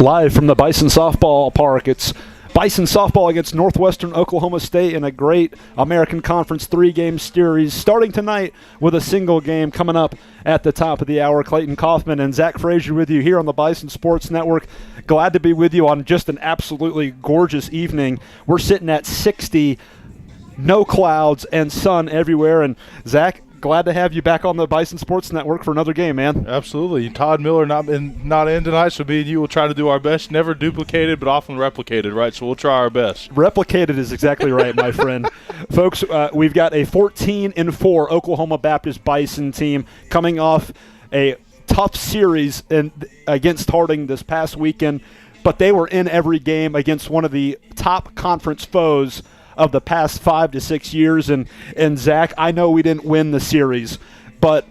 Live from the Bison Softball Park, it's Bison Softball against Northwestern Oklahoma State in a great American Conference 3-game series, starting tonight with a single game coming up at the top of the hour. Clayton Kaufman and Zach Frazier with you here on the Bison Sports Network. Glad to be with you on just an absolutely gorgeous evening. We're sitting at 60, no clouds and sun everywhere. And Zach, glad to have you back on the Bison Sports Network for another game, man. Absolutely. Todd Miller not in tonight, so me and you will try to do our best. Never duplicated, but often replicated, right? So we'll try our best. Replicated is exactly right, my friend. Folks, we've got a 14-4 Oklahoma Baptist Bison team coming off a tough series against Harding this past weekend, but they were in every game against one of the top conference foes of the past 5 to 6 years. And Zach, I know we didn't win the series, but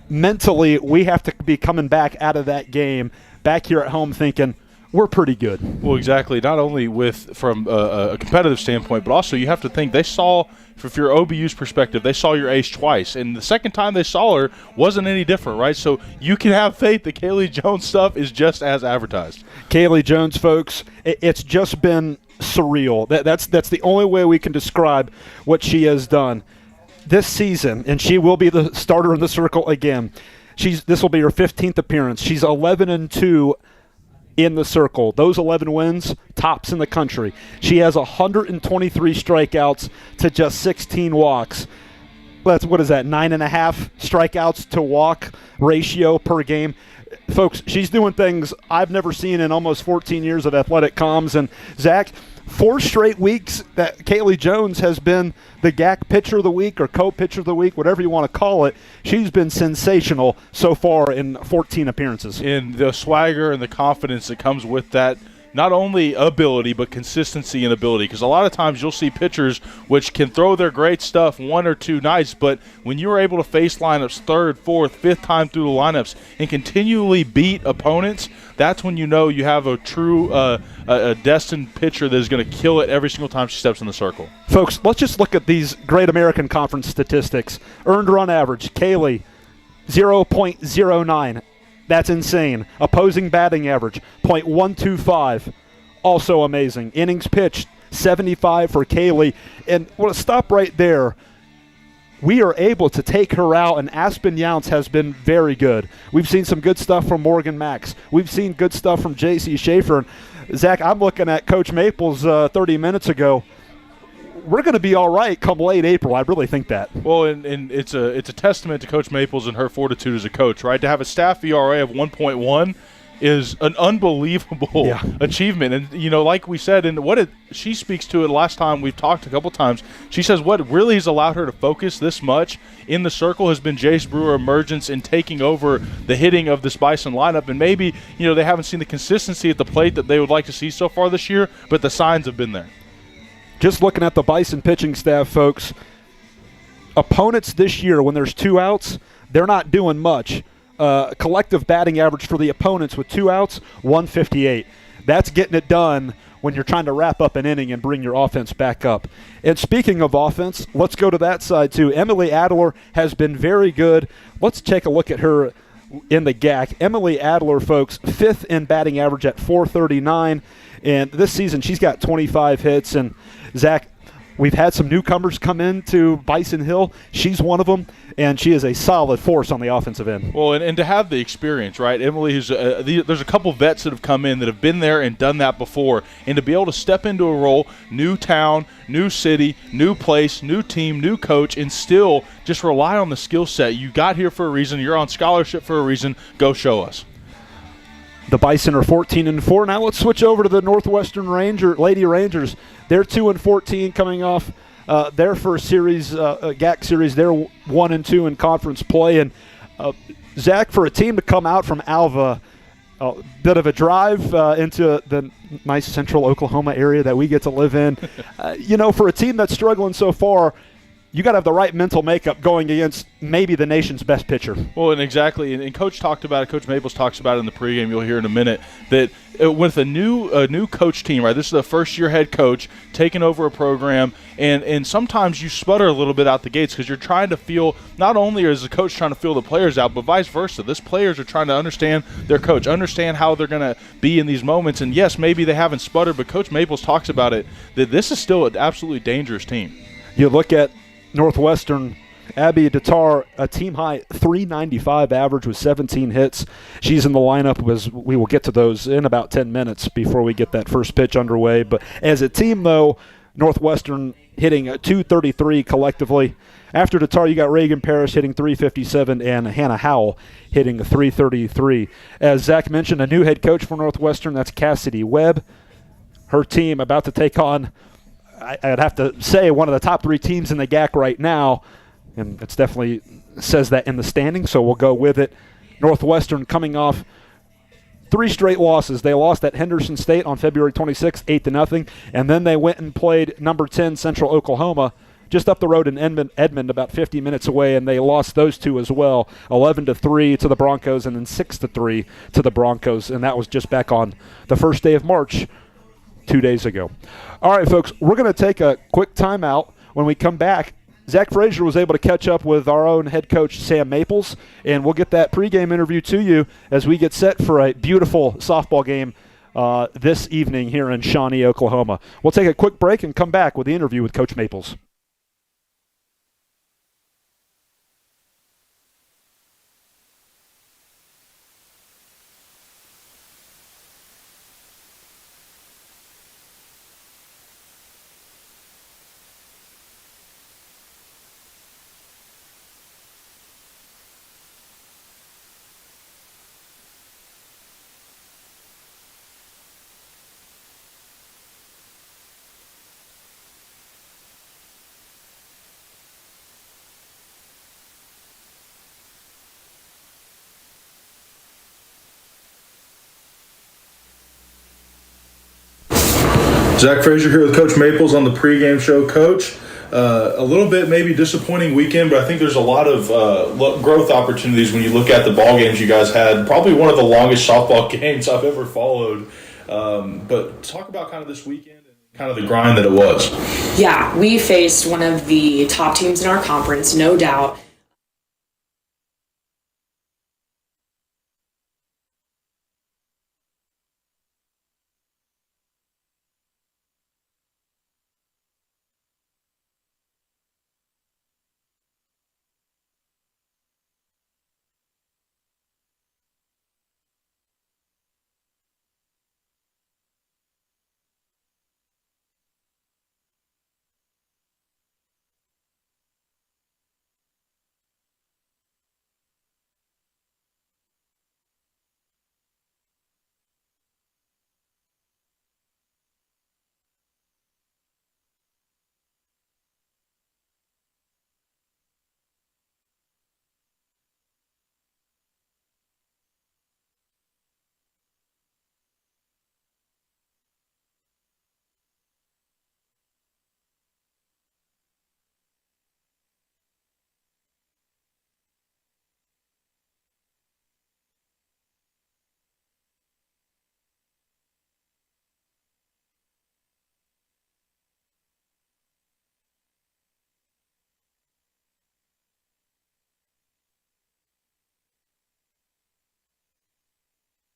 mentally we have to be coming back out of that game back here at home thinking we're pretty good. Well, exactly. Not only from a competitive standpoint, but also you have to think they saw, from your OBU's perspective, they saw your ace twice. And the second time they saw her wasn't any different, right? So you can have faith that Kaylee Jones stuff is just as advertised. Kaylee Jones, folks, it's just been surreal. That's the only way we can describe what she has done this season, and she will be the starter in the circle again. This will be her 15th appearance. She's 11-2 in the circle. Those 11 wins, tops in the country. She has 123 strikeouts to just 16 walks. What is that, 9.5 strikeouts to walk ratio per game? Folks, she's doing things I've never seen in almost 14 years of athletic comms. And Zach, 4 straight weeks that Kaylee Jones has been the GAC Pitcher of the Week or Co-Pitcher of the Week, whatever you want to call it. She's been sensational so far in 14 appearances. And the swagger and the confidence that comes with that, not only ability but consistency and ability, because a lot of times you'll see pitchers which can throw their great stuff 1 or 2 nights, but when you're able to face lineups 3rd, 4th, 5th time through the lineups and continually beat opponents, that's when you know you have a true a destined pitcher that is going to kill it every single time she steps in the circle. Folks, let's just look at these great American Conference statistics. Earned run average, Kaylee, 0.09. That's insane. Opposing batting average, .125. Also amazing. Innings pitched, 75 for Kaylee. And we'll stop right there. We are able to take her out, and Aspen Younts has been very good. We've seen some good stuff from Morgan Max. We've seen good stuff from J.C. Schaefer. And Zach, I'm looking at Coach Maples 30 minutes ago. We're going to be all right come late April. I really think that. Well, and it's a testament to Coach Maples and her fortitude as a coach, right? To have a staff ERA of 1.1 is an unbelievable achievement. And, you know, like we said, and she speaks to it last time we've talked a couple times. She says what really has allowed her to focus this much in the circle has been Jace Brewer's emergence in taking over the hitting of this Bison lineup. And maybe, you know, they haven't seen the consistency at the plate that they would like to see so far this year, but the signs have been there. Just looking at the Bison pitching staff, folks, opponents this year, when there's 2 outs, they're not doing much. Collective batting average for the opponents with 2 outs, 158. That's getting it done when you're trying to wrap up an inning and bring your offense back up. And speaking of offense, let's go to that side too. Emily Adler has been very good. Let's take a look at her in the GAC. Emily Adler, folks, 5th in batting average at .439. And this season she's got 25 hits. And Zach, we've had some newcomers come into Bison Hill. She's one of them, and she is a solid force on the offensive end. Well, and to have the experience, right? Emily, there's a couple vets that have come in that have been there and done that before, and to be able to step into a role, new town, new city, new place, new team, new coach, and still just rely on the skill set. You got here for a reason. You're on scholarship for a reason. Go show us. The Bison are 14-4. Now let's switch over to the Northwestern Lady Rangers. They're 2-14 coming off their first series, GAC series. They're 1-2 in conference play. And Zach, for a team to come out from Alva, a bit of a drive into the nice central Oklahoma area that we get to live in. You know, for a team that's struggling so far, you got to have the right mental makeup going against maybe the nation's best pitcher. Well, and exactly, and Coach talked about it. Coach Maples talks about it in the pregame. You'll hear in a minute that with a new coach team, right? This is the first-year head coach taking over a program, and sometimes you sputter a little bit out the gates because you're trying to feel. Not only is the coach trying to feel the players out, but vice versa. These players are trying to understand their coach, understand how they're going to be in these moments. And yes, maybe they haven't sputtered, but Coach Maples talks about it that this is still an absolutely dangerous team. You look at Northwestern, Abby Datar, a team-high 395 average with 17 hits. She's in the lineup. As we will get to those in about 10 minutes before we get that first pitch underway. But as a team, though, Northwestern hitting a 233 collectively. After Datar, you got Reagan Parrish hitting 357 and Hannah Howell hitting 333. As Zach mentioned, a new head coach for Northwestern, that's Cassidy Webb. Her team about to take on, I'd have to say, one of the top 3 teams in the GAC right now, and it's definitely says that in the standing, so we'll go with it. Northwestern coming off 3 straight losses. They lost at Henderson State on February 26th, 8-0, and then they went and played number 10 Central Oklahoma just up the road in Edmond, about 50 minutes away, and they lost those 2 as well, 11-3 to the Broncos and then 6-3 to the Broncos, and that was just back on the first day of March 2 days ago. All right, folks, we're going to take a quick timeout. When we come back, Zach Frazier was able to catch up with our own head coach, Sam Maples, and we'll get that pregame interview to you as we get set for a beautiful softball game this evening here in Shawnee, Oklahoma. We'll take a quick break and come back with the interview with Coach Maples. Zach Frazier here with Coach Maples on the pregame show. Coach, a little bit maybe disappointing weekend, but I think there's a lot of growth opportunities when you look at the ball games you guys had. Probably one of the longest softball games I've ever followed. But talk about kind of this weekend and kind of the grind that it was. Yeah, we faced one of the top teams in our conference, no doubt.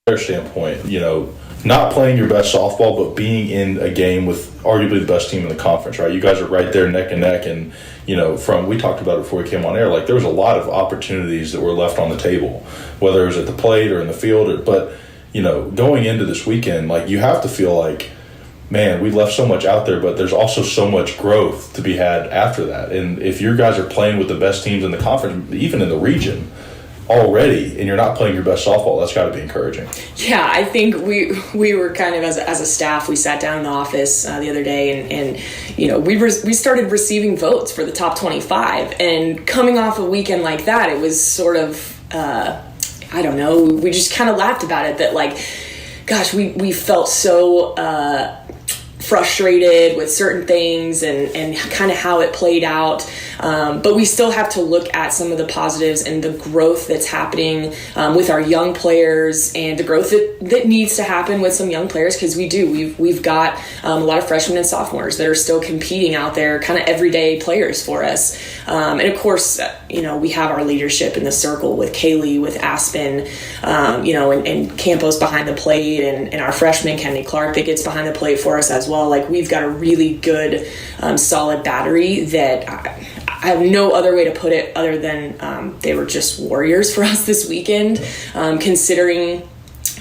Their standpoint, not playing your best softball, but being in a game with arguably the best team in the conference, right? You guys are right there neck and neck, and we talked about it before we came on air, like there was a lot of opportunities that were left on the table, whether it was at the plate or in the field, but going into this weekend, like you have to feel like, man, we left so much out there, but there's also so much growth to be had after that. And if your guys are playing with the best teams in the conference, even in the region, already, and you're not playing your best softball, that's got to be encouraging. Yeah, I think we were kind of, as a staff, we sat down in the office the other day, and we started receiving votes for the top 25, and coming off a weekend like that, it was sort of I don't know, we just kind of laughed about it, that like, gosh, we felt so frustrated with certain things and kind of how it played out. But we still have to look at some of the positives and the growth that's happening with our young players, and the growth that needs to happen with some young players, because we've got a lot of freshmen and sophomores that are still competing out there, kind of everyday players for us. And of course, we have our leadership in the circle with Kaylee, with Aspen, and Campos behind the plate, and our freshman Kennedy Clark that gets behind the plate for us as well. Like, we've got a really good, solid battery that I have no other way to put it other than they were just warriors for us this weekend, considering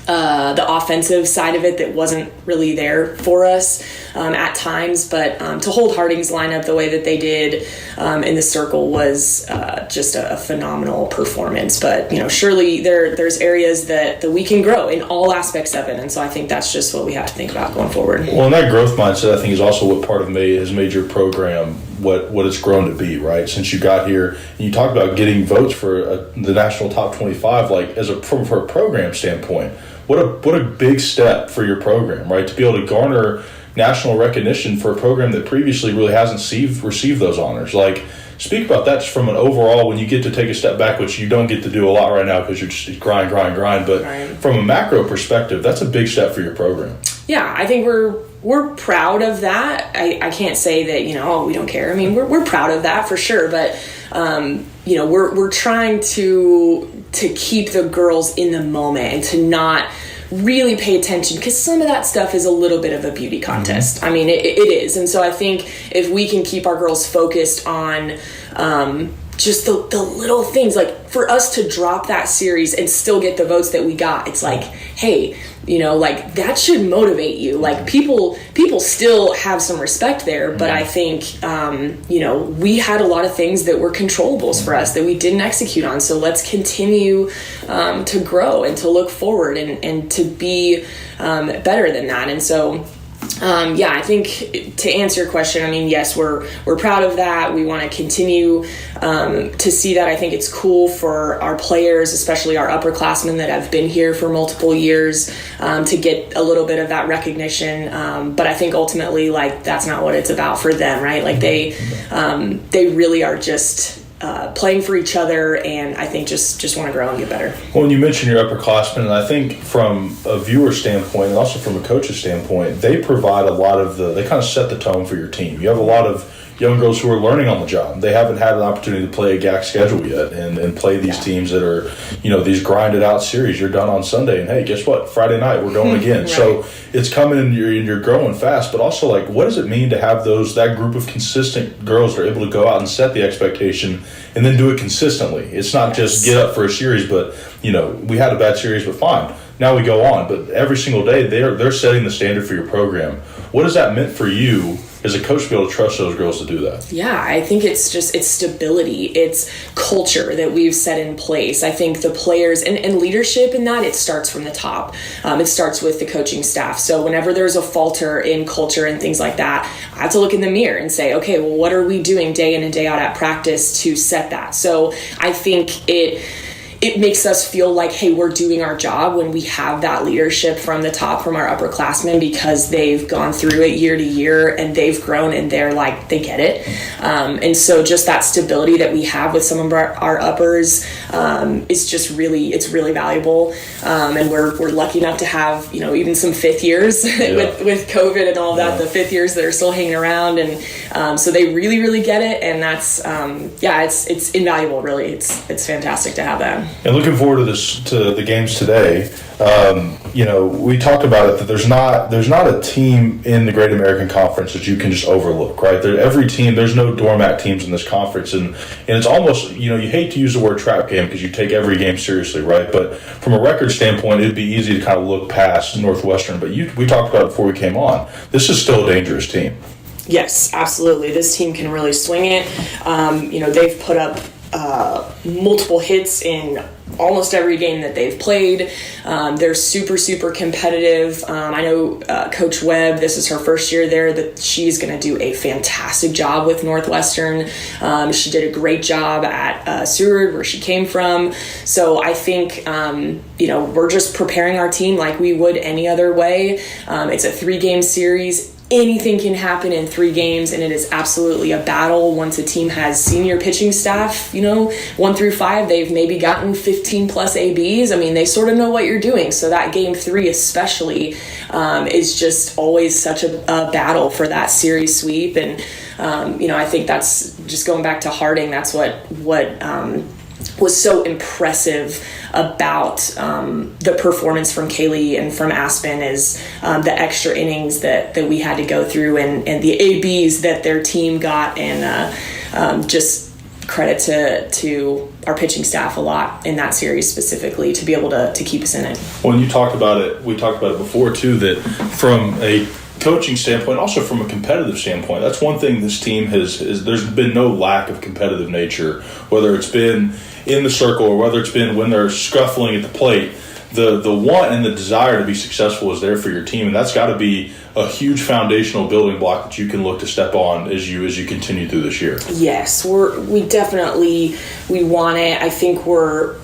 the offensive side of it that wasn't really there for us at times. But to hold Harding's lineup the way that they did in the circle was just a phenomenal performance. But, surely there's areas that we can grow in all aspects of it. And so I think that's just what we have to think about going forward. Well, and that growth mindset, I think, is also what part of has made your program what it's grown to be, right? Since you got here, and you talked about getting votes for the national top 25, like from a program standpoint, what a big step for your program, right? To be able to garner national recognition for a program that previously really hasn't received those honors. Like, speak about that just from an overall, when you get to take a step back, which you don't get to do a lot right now because you're just grind. But right. From a macro perspective, that's a big step for your program. Yeah, I think we're proud of that. I can't say that, we don't care. I mean, we're proud of that for sure. But, we're trying to keep the girls in the moment and to not really pay attention, because some of that stuff is a little bit of a beauty contest. I mean, it is. And so I think if we can keep our girls focused on just the little things, like for us to drop that series and still get the votes that we got, it's like, hey, that should motivate you. Like, people still have some respect there, but I think, we had a lot of things that were controllables for us that we didn't execute on. So let's continue to grow and to look forward and to be better than that. And so, I think to answer your question, I mean, yes, we're proud of that. We want to continue to see that. I think it's cool for our players, especially our upperclassmen that have been here for multiple years, to get a little bit of that recognition. But I think ultimately, that's not what it's about for them, right? Like, they really are just playing for each other, and I think just want to grow and get better. Well, when you mentioned your upperclassmen, and I think from a viewer standpoint and also from a coach's standpoint, they provide a lot of they kind of set the tone for your team. You have a lot of young girls who are learning on the job. They haven't had an opportunity to play a GAC schedule yet and play these teams that are, these grinded out series. You're done on Sunday, and hey, guess what? Friday night, we're going again. Right. So it's coming, and you're growing fast. But also, what does it mean to have that group of consistent girls that are able to go out and set the expectation and then do it consistently? It's not just get up for a series, but, we had a bad series, but fine. Now we go on. But every single day, they're setting the standard for your program. What has that meant for you as a coach to be able to trust those girls to do that? Yeah, I think it's stability. It's culture that we've set in place. I think the players and leadership in that, it starts from the top. It starts with the coaching staff. So whenever there's a falter in culture and things like that, I have to look in the mirror and say, okay, well, what are we doing day in and day out at practice to set that? So I think it makes us feel like, hey, we're doing our job when we have that leadership from the top, from our upperclassmen, because they've gone through it year to year and they've grown and they get it. And so just that stability that we have with some of our uppers is just it's really valuable. And we're lucky enough to have, even some fifth years with COVID and all that, the fifth years that are still hanging around. And so they really, really get it. And that's, it's invaluable, really. It's fantastic to have that. And looking forward to the games today. We talked about it, that there's not a team in the Great American Conference that you can just overlook, right? Every team, there's no doormat teams in this conference, and it's almost, you hate to use the word trap game because you take every game seriously, right? But from a record standpoint, it'd be easy to kind of look past Northwestern. But we talked about it before we came on. This is still a dangerous team. Yes, absolutely. This team can really swing it. They've put up multiple hits in almost every game that they've played. They're super, super competitive. I know Coach Webb, this is her first year there, that she's going to do a fantastic job with Northwestern. She did a great job at Seward, where she came from. So I think, we're just preparing our team like we would any other way. It's a 3-game series. anything can happen in 3 games, and it is absolutely a battle once a team has senior pitching staff, 1 through 5, they've maybe gotten 15 plus ABs. I mean, they sort of know what you're doing. So that game 3 especially is just always such a battle for that series sweep. And, I think that's just going back to Harding. That's what was so impressive about the performance from Kaylee and from Aspen is the extra innings that we had to go through and the ABs that their team got, and just credit to our pitching staff a lot in that series specifically to be able to keep us in it. Well, and you talked about it, we talked about it before too, that from a coaching standpoint, also from a competitive standpoint, that's one thing this team has there's been no lack of competitive nature, whether it's been in the circle or whether it's been when they're scuffling at the plate. The want and the desire to be successful is there for your team, and that's got to be a huge foundational building block that you can look to step on as you continue through this year. Yes, we definitely want it. I think we're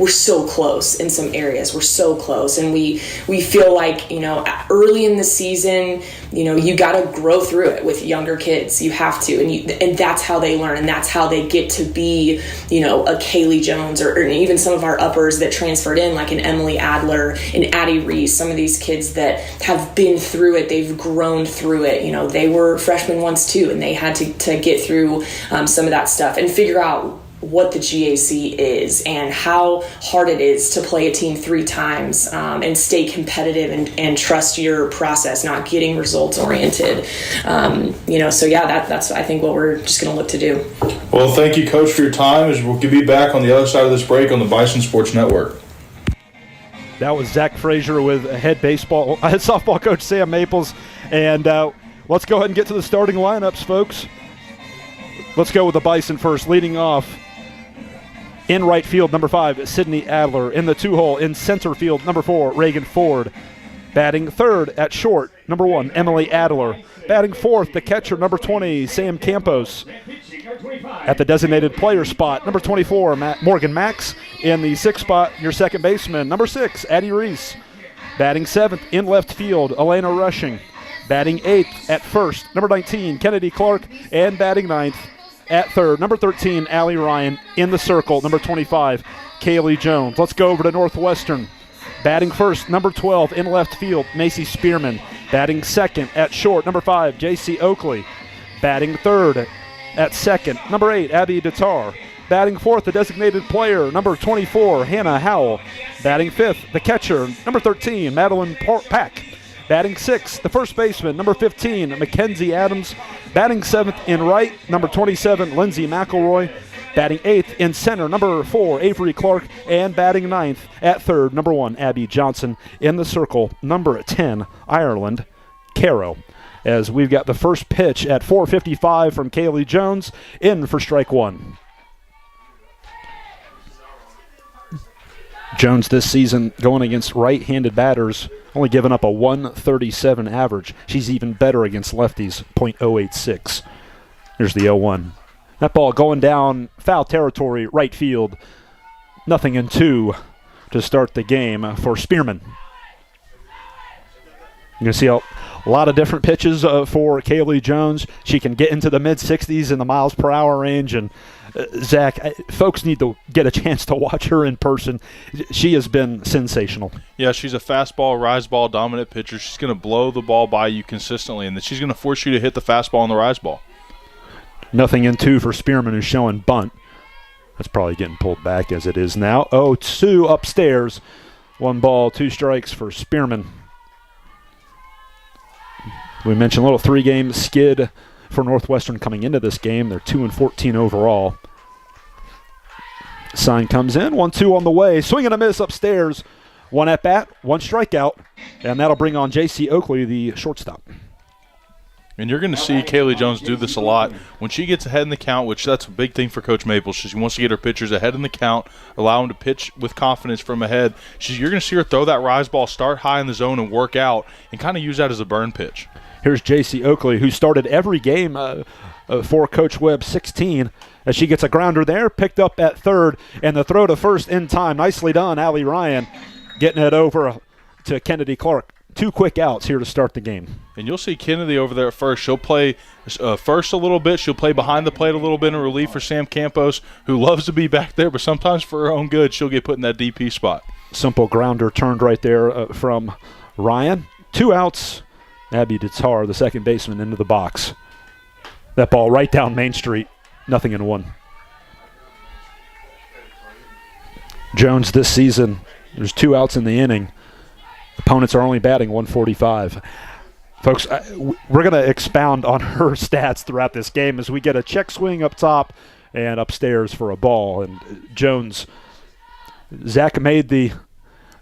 so close in some areas. We're so close, and we feel like early in the season, you got to grow through it with younger kids. You have to, and that's how they learn, and that's how they get to be a Kaylee Jones or even some of our uppers that transferred in, like an Emily Adler and Addie Reese. Some of these kids that have been through it, they've grown through it. They were freshmen once too, and they had to get through some of that stuff and figure out what the GAC is and how hard it is to play a team 3 times and stay competitive and trust your process, not getting results oriented. So yeah, that's I think what we're just going to look to do. Well, thank you, Coach, for your time. As we'll be back on the other side of this break on the Bison Sports Network. That was Zach Frazier with head softball coach Sam Maples. And let's go ahead and get to the starting lineups, folks. Let's go with the Bison first. Leading off in right field, number 5, Sydney Adler. In the 2-hole, in center field, number 4, Reagan Ford. Batting third at short, number 1, Emily Adler. Batting fourth, the catcher, number 20, Sam Campos. At the designated player spot, number 24, Morgan Max. In the 6th spot, your second baseman, number 6, Addie Reese. Batting 7th, in left field, Elena Rushing. Batting 8th at first, number 19, Kennedy Clark. And batting 9th at third, number 13, Allie Ryan. In the circle, number 25, Kaylee Jones. Let's go over to Northwestern. Batting first, number 12, in left field, Macy Spearman. Batting second at short, number 5, J.C. Oakley. Batting third at second, number 8, Abby Datar. Batting fourth, the designated player, number 24, Hannah Howell. Batting fifth, the catcher, number 13, Madeline Pack. Batting sixth, the first baseman, number 15, Mackenzie Adams. Batting seventh in right, number 27, Lindsay McElroy. Batting eighth in center, number 4, Avery Clark. And batting ninth at third, number 1, Abby Johnson. In the circle, number 10, Ireland Caro. As we've got the first pitch at 4:55 from Kaylee Jones, in for strike 1. Jones this season going against right-handed batters, only giving up a 137 average. She's even better against lefties, .086. Here's the 0-1. That ball going down foul territory, right field. 0-2 to start the game for Spearman. You're going to see a lot of different pitches for Kaylee Jones. She can get into the mid-60s in the miles per hour range. And Zach, folks need to get a chance to watch her in person. She has been sensational. Yeah, she's a fastball, rise ball dominant pitcher. She's going to blow the ball by you consistently, and then she's going to force you to hit the fastball and the rise ball. 0-2 for Spearman, who's showing bunt. That's probably getting pulled back as it is now. 0-2 upstairs. 1 ball, 2 strikes for Spearman. We mentioned a little 3-game skid for Northwestern coming into this game. They're 2-14 overall. Sign comes in, 1-2 on the way. Swing and a miss upstairs. 1 at bat, 1 strikeout, and that'll bring on J.C. Oakley, the shortstop. And you're going to see Kaylee Jones do this a lot. When she gets ahead in the count, which that's a big thing for Coach Maples, she wants to get her pitchers ahead in the count, allow them to pitch with confidence from ahead. You're going to see her throw that rise ball, start high in the zone and work out, and kind of use that as a burn pitch. Here's J.C. Oakley, who started every game for Coach Webb, 16, as she gets a grounder there, picked up at third, and the throw to first in time. Nicely done, Allie Ryan, getting it over to Kennedy Clark. 2 quick outs here to start the game. And you'll see Kennedy over there at first. She'll play first a little bit. She'll play behind the plate a little bit in relief for Sam Campos, who loves to be back there, but sometimes for her own good, she'll get put in that DP spot. Simple grounder turned right there from Ryan. 2 outs. Abby Tatar, the second baseman, into the box. That ball right down Main Street. Nothing in 1. Jones this season, there's 2 outs in the inning. Opponents are only batting 145. Folks, we're going to expound on her stats throughout this game as we get a check swing up top and upstairs for a ball. And Jones, Zach made the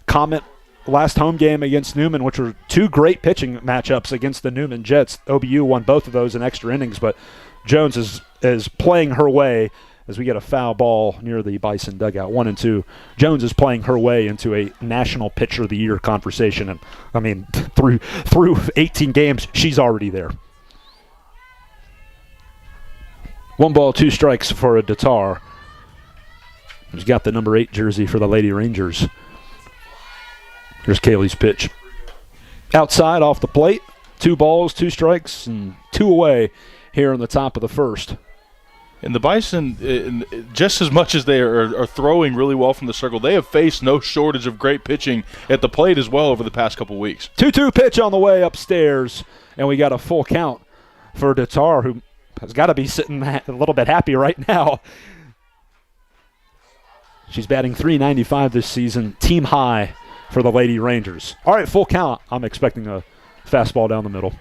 comment last home game against Newman, which were 2 great pitching matchups against the Newman Jets. OBU won both of those in extra innings, but Jones is playing her way as we get a foul ball near the Bison dugout, 1-2. Jones is playing her way into a National Pitcher of the Year conversation. And, I mean, through 18 games, she's already there. 1 ball, 2 strikes for a Tatar, who's got the number 8 jersey for the Lady Rangers. Here's Kaylee's pitch. Outside, off the plate. 2 balls, 2 strikes, and 2 away here in the top of the first. And the Bison, just as much as they are throwing really well from the circle, they have faced no shortage of great pitching at the plate as well over the past couple weeks. 2-2 pitch on the way upstairs, and we got a full count for Tatar, who has got to be sitting a little bit happy right now. She's batting .395 this season, team high for the Lady Rangers. All right, full count. I'm expecting a fastball down the middle.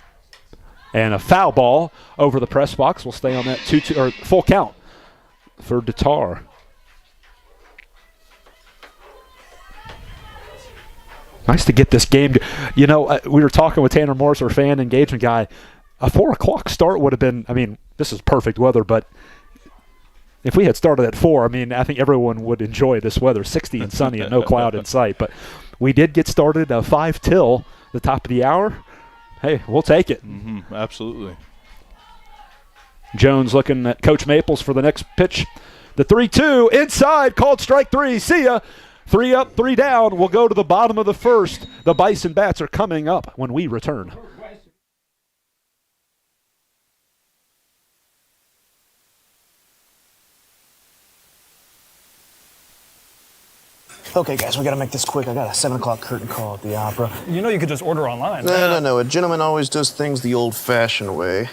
And a foul ball over the press box. We'll stay on that 2-2 or full count for Tatar. Nice to get this game. You know, we were talking with Tanner Morris, our fan engagement guy. A 4 o'clock start would have been, I mean, this is perfect weather, but if we had started at 4, I mean, I think everyone would enjoy this weather, 60 and sunny and no cloud in sight. But we did get started 5 till the top of the hour. Hey, we'll take it. Mm-hmm, absolutely. Jones looking at Coach Maples for the next pitch. The 3-2 inside, called strike 3. See ya. 3 up, 3 down. We'll go to the bottom of the first. The Bison bats are coming up when we return. Okay, guys, we gotta make this quick. I got a 7 o'clock curtain call at the opera. You know you could just order online. No. A gentleman always does things the old-fashioned way.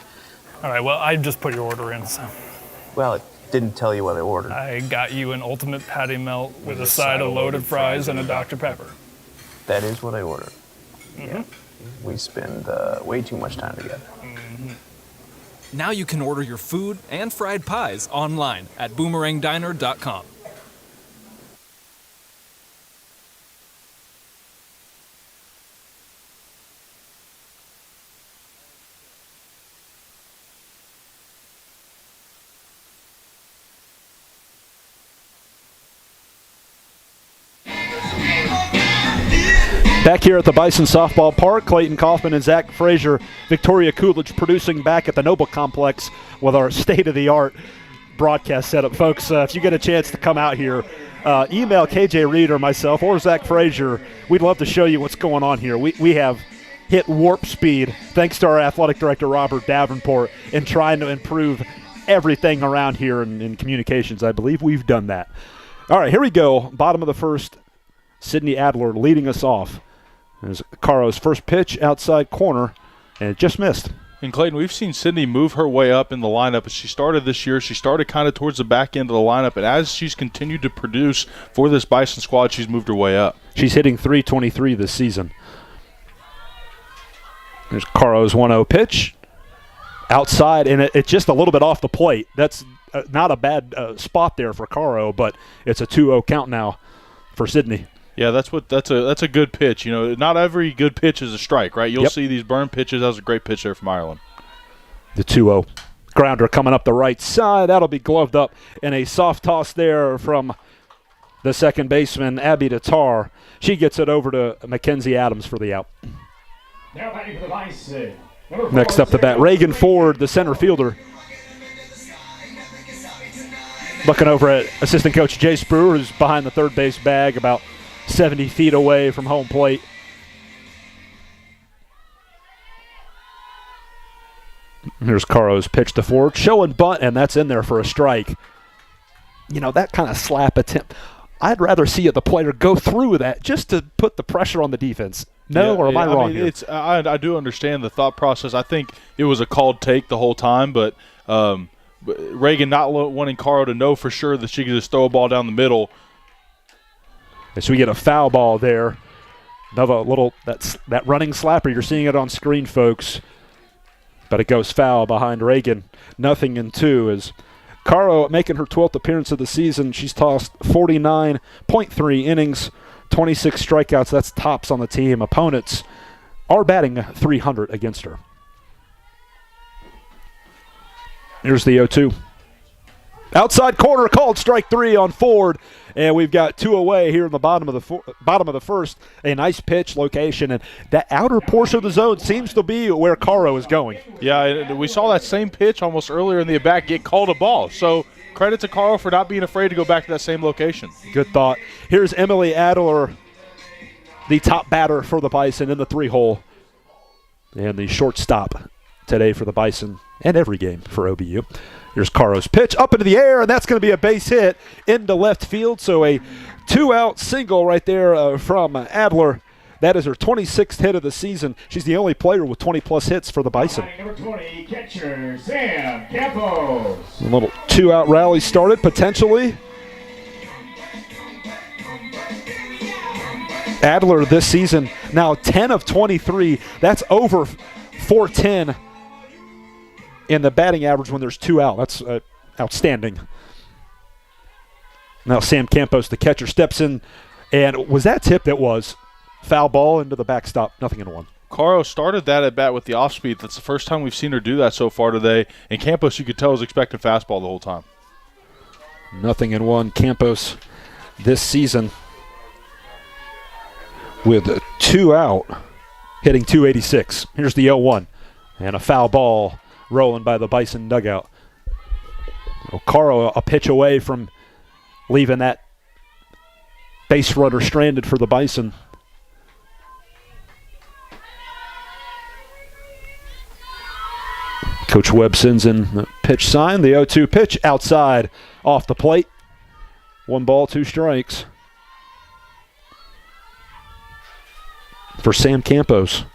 All right, well, I just put your order in, so. Well, it didn't tell you what I ordered. I got you an ultimate patty melt with a side of loaded fries and a Dr. Pepper. That is what I ordered. Mm-hmm. Yeah. We spend way too much time together. Mm-hmm. Now you can order your food and fried pies online at boomerangdiner.com. Back here at the Bison Softball Park, Clayton Kaufman and Zach Frazier, Victoria Coolidge producing back at the Noble Complex with our state-of-the-art broadcast setup. Folks, if you get a chance to come out here, email KJ Reed or myself or Zach Frazier. We'd love to show you what's going on here. We have hit warp speed, thanks to our athletic director, Robert Davenport, in trying to improve everything around here in communications. I believe we've done that. All right, here we go. Bottom of the first, Sydney Adler leading us off. There's Caro's first pitch outside corner, and it just missed. And Clayton, we've seen Sydney move her way up in the lineup. As she started this year, she started kind of towards the back end of the lineup, and as she's continued to produce for this Bison squad, she's moved her way up. She's hitting .323 this season. There's Caro's 1-0 pitch. Outside, and it's just a little bit off the plate. That's not a bad spot there for Caro, but it's a 2-0 count now for Sydney. Yeah, that's a good pitch. You know, not every good pitch is a strike, right? You'll see these burn pitches. That was a great pitch there from Ireland. The 2-0 grounder coming up the right side. That'll be gloved up, and a soft toss there from the second baseman, Abby Tatar. She gets it over to Mackenzie Adams for the out. Now batting for the Bison. Next up the bat, Reagan Ford, the center fielder. Looking over at assistant coach Jace Brewer, who's behind the third base bag about 70 feet away from home plate. Here's Caro's pitch to Ford, showing bunt, and that's in there for a strike. You know, that kind of slap attempt, I'd rather see the player go through that just to put the pressure on the defense. Or am I wrong here? I do understand the thought process. I think it was a called take the whole time, but Reagan not wanting Caro to know for sure that she could just throw a ball down the middle. So we get a foul ball there. Another little, that running slapper. You're seeing it on screen, folks. But it goes foul behind Reagan. 0-2 as Caro making her 12th appearance of the season. She's tossed 49.3 innings, 26 strikeouts. That's tops on the team. Opponents are batting 300 against her. Here's the 0-2. Outside corner called strike 3 on Ford, and we've got 2 away here in the bottom of the first. A nice pitch location, and that outer portion of the zone seems to be where Caro is going. Yeah, we saw that same pitch almost earlier in the at-bat get called a ball. So credit to Caro for not being afraid to go back to that same location. Good thought. Here's Emily Adler, the top batter for the Bison in the 3-hole, and the shortstop today for the Bison and every game for OBU. Here's Caro's pitch up into the air, and that's going to be a base hit into left field. So a 2-out single right there from Adler. That is her 26th hit of the season. She's the only player with 20-plus hits for the Bison. Number 20, catcher Sam Campos. A little 2-out rally started potentially. Adler this season now 10 of 23. That's over 410 in the batting average when there's 2 out. That's outstanding. Now Sam Campos, the catcher, steps in, and was that tip? That was foul ball into the backstop. 0-1. Caro started that at bat with the off speed. That's the first time we've seen her do that so far today. And Campos, you could tell, was expecting fastball the whole time. 0-1. Campos this season with 2 out, hitting .286. Here's the 0-1, and a foul ball rolling by the Bison dugout. Caro a pitch away from leaving that base runner stranded for the Bison. Coach Webb sends in the pitch sign. The 0-2 pitch outside off the plate. 1 ball, 2 strikes for Sam Campos.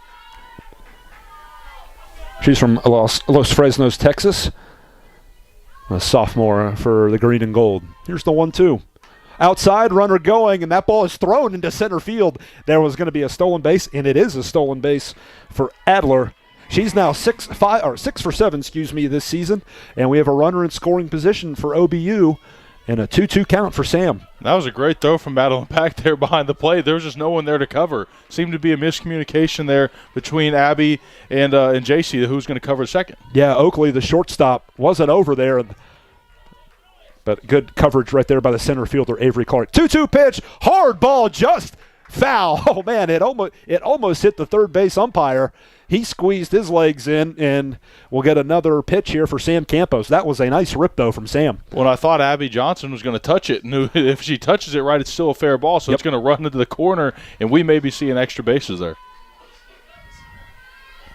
She's from Los Fresnos, Texas. A sophomore for the green and gold. Here's the 1-2. Outside, runner going, and that ball is thrown into center field. There was going to be a stolen base, and it is a stolen base for Adler. She's now 6 for 7, this season, and we have a runner in scoring position for OBU and a 2-2 count for Sam. That was a great throw from Madeline Pack there behind the plate. There was just no one there to cover. Seemed to be a miscommunication there between Abby and JC, who's going to cover second. Yeah, Oakley, the shortstop, wasn't over there. But good coverage right there by the center fielder, Avery Clark. 2-2 pitch, hard ball, just foul. Oh, man, it almost hit the third base umpire. He squeezed his legs in, and we'll get another pitch here for Sam Campos. That was a nice rip, though, from Sam. Well, I thought Abby Johnson was going to touch it. And if she touches it right, it's still a fair ball, so It's going to run into the corner, and we may be seeing extra bases there.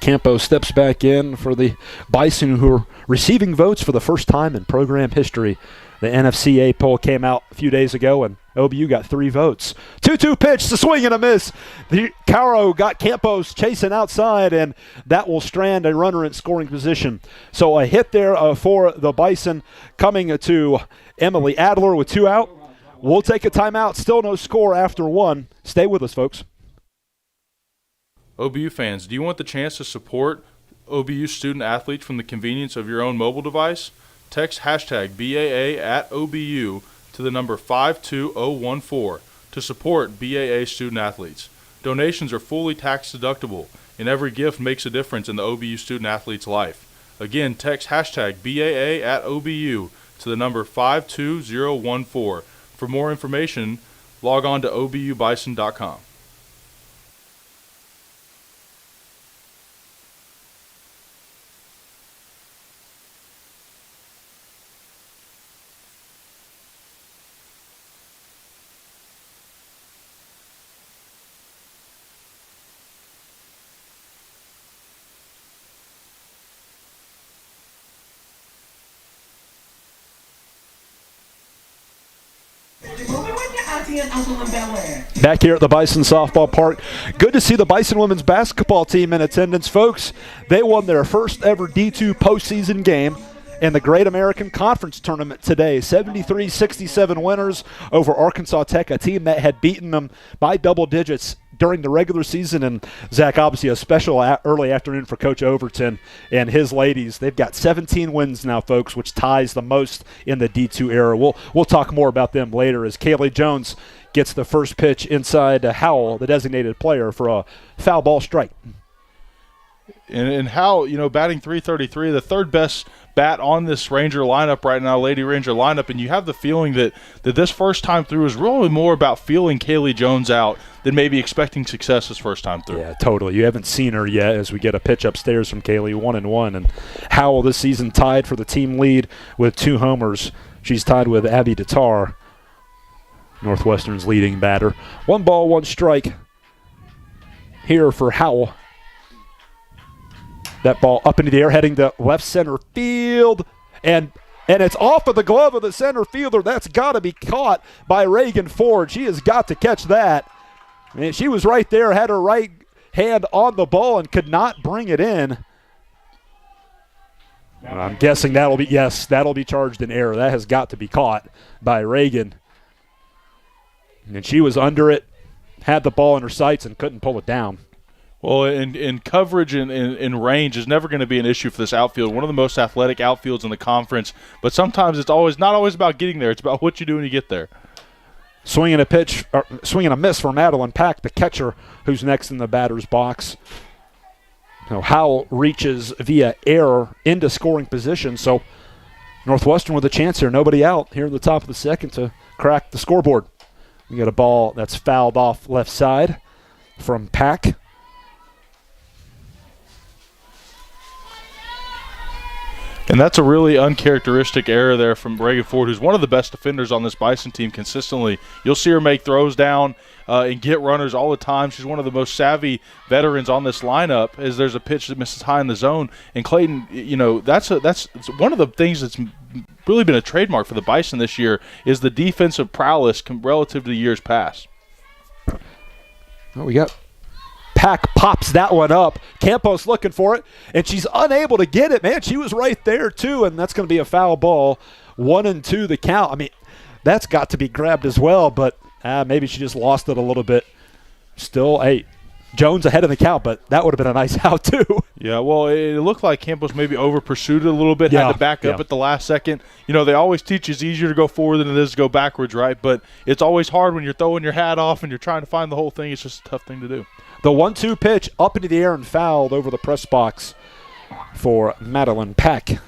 Campos steps back in for the Bison, who are receiving votes for the first time in program history. The NFCA poll came out a few days ago, and OBU got 3 votes. 2-2 pitch, the swing and a miss. Caro got Campos chasing outside, and that will strand a runner in scoring position. So a hit there for the Bison, coming to Emily Adler with 2 out. We'll take a timeout. Still no score after 1. Stay with us, folks. OBU fans, do you want the chance to support OBU student athletes from the convenience of your own mobile device? Text hashtag BAA at OBU to the number 52014 to support BAA student athletes. Donations are fully tax deductible, and every gift makes a difference in the OBU student athlete's life. Again, text hashtag BAA at OBU to the number 52014. For more information, log on to obubison.com. Back here at the Bison Softball Park. Good to see the Bison women's basketball team in attendance, folks. They won their first ever D2 postseason game in the Great American Conference Tournament today. 73-67 winners over Arkansas Tech, a team that had beaten them by double digits during the regular season. And, Zach, obviously a special early afternoon for Coach Overton and his ladies. They've got 17 wins now, folks, which ties the most in the D2 era. We'll talk more about them later as Kaylee Jones gets the first pitch inside Howell, the designated player, for a foul ball strike. And Howell, batting .333, the third best bat on this Ranger lineup right now, Lady Ranger lineup, and you have the feeling that this first time through is really more about feeling Kaylee Jones out than maybe expecting success this first time through. Yeah, totally. You haven't seen her yet as we get a pitch upstairs from Kaylee, 1-1. And Howell this season tied for the team lead with 2 homers. She's tied with Abby Tatar, Northwestern's leading batter. 1 ball, 1 strike here for Howell. That ball up into the air, heading to left center field, and it's off of the glove of the center fielder. That's got to be caught by Reagan Ford. She has got to catch that. And she was right there, had her right hand on the ball and could not bring it in. I'm guessing that'll be charged in error. That has got to be caught by Reagan. And she was under it, had the ball in her sights, and couldn't pull it down. Well, in coverage and in range is never going to be an issue for this outfield. One of the most athletic outfields in the conference. But sometimes it's not always about getting there. It's about what you do when you get there. Swinging a miss for Madeline Pack, the catcher, who's next in the batter's box. Now Howell reaches via error into scoring position. So Northwestern with a chance here. Nobody out here in the top of the second to crack the scoreboard. We got a ball that's fouled off left side from Pack. And that's a really uncharacteristic error there from Reagan Ford, who's one of the best defenders on this Bison team consistently. You'll see her make throws down and get runners all the time. She's one of the most savvy veterans on this lineup as there's a pitch that misses high in the zone. And Clayton, that's one of the things that's really been a trademark for the Bison this year is the defensive prowess relative to the years past. Oh, we got Pack pops that one up. Campos looking for it, and she's unable to get it. Man, she was right there, too, and that's going to be a foul ball. 1-2 the count. I mean, that's got to be grabbed as well, but maybe she just lost it a little bit. Still, Jones ahead of the count, but that would have been a nice out, too. Yeah, well, it looked like Campos maybe over-pursued it a little bit, had to back up at the last second. They always teach it's easier to go forward than it is to go backwards, right? But it's always hard when you're throwing your hat off and you're trying to find the whole thing. It's just a tough thing to do. The 1-2 pitch up into the air and fouled over the press box for Madeline Pack.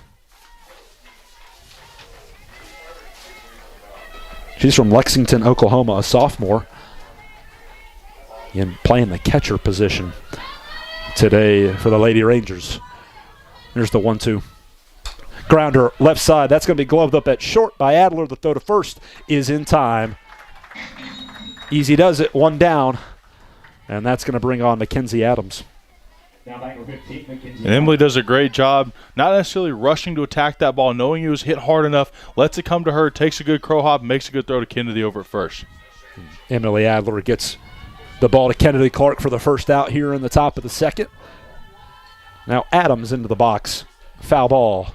She's from Lexington, Oklahoma, a sophomore, and playing the catcher position today for the Lady Rangers. Here's the 1-2. Grounder left side. That's going to be gloved up at short by Adler. The throw to first is in time. Easy does it, 1 down. And that's going to bring on Mackenzie Adams. And Emily does a great job, not necessarily rushing to attack that ball, knowing it was hit hard enough, lets it come to her, takes a good crow hop, makes a good throw to Kennedy over at first. Emily Adler gets the ball to Kennedy Clark for the first out here in the top of the second. Now Adams into the box. Foul ball.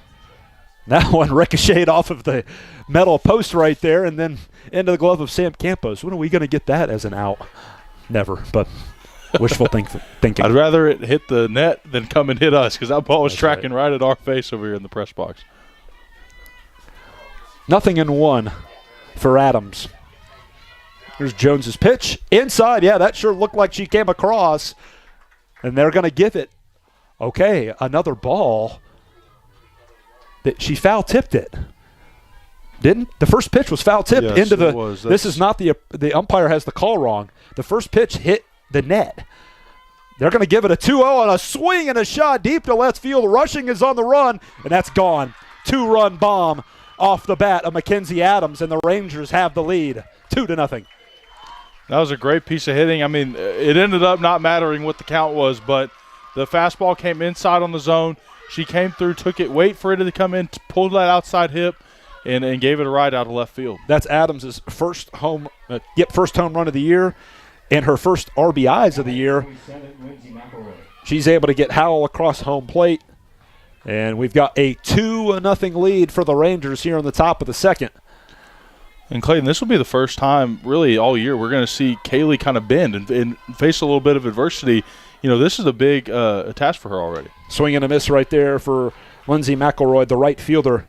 That one ricocheted off of the metal post right there and then into the glove of Sam Campos. When are we going to get that as an out? Never, but wishful thinking. I'd rather it hit the net than come and hit us because that ball was tracking right at our face over here in the press box. 0-1 for Adams. Here's Jones's pitch. Inside, that sure looked like she came across. And they're going to give it. Okay, another ball. She foul-tipped it. Didn't? The first pitch was foul-tipped into the – this is not the umpire has the call wrong. The first pitch hit the net. They're going to give it a 2-0 on a swing and a shot deep to left field. Rushing is on the run, and that's gone. 2-run bomb off the bat of Mackenzie Adams, and the Rangers have the lead, 2-0. That was a great piece of hitting. I mean, it ended up not mattering what the count was, but the fastball came inside on the zone. She came through, took it, wait for it to come in, pulled that outside hip, and gave it a ride out of left field. That's Adams' first home run of the year and her first RBIs of the year. She's able to get Howell across home plate. And we've got a 2-0 lead for the Rangers here on the top of the second. And Clayton, this will be the first time really all year we're going to see Kaylee kind of bend and face a little bit of adversity. You know, this is a big task for her already. Swing and a miss right there for Lindsay McElroy, the right fielder.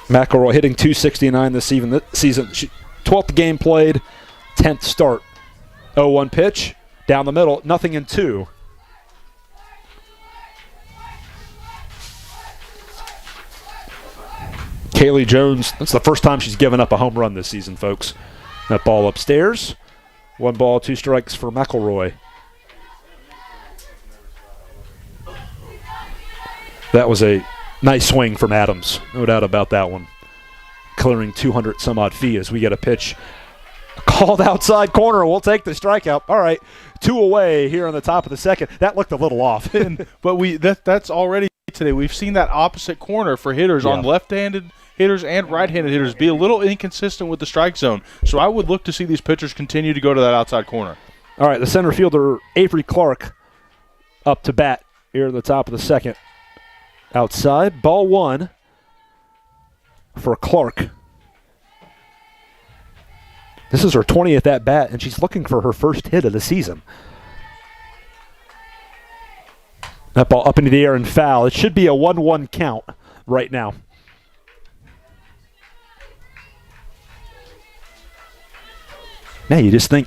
McElroy hitting .269 this season. 12th game played, 10th start. 0-1 pitch, down the middle, 0-2. Kaylee Jones, that's the first time she's given up a home run this season, folks. That ball upstairs. 1 ball, 2 strikes for McElroy. That was a nice swing from Adams. No doubt about that one. Clearing 200-some-odd feet as we get a pitch called outside corner. We'll take the strikeout. All right, 2 away here on the top of the second. That looked a little off. But that's already today. We've seen that opposite corner for hitters on left-handed hitters and right-handed hitters be a little inconsistent with the strike zone. So I would look to see these pitchers continue to go to that outside corner. All right, the center fielder, Avery Clark, up to bat here at the top of the second. Outside, ball 1 for Clark. This is her 20th at-bat, and she's looking for her first hit of the season. That ball up into the air and foul. It should be a 1-1 count right now. Man, you just think,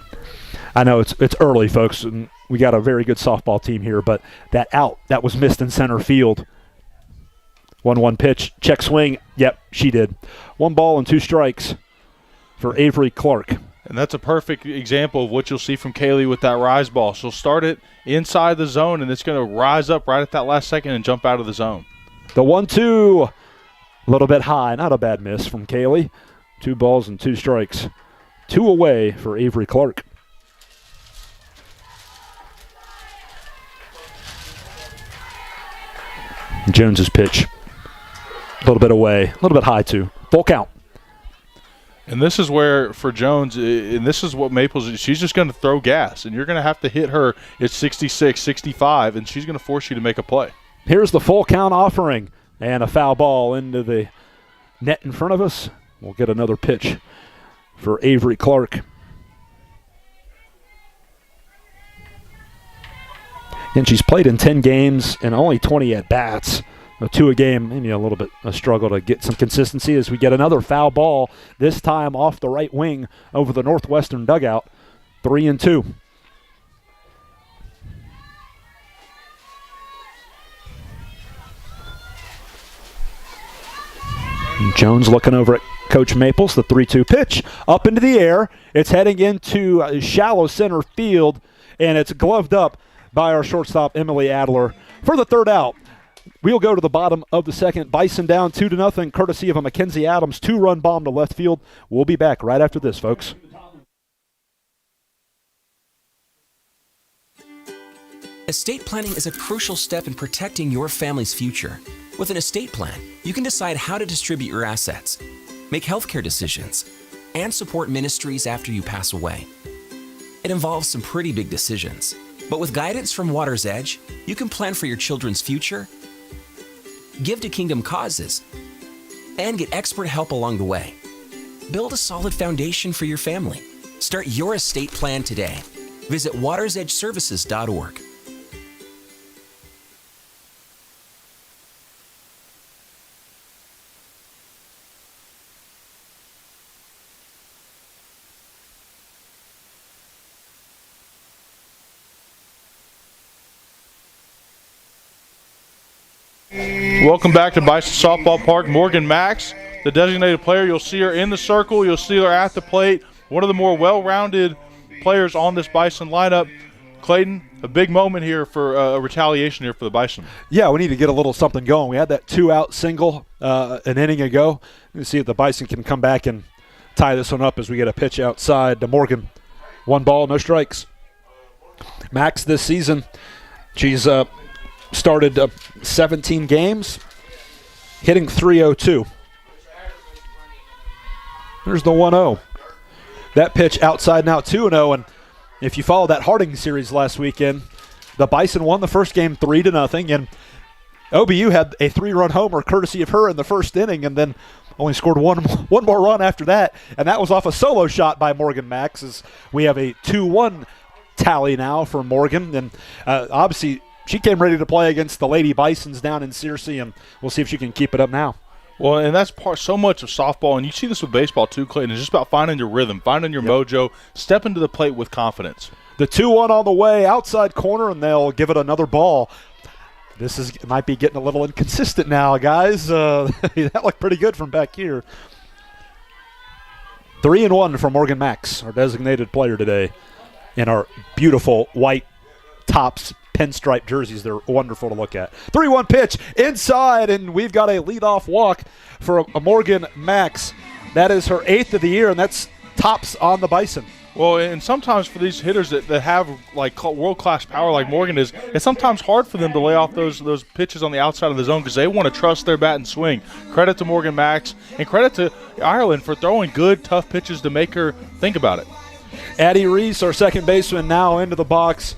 I know it's early, folks, and we got a very good softball team here, but that out, that was missed in center field. 1-1 pitch, check swing. Yep, she did. 1 ball and 2 strikes for Avery Clark. And that's a perfect example of what you'll see from Kaylee with that rise ball. She'll start it inside the zone, and it's going to rise up right at that last second and jump out of the zone. The 1-2, a little bit high. Not a bad miss from Kaylee. 2 balls and 2 strikes. 2 away for Avery Clark. Jones's pitch. A little bit away. A little bit high, too. Full count. And this is where, for Jones, and this is what Maples, she's just going to throw gas, and you're going to have to hit her at 66, 65, and she's going to force you to make a play. Here's the full count offering, and a foul ball into the net in front of us. We'll get another pitch for Avery Clark. And she's played in 10 games and only 20 at-bats. 2 a game, maybe a little bit a struggle to get some consistency as we get another foul ball, this time off the right wing over the Northwestern dugout. 3-2. Jones looking over at Coach Maples, the 3-2 pitch, up into the air. It's heading into shallow center field, and it's gloved up by our shortstop, Emily Adler, for the 3rd out. We'll go to the bottom of the second. Bison down 2-0, courtesy of a Mackenzie Adams 2-run bomb to left field. We'll be back right after this, folks. Estate planning is a crucial step in protecting your family's future. With an estate plan, you can decide how to distribute your assets, make healthcare decisions, and support ministries after you pass away. It involves some pretty big decisions, but with guidance from Water's Edge, you can plan for your children's future, give to kingdom causes, and get expert help along the way. Build a solid foundation for your family. Start your estate plan today. Visit watersedgeservices.org. Welcome back to Bison Softball Park. Morgan Max, the designated player. You'll see her in the circle. You'll see her at the plate. One of the more well-rounded players on this Bison lineup. Clayton, a big moment here for a retaliation here for the Bison. Yeah, we need to get a little something going. We had that 2-out single an inning ago. Let's see if the Bison can come back and tie this one up as we get a pitch outside to Morgan. 1 ball, no strikes. Max this season, she's started 17 games, hitting .302. There's the 1-0. That pitch outside and out 2-0. And if you follow that Harding series last weekend, the Bison won the first game 3-0. And OBU had a 3-run homer courtesy of her in the first inning, and then only scored one more run after that. And that was off a solo shot by Morgan Max, as we have a 2-1 tally now for Morgan. And obviously she came ready to play against the Lady Bisons down in Searcy, and we'll see if she can keep it up now. Well, and that's so much of softball, and you see this with baseball too, Clayton. It's just about finding your rhythm, finding your mojo, stepping to the plate with confidence. The 2-1 on the way, outside corner, and they'll give it another ball. This might be getting a little inconsistent now, guys. That looked pretty good from back here. 3-1 for Morgan Max, our designated player today, in our beautiful white tops pinstripe jerseys. They're wonderful to look at. 3-1 pitch inside, and we've got a leadoff walk for a Morgan Max. That is her 8th of the year, and that's tops on the Bison. Well, and sometimes for these hitters that have like world-class power like Morgan is, it's sometimes hard for them to lay off those pitches on the outside of the zone because they want to trust their bat and swing. Credit to Morgan Max, and credit to Ireland for throwing good, tough pitches to make her think about it. Addie Reese, our second baseman, now into the box.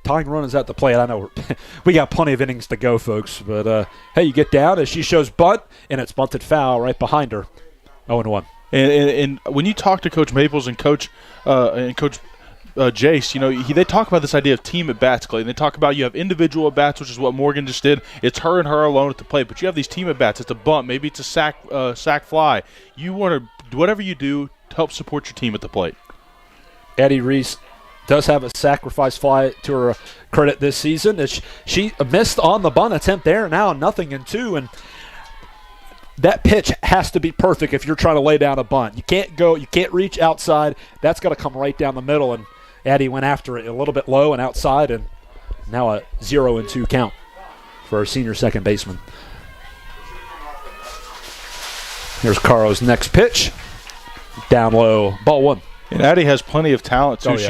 Tying run is at the plate. I know we got plenty of innings to go, folks. But, hey, you get down as she shows bunt, and it's bunted foul right behind her. 0-1. And when you talk to Coach Maples and Coach Jace, they talk about this idea of team at bats, Clay. They talk about you have individual at bats, which is what Morgan just did. It's her and her alone at the plate, but you have these team at bats. It's a bunt, maybe it's a sack fly. You want to do whatever you do to help support your team at the plate. Addie Reese does have a sacrifice fly to her credit this season. She missed on the bunt attempt there, now 0-2, and that pitch has to be perfect if you're trying to lay down a bunt. You can't reach outside. That's got to come right down the middle, and Addie went after it a little bit low and outside, and now a 0-2 count for our senior second baseman. Here's Caro's next pitch. Down low, ball 1. And Addie has plenty of talent too. Oh, yeah.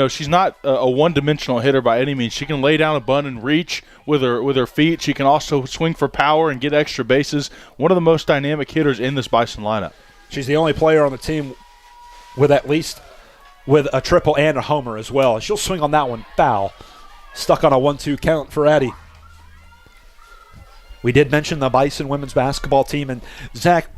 She's not a one-dimensional hitter by any means. She can lay down a bunt and reach with her feet. She can also swing for power and get extra bases. One of the most dynamic hitters in this Bison lineup. She's the only player on the team with a triple and a homer as well. She'll swing on that one foul. Stuck on a 1-2 count for Addie. We did mention the Bison women's basketball team, and Zach,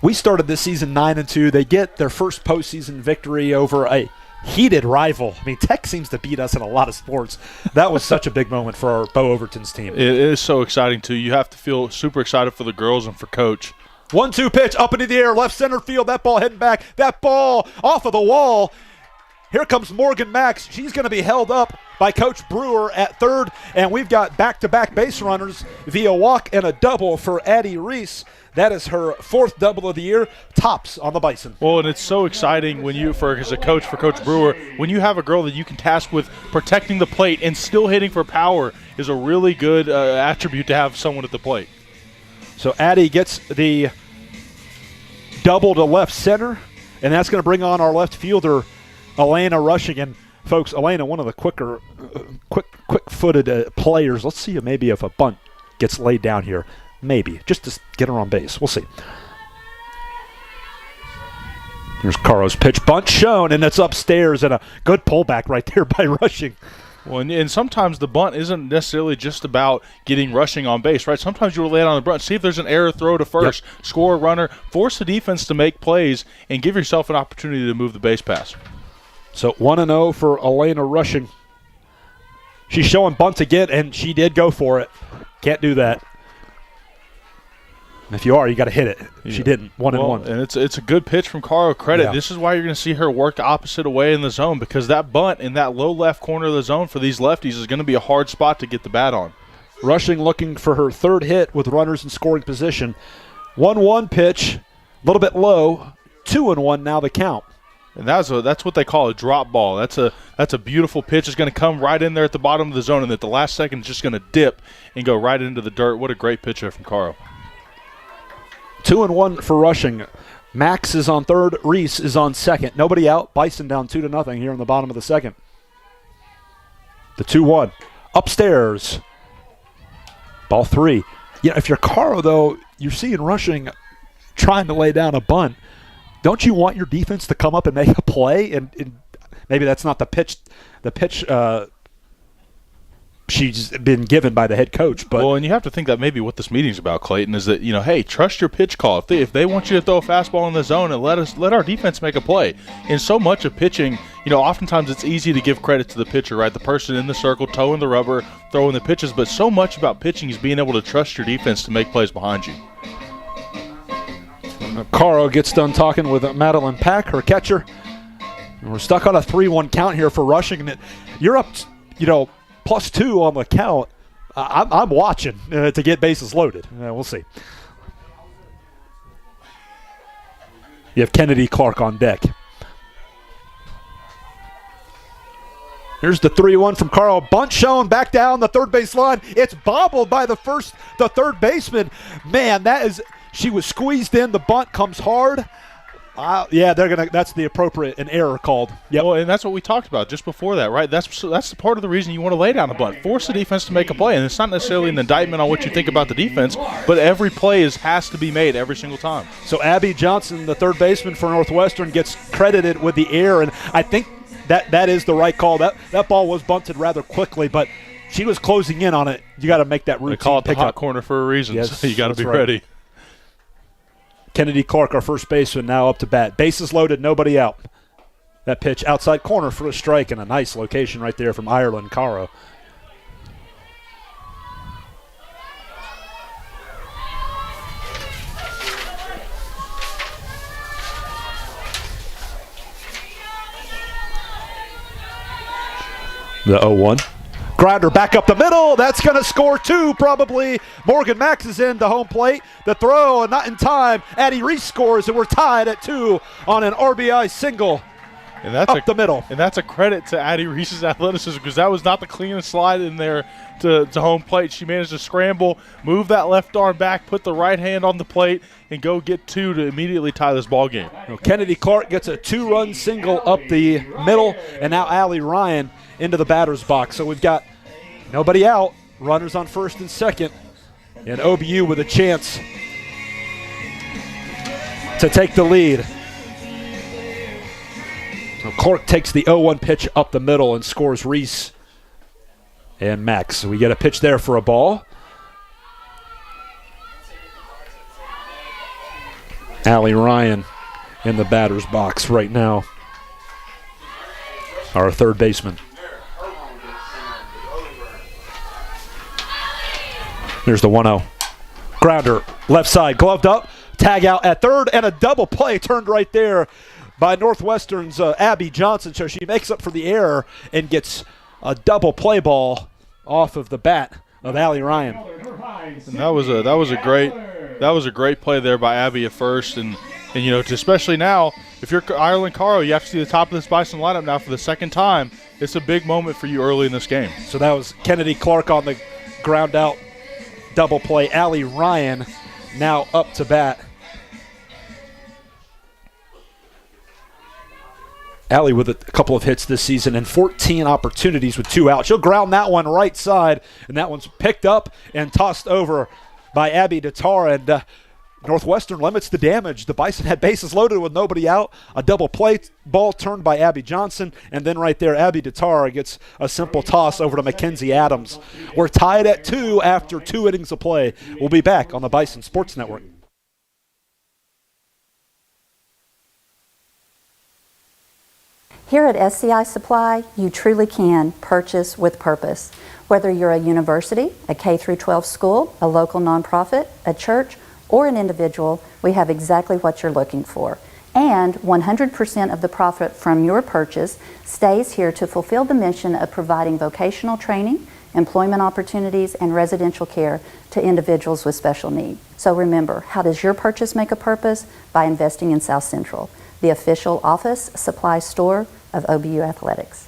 we started this season 9-2. They get their first postseason victory over a heated rival. I mean, Tech seems to beat us in a lot of sports. That was such a big moment for our Bo Overton's team. It is so exciting, too. You have to feel super excited for the girls and for Coach. 1-2 pitch up into the air, left center field. That ball heading back. That ball off of the wall. Here comes Morgan Max. She's going to be held up by Coach Brewer at third, and we've got back-to-back base runners via walk and a double for Addie Reese. That is her 4th double of the year, tops on the Bison. Well, and it's so exciting when as a coach for Coach Brewer, when you have a girl that you can task with protecting the plate and still hitting for power is a really good attribute to have someone at the plate. So Addie gets the double to left center, and that's going to bring on our left fielder, Elena Rushing. And folks, Elena, one of the quick-footed players. Let's see maybe if a bunt gets laid down here. Maybe, just to get her on base. We'll see. Here's Caro's pitch. Bunt shown, and it's upstairs, and a good pullback right there by Rushing. Well, and sometimes the bunt isn't necessarily just about getting Rushing on base, right? Sometimes you'll lay it on the bunt, see if there's an error throw to first, score a runner, force the defense to make plays, and give yourself an opportunity to move the base pass. So 1-0 for Elena Rushing. She's showing bunt again, and she did go for it. Can't do that. And if you are, you got to hit it. She didn't. 1-1. And it's a good pitch from Caro. Credit. Yeah. This is why you're going to see her work the opposite away in the zone, because that bunt in that low left corner of the zone for these lefties is going to be a hard spot to get the bat on. Rushing looking for her 3rd hit with runners in scoring position. 1-1 pitch, a little bit low. 2-1 now the count. And that's what they call a drop ball. That's a beautiful pitch. It's going to come right in there at the bottom of the zone, and at the last second it's just going to dip and go right into the dirt. What a great pitch there from Caro. 2-1 for Rushing. Max is on third. Reese is on second. Nobody out. Bison down 2-0 here in the bottom of the second. The 2-1. upstairs. Ball 3. If you're Caro, though, you're seeing Rushing trying to lay down a bunt. Don't you want your defense to come up and make a play? And maybe that's not the pitch she's been given by the head coach. But and you have to think that maybe what this meeting's about, Clayton, is that, hey, trust your pitch call. If they want you to throw a fastball in the zone, and let our defense make a play. In so much of pitching, oftentimes it's easy to give credit to the pitcher, right? The person in the circle, toeing the rubber, throwing the pitches. But so much about pitching is being able to trust your defense to make plays behind you. Caro gets done talking with Madeline Pack, her catcher. And we're stuck on a 3-1 count here for Rushing. You're up, +2 on the count. I'm watching to get bases loaded. We'll see. You have Kennedy Clark on deck. Here's the 3-1 from Caro. Bunt shown back down the third base line. It's bobbled by the third baseman. Man, she was squeezed in. The bunt comes hard. That's the appropriate an error called. Yep. Well, and that's what we talked about just before that, right? That's part of the reason you want to lay down a bunt. Force the defense to make a play, and it's not necessarily an indictment on what you think about the defense, but every play has to be made every single time. So Abby Johnson, the third baseman for Northwestern, gets credited with the error, and I think that is the right call. That ball was bunted rather quickly, but she was closing in on it. You got to make that routine. They call it the hot up. Corner for a reason, yes, so you got to be ready. Kennedy Clark, our first baseman, now up to bat. Bases loaded, nobody out. That pitch outside corner for a strike, and a nice location right there from Ireland Caro. The 0-1. Grinder back up the middle. That's going to score 2 probably. Morgan Max is in the home plate. The throw, and not in time. Addie Reese scores, and we're tied at 2 on an RBI single. And that's up the middle. And that's a credit to Addie Reese's athleticism, because that was not the cleanest slide in there to home plate. She managed to scramble, move that left arm back, put the right hand on the plate, and go get 2 to immediately tie this ball game. Kennedy Clark gets a 2-run single up the middle, and now Allie Ryan into the batter's box. So we've got nobody out, runners on first and second, and OBU with a chance to take the lead. So Clark takes the 0-1 pitch up the middle and scores Reese and Max. So we get a pitch there for a ball. Allie Ryan in the batter's box right now, our third baseman. There's the 1-0. Grounder, left side, gloved up, tag out at third, and a double play turned right there by Northwestern's Abby Johnson. So she makes up for the error and gets a double play ball off of the bat of Allie Ryan. And that was a great play there by Abby at first, and especially now, if you're Ireland Caro, you have to see the top of this Bison lineup now for the second time. It's a big moment for you early in this game. So that was Kennedy Clark on the ground out double play. Allie Ryan now up to bat. Allie with a couple of hits this season and 14 opportunities with 2 outs. She'll ground that one right side, and that one's picked up and tossed over by Abby Datara, and Northwestern limits the damage. The Bison had bases loaded with nobody out. A double play ball turned by Abby Johnson, and then right there, Abby Datara gets a simple toss over to Mackenzie Adams. We're tied at 2 after 2 innings of play. We'll be back on the Bison Sports Network. Here at SCI Supply, you truly can purchase with purpose. Whether you're a university, a K-12 school, a local nonprofit, a church, or an individual, we have exactly what you're looking for. And 100% of the profit from your purchase stays here to fulfill the mission of providing vocational training, employment opportunities, and residential care to individuals with special need. So remember, how does your purchase make a purpose? By investing in South Central, the official office supply store of OBU Athletics.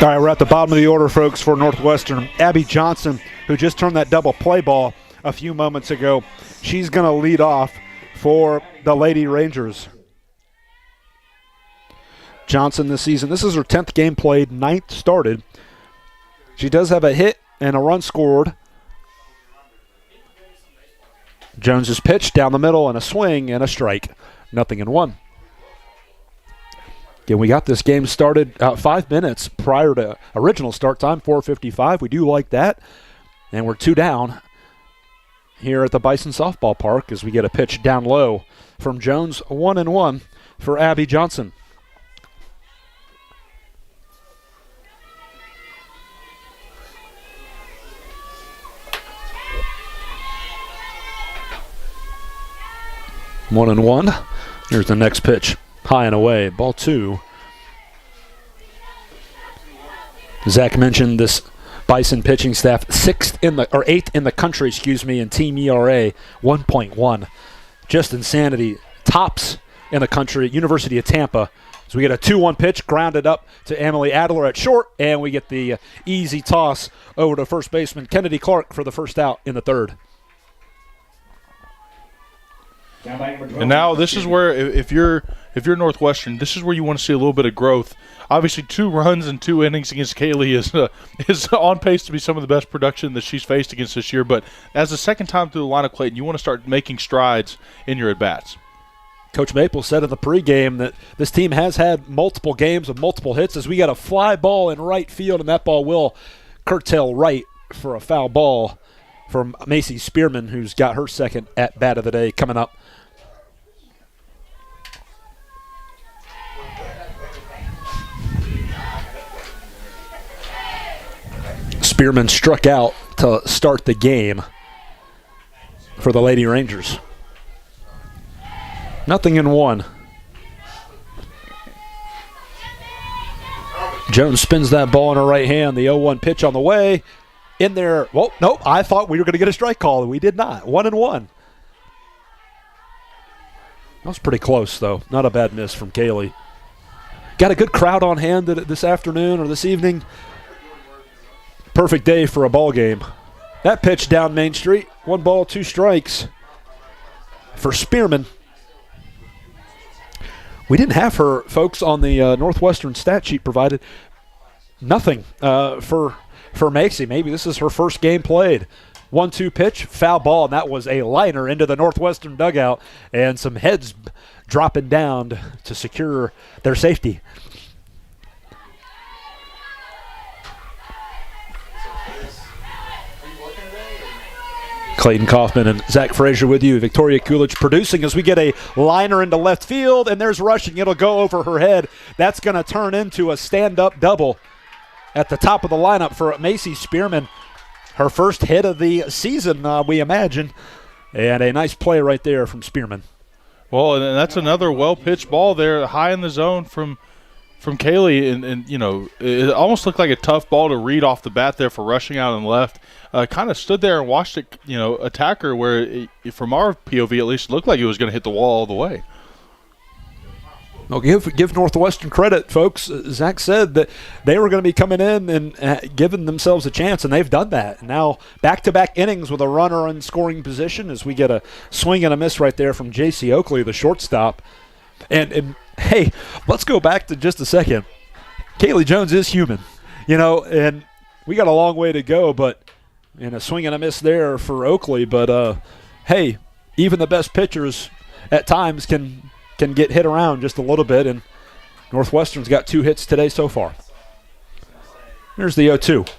All right, we're at the bottom of the order, folks, for Northwestern. Abby Johnson, who just turned that double play ball a few moments ago, she's going to lead off for the Lady Rangers. Johnson this season, this is her 10th game played, 9th started. She does have a hit and a run scored. Jones's pitch down the middle and a swing and a strike. 0-1. Again, we got this game started 5 minutes prior to original start time, 4:55. We do like that. And we're 2 down here at the Bison Softball Park as we get a pitch down low from Jones. 1-1 for Abby Johnson. One and one. Here's the next pitch. High and away. Ball 2. Zach mentioned this Bison pitching staff 8th in the country, in team ERA, 1.1. Just insanity. Tops in the country, University of Tampa. So we get a 2-1 pitch grounded up to Emily Adler at short, and we get the easy toss over to first baseman Kennedy Clark for the first out in the 3rd. And now this is where, if you're Northwestern, this is where you want to see a little bit of growth. Obviously, 2 runs and 2 innings against Kaylee is on pace to be some of the best production that she's faced against this year. But as the second time through the lineup, Clayton, you want to start making strides in your at-bats. Coach Maple said in the pregame that this team has had multiple games of multiple hits as we got a fly ball in right field, and that ball will curtail right for a foul ball from Macy Spearman, who's got her second at-bat of the day coming up. Spearman struck out to start the game for the Lady Rangers. 0-1. Jones spins that ball in her right hand. The 0-1 pitch on the way. In there. Well, nope. I thought we were going to get a strike call. We did not. 1-1. That was pretty close, though. Not a bad miss from Kaylee. Got a good crowd on hand this afternoon or this evening. Perfect day for a ball game. That pitch down Main Street. 1 ball, 2 strikes for Spearman. We didn't have her, folks, on the Northwestern stat sheet provided. Nothing for Macy. Maybe this is her first game played. 1-2 pitch, foul ball, and that was a liner into the Northwestern dugout, and some heads dropping down to secure their safety. Clayton Kaufman and Zach Frazier with you. Victoria Coolidge producing as we get a liner into left field, and there's rushing. It'll go over her head. That's going to turn into a stand-up double at the top of the lineup for Macy Spearman. Her first hit of the season, we imagine, and a nice play right there from Spearman. Well, and that's another well-pitched ball there, high in the zone from Kaylee, and you know, it almost looked like a tough ball to read off the bat there for rushing out and left. Kind of stood there and watched it, attack her, where from our POV at least, it looked like it was going to hit the wall all the way. Well, give Northwestern credit, folks. Zach said that they were going to be coming in and giving themselves a chance, and they've done that. Now, back-to-back innings with a runner in scoring position as we get a swing and a miss right there from J.C. Oakley, the shortstop. And hey, let's go back to just a second. Kaylee Jones is human, and we got a long way to go, but a swing and a miss there for Oakley. But, hey, even the best pitchers at times can get hit around just a little bit, and Northwestern's got 2 hits today so far. Here's the 0-2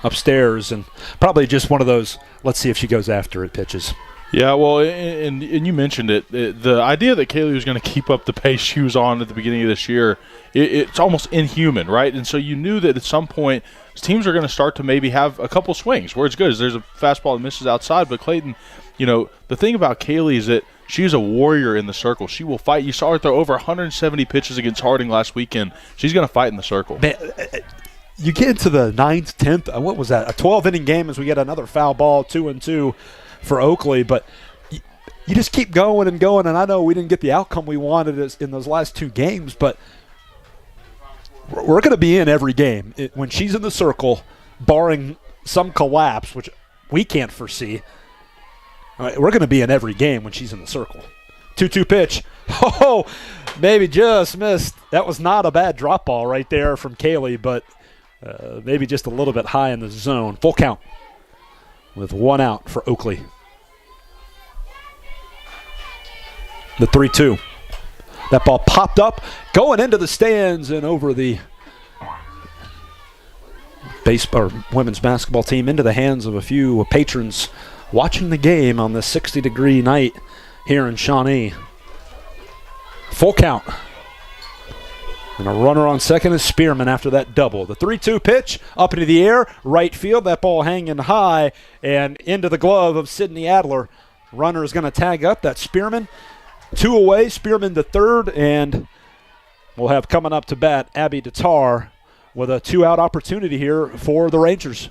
upstairs, and probably just one of those let's see if she goes after it pitches. Yeah, well, and you mentioned it. The idea that Kaylee was going to keep up the pace she was on at the beginning of this year, it's almost inhuman, right? And so you knew that at some point teams are going to start to maybe have a couple swings where it's good. There's a fastball that misses outside, but Clayton, the thing about Kaylee is that she's a warrior in the circle. She will fight. You saw her throw over 170 pitches against Harding last weekend. She's going to fight in the circle. Man, you get into the 9th, 10th, what was that, a 12-inning game as we get another foul ball, 2-2 for Oakley. But you just keep going and going, and I know we didn't get the outcome we wanted in those last 2 games, but we're going to be in every game. When she's in the circle, barring some collapse, which we can't foresee, we're going to be in every game when she's in the circle. 2-2 pitch. Oh, maybe just missed. That was not a bad drop ball right there from Kaylee, but maybe just a little bit high in the zone. Full count with 1 out for Oakley. The 3-2. That ball popped up, going into the stands and over the women's basketball team, into the hands of a few patrons watching the game on this 60-degree night here in Shawnee. Full count. And a runner on second is Spearman after that double. The 3-2 pitch up into the air, right field. That ball hanging high and into the glove of Sydney Adler. Runner is going to tag up. That's Spearman. 2 away, Spearman the third, and we'll have coming up to bat Abby Tatar with a 2-out opportunity here for the Rangers.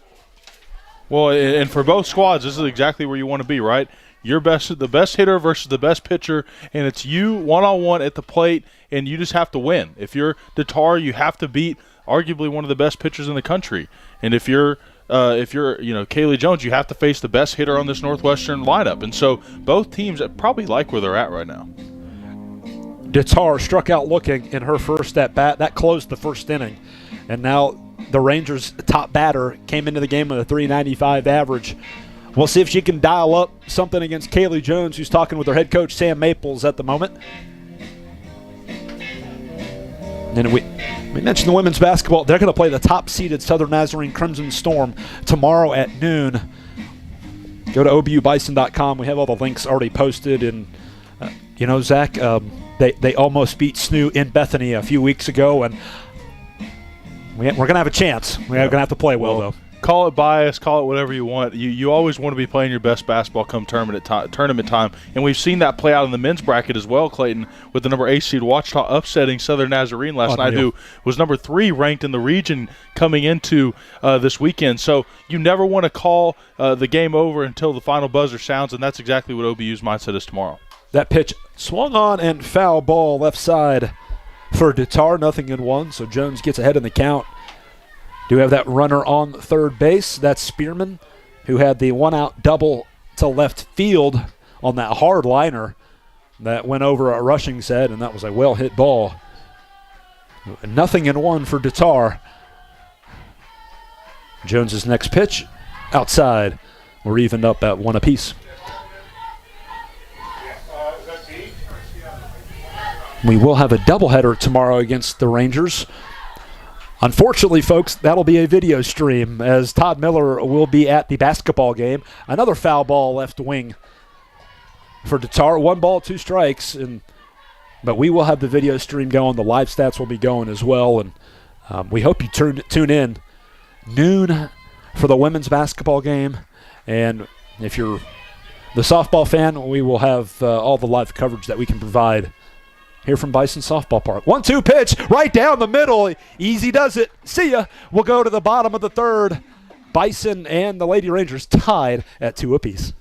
Well, and for both squads, this is exactly where you want to be, right? You're the best hitter versus the best pitcher, and it's you one-on-one at the plate, and you just have to win. If you're Tatar, you have to beat arguably one of the best pitchers in the country. And if you're Kaylee Jones, you have to face the best hitter on this Northwestern lineup. And so both teams probably like where they're at right now. Tatar struck out looking in her first at-bat. That closed the first inning. And now the Rangers' top batter came into the game with a .395 average. We'll see if she can dial up something against Kaylee Jones, who's talking with her head coach, Sam Maples, at the moment. And we mentioned the women's basketball. They're going to play the top-seeded Southern Nazarene Crimson Storm tomorrow at noon. Go to obubison.com. We have all the links already posted. And, Zach, they almost beat SNU in Bethany a few weeks ago, and we're going to have a chance. We're going to have to play well, though. Call it bias, call it whatever you want. You always want to be playing your best basketball come tournament time, and we've seen that play out in the men's bracket as well, Clayton, with the number 8 seed Ouachita upsetting Southern Nazarene last night, who was number 3 ranked in the region coming into this weekend. So you never want to call the game over until the final buzzer sounds, and that's exactly what OBU's mindset is tomorrow. That pitch swung on and foul ball left side for Tatar, 0-1, so Jones gets ahead in the count. Do have that runner on third base. That's Spearman, who had the 1-out double to left field on that hard liner that went over a rushing set, and that was a well-hit ball. 0-1 for Tatar. Jones's next pitch, outside. We're evened up at 1 apiece. We will have a doubleheader tomorrow against the Rangers. Unfortunately, folks, that'll be a video stream as Todd Miller will be at the basketball game. Another foul ball left wing for Tatar. 1 ball, 2 strikes. But we will have the video stream going. The live stats will be going as well. And we hope you tune in noon for the women's basketball game. And if you're the softball fan, we will have all the live coverage that we can provide here from Bison Softball Park. 1-2 pitch right down the middle. Easy does it. See ya. We'll go to the bottom of the third. Bison and the Lady Rangers tied at 2 apiece.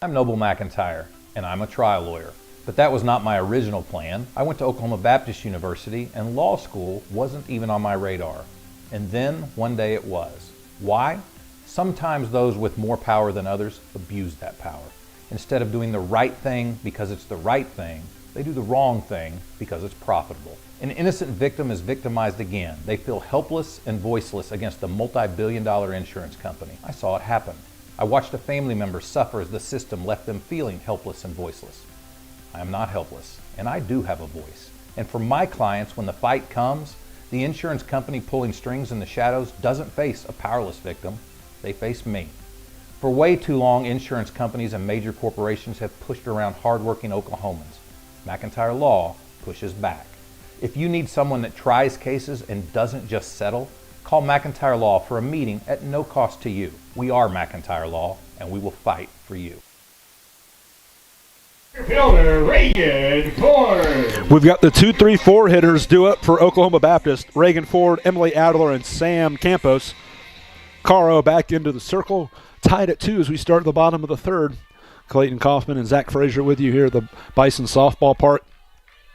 I'm Noble McIntyre, and I'm a trial lawyer. But that was not my original plan. I went to Oklahoma Baptist University, and law school wasn't even on my radar. And then, one day it was. Why? Sometimes those with more power than others abuse that power. Instead of doing the right thing because it's the right thing, they do the wrong thing because it's profitable. An innocent victim is victimized again. They feel helpless and voiceless against a multi-billion-dollar insurance company. I saw it happen. I watched a family member suffer as the system left them feeling helpless and voiceless. I am not helpless, and I do have a voice. And for my clients, when the fight comes, the insurance company pulling strings in the shadows doesn't face a powerless victim. They face me. For way too long, insurance companies and major corporations have pushed around hardworking Oklahomans. McIntyre Law pushes back. If you need someone that tries cases and doesn't just settle, call McIntyre Law for a meeting at no cost to you. We are McIntyre Law, and we will fight for you. Fielder Reagan Ford. We've got the 2-3-4 hitters due up for Oklahoma Baptist. Reagan Ford, Emily Adler, and Sam Campos. Caro back into the circle, tied at 2 as we start at the bottom of the third. Clayton Kaufman and Zach Frazier with you here at the Bison softball part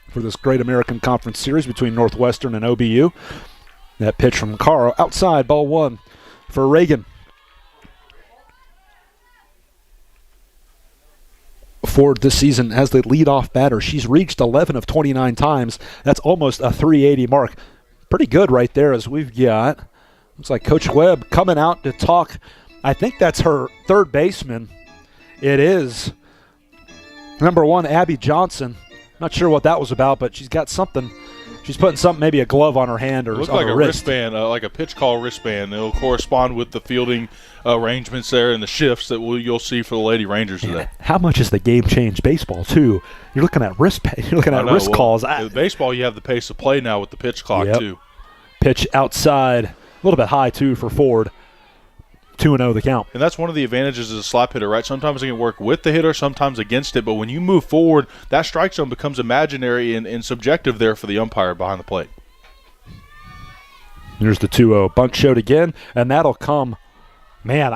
for this Great American Conference Series between Northwestern and OBU. That pitch from Caro outside, ball one for Reagan. Ford this season as the leadoff batter. She's reached 11 of 29 times. That's almost a 380 mark. Pretty good right there as we've got. Looks like Coach Webb coming out to talk. I think that's her third baseman. It is number 1, Abby Johnson. Not sure what that was about, but she's got something. She's putting something, maybe a glove on her hand or looks on like her a wrist. wristband, like a pitch call wristband. It'll correspond with the fielding arrangements there and the shifts that you'll see for the Lady Rangers today. How much has the game changed baseball too? You're looking at wrist calls. With baseball, you have the pace of play now with the pitch clock too. Pitch outside, a little bit high too for Ford. 2-0 the count. And that's one of the advantages as a slap hitter, right? Sometimes it can work with the hitter, sometimes against it. But when you move forward, that strike zone becomes imaginary and subjective there for the umpire behind the plate. Here's the 2-0. Bunt showed again, and that'll come. Man,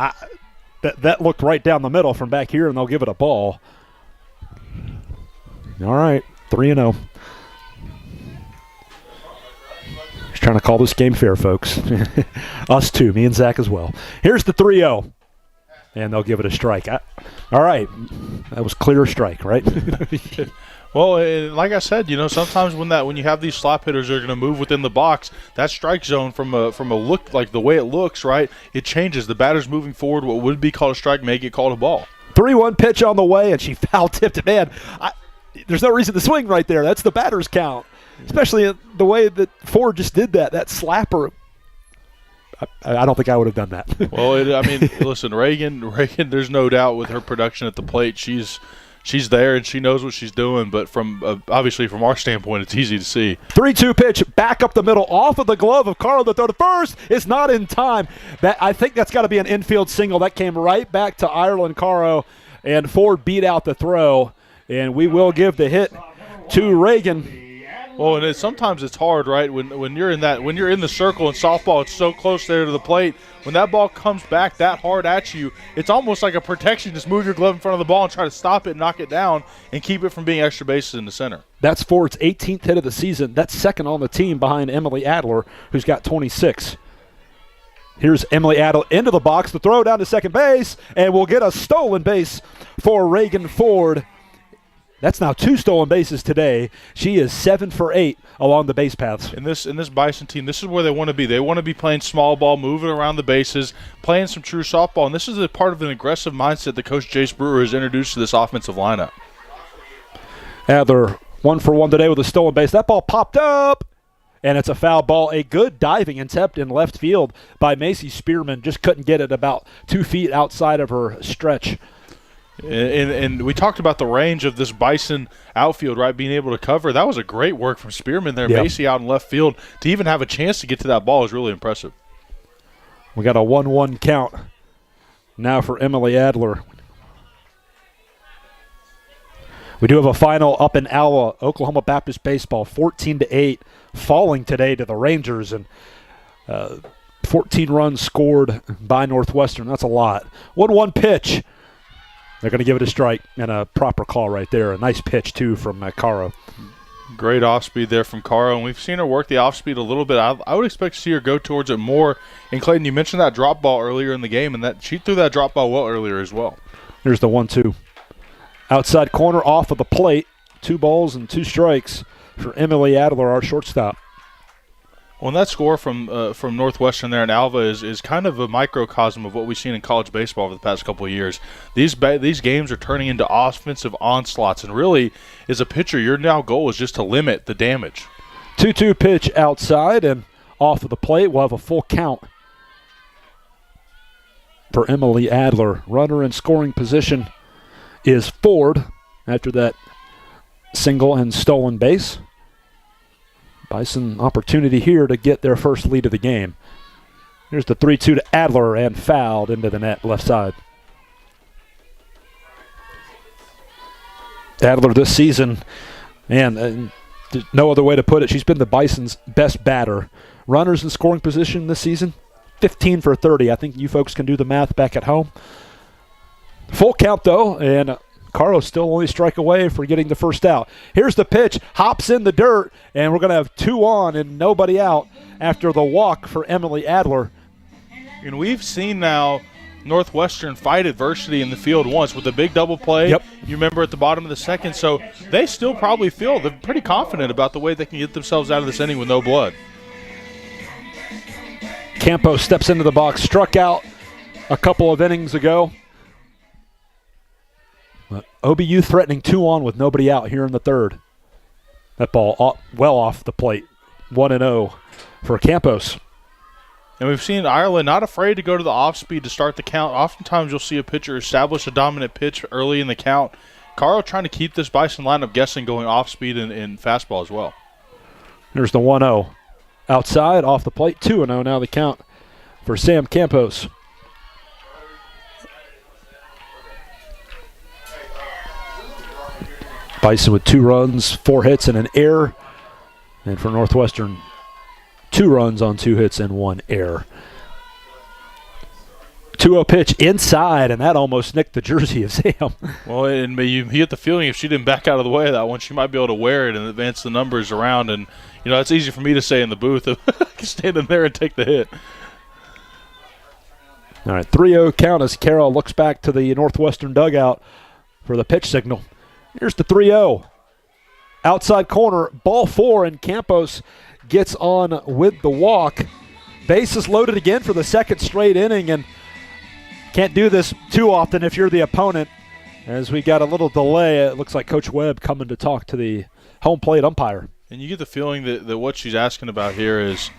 that looked right down the middle from back here, and they'll give it a ball. All right, 3-0. Trying to call this game fair, folks. Us too, me and Zach as well. Here's the 3-0, and they'll give it a strike. All right, that was clear strike, right? Well, like I said, sometimes when you have these slap hitters that are going to move within the box, that strike zone from a look, like the way it looks, right, it changes. The batter's moving forward. What would be called a strike may get called a ball. 3-1 pitch on the way, and she foul-tipped it. Man, there's no reason to swing right there. That's the batter's count. Especially the way that Ford just did that slapper. I don't think I would have done that. Well, listen, Reagan, there's no doubt with her production at the plate, she's there and she knows what she's doing. But obviously from our standpoint, it's easy to see. 3-2 pitch, back up the middle, off of the glove of Carl. The throw to first is not in time. I think that's got to be an infield single. That came right back to Ireland Caro, and Ford beat out the throw. And we will give the hit to Reagan. Well, and sometimes it's hard, right? When you're in the circle in softball, it's so close there to the plate. When that ball comes back that hard at you, it's almost like a protection. Just move your glove in front of the ball and try to stop it, knock it down, and keep it from being extra bases in the center. That's Ford's 18th hit of the season. That's second on the team behind Emily Adler, who's got 26. Here's Emily Adler into the box, the throw down to second base, and we'll get a stolen base for Reagan Ford. That's now 2 stolen bases today. She is 7 for 8 along the base paths. In this Bison team, this is where they want to be. They want to be playing small ball, moving around the bases, playing some true softball. And this is a part of an aggressive mindset that Coach Jace Brewer has introduced to this offensive lineup. Adler 1 for 1 today with a stolen base. That ball popped up, and it's a foul ball. A good diving attempt in left field by Macy Spearman. Just couldn't get it about 2 feet outside of her stretch. And we talked about the range of this Bison outfield, right, being able to cover. That was a great work from Spearman there. Yep. Macy out in left field. To even have a chance to get to that ball is really impressive. We got a 1-1 count now for Emily Adler. We do have a final up in Alva, Oklahoma Baptist baseball, 14-8, falling today to the Rangers, and 14 runs scored by Northwestern. That's a lot. 1-1 pitch. They're going to give it a strike and a proper call right there. A nice pitch, too, from Caro. Great off-speed there from Caro, and we've seen her work the off-speed a little bit. I would expect to see her go towards it more. And, Clayton, you mentioned that drop ball earlier in the game, and that she threw that drop ball well earlier as well. Here's the 1-2. Outside corner off of the plate. 2 balls and 2 strikes for Emily Adler, our shortstop. Well, and that score from Northwestern there in Alva is kind of a microcosm of what we've seen in college baseball over the past couple of years. These games are turning into offensive onslaughts, and really, as a pitcher, your now goal is just to limit the damage. 2-2 pitch outside and off of the plate. We'll have a full count for Emily Adler. Runner in scoring position is Ford after that single and stolen base. Bison opportunity here to get their first lead of the game. Here's the 3-2 to Adler and fouled into the net left side. Adler this season, man, there's no other way to put it. She's been the Bison's best batter. Runners in scoring position this season, 15 for 30. I think you folks can do the math back at home. Full count, though, and Carlos still only strike away for getting the first out. Here's the pitch, hops in the dirt, and we're going to have 2 on and nobody out after the walk for Emily Adler. And we've seen now Northwestern fight adversity in the field once with a big double play. Yep. You remember at the bottom of the second. So they still probably feel they're pretty confident about the way they can get themselves out of this inning with no blood. Campos steps into the box, struck out a couple of innings ago. But OBU threatening 2 on with nobody out here in the third. That ball well off the plate. 1-0 for Campos. And we've seen Ireland not afraid to go to the off-speed to start the count. Oftentimes you'll see a pitcher establish a dominant pitch early in the count. Carl trying to keep this Bison lineup guessing, going off-speed and fastball as well. There's the 1-0. Outside, off the plate, 2-0 now the count for Sam Campos. Bison with 2 runs, 4 hits, and an error. And for Northwestern, 2 runs on 2 hits and 1 error. 2-0 pitch inside, and that almost nicked the jersey of Sam. Well, and you get the feeling if she didn't back out of the way of that one, she might be able to wear it and advance the numbers around. And, that's easy for me to say in the booth. Standing there and take the hit. All right, 3-0 count as Carroll looks back to the Northwestern dugout for the pitch signal. Here's the 3-0. Outside corner, ball 4, and Campos gets on with the walk. Bases loaded again for the second straight inning, and can't do this too often if you're the opponent. As we got a little delay, it looks like Coach Webb coming to talk to the home plate umpire. And you get the feeling that what she's asking about here is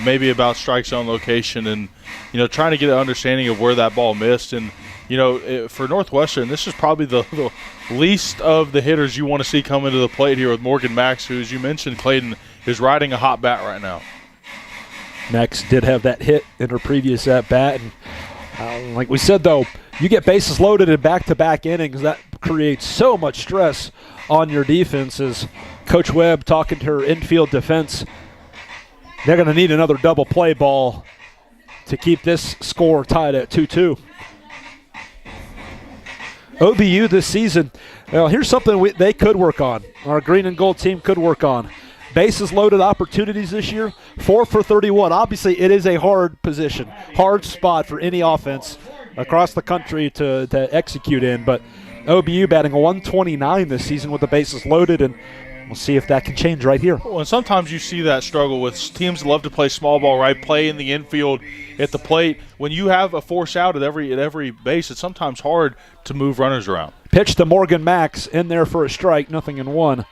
maybe about strike zone location and, trying to get an understanding of where that ball missed. And, for Northwestern, this is probably the least of the hitters you want to see come into the plate here with Morgan Max, who, as you mentioned, Clayton, is riding a hot bat right now. Max did have that hit in her previous at-bat. And like we said, though, you get bases loaded in back-to-back innings, that creates so much stress on your defense. As Coach Webb talking to her infield defense, they're going to need another double play ball to keep this score tied at 2-2. OBU this season, well, here's something they could work on. Our green and gold team could work on. Bases loaded opportunities this year, 4 for 31. Obviously, it is a hard position, hard spot for any offense across the country to execute in. But OBU batting 129 this season with the bases loaded, and we'll see if that can change right here. Well, and sometimes you see that struggle with teams that love to play small ball, right? Play in the infield at the plate. When you have a force out at every base, it's sometimes hard to move runners around. Pitch to Morgan Max in there for a strike, 0-1.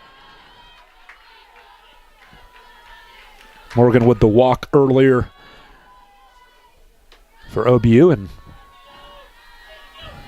Morgan with the walk earlier for OBU, and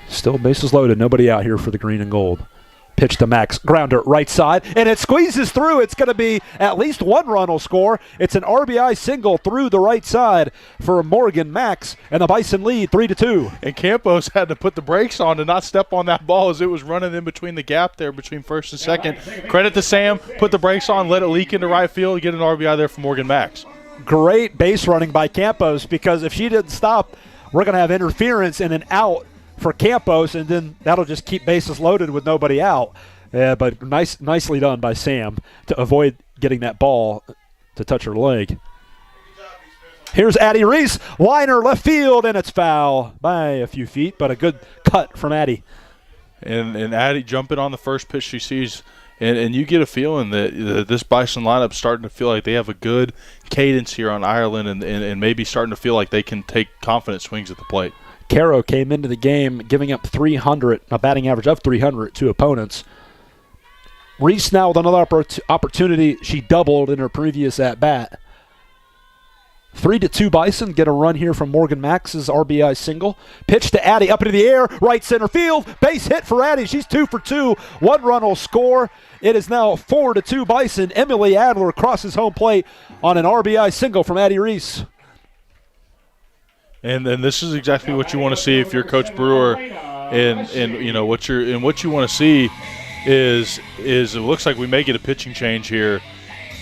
still bases loaded. Nobody out here for the green and gold. Pitch to Max, grounder right side, and it squeezes through. It's going to be at least 1 run will score. It's an RBI single through the right side for Morgan Max, and the Bison lead 3-2. And Campos had to put the brakes on to not step on that ball as it was running in between the gap there between first and second. Credit to Sam, put the brakes on, let it leak into right field, get an RBI there for Morgan Max. Great base running by Campos, because if she didn't stop, we're going to have interference and an out for Campos, and then that'll just keep bases loaded with nobody out. But nicely done by Sam to avoid getting that ball to touch her leg. Here's Addie Reese, liner left field, and it's foul by a few feet, but a good cut from Addie. And Addie jumping on the first pitch she sees, and you get a feeling that this Bison lineup's starting to feel like they have a good cadence here on Ireland, and maybe starting to feel like they can take confident swings at the plate. Caro came into the game giving up 300, a batting average of 300 to opponents. Reese now with another opportunity. She doubled in her previous at-bat. 3-2 Bison. Get a run here from Morgan Max's RBI single. Pitch to Addie up into the air, right center field. Base hit for Addie. She's 2 for 2. 1 run will score. It is now 4-2 Bison. Emily Adler crosses home plate on an RBI single from Addie Reese. And this is exactly what you want to see if you're Coach Brewer, and what you want to see is it looks like we may get a pitching change here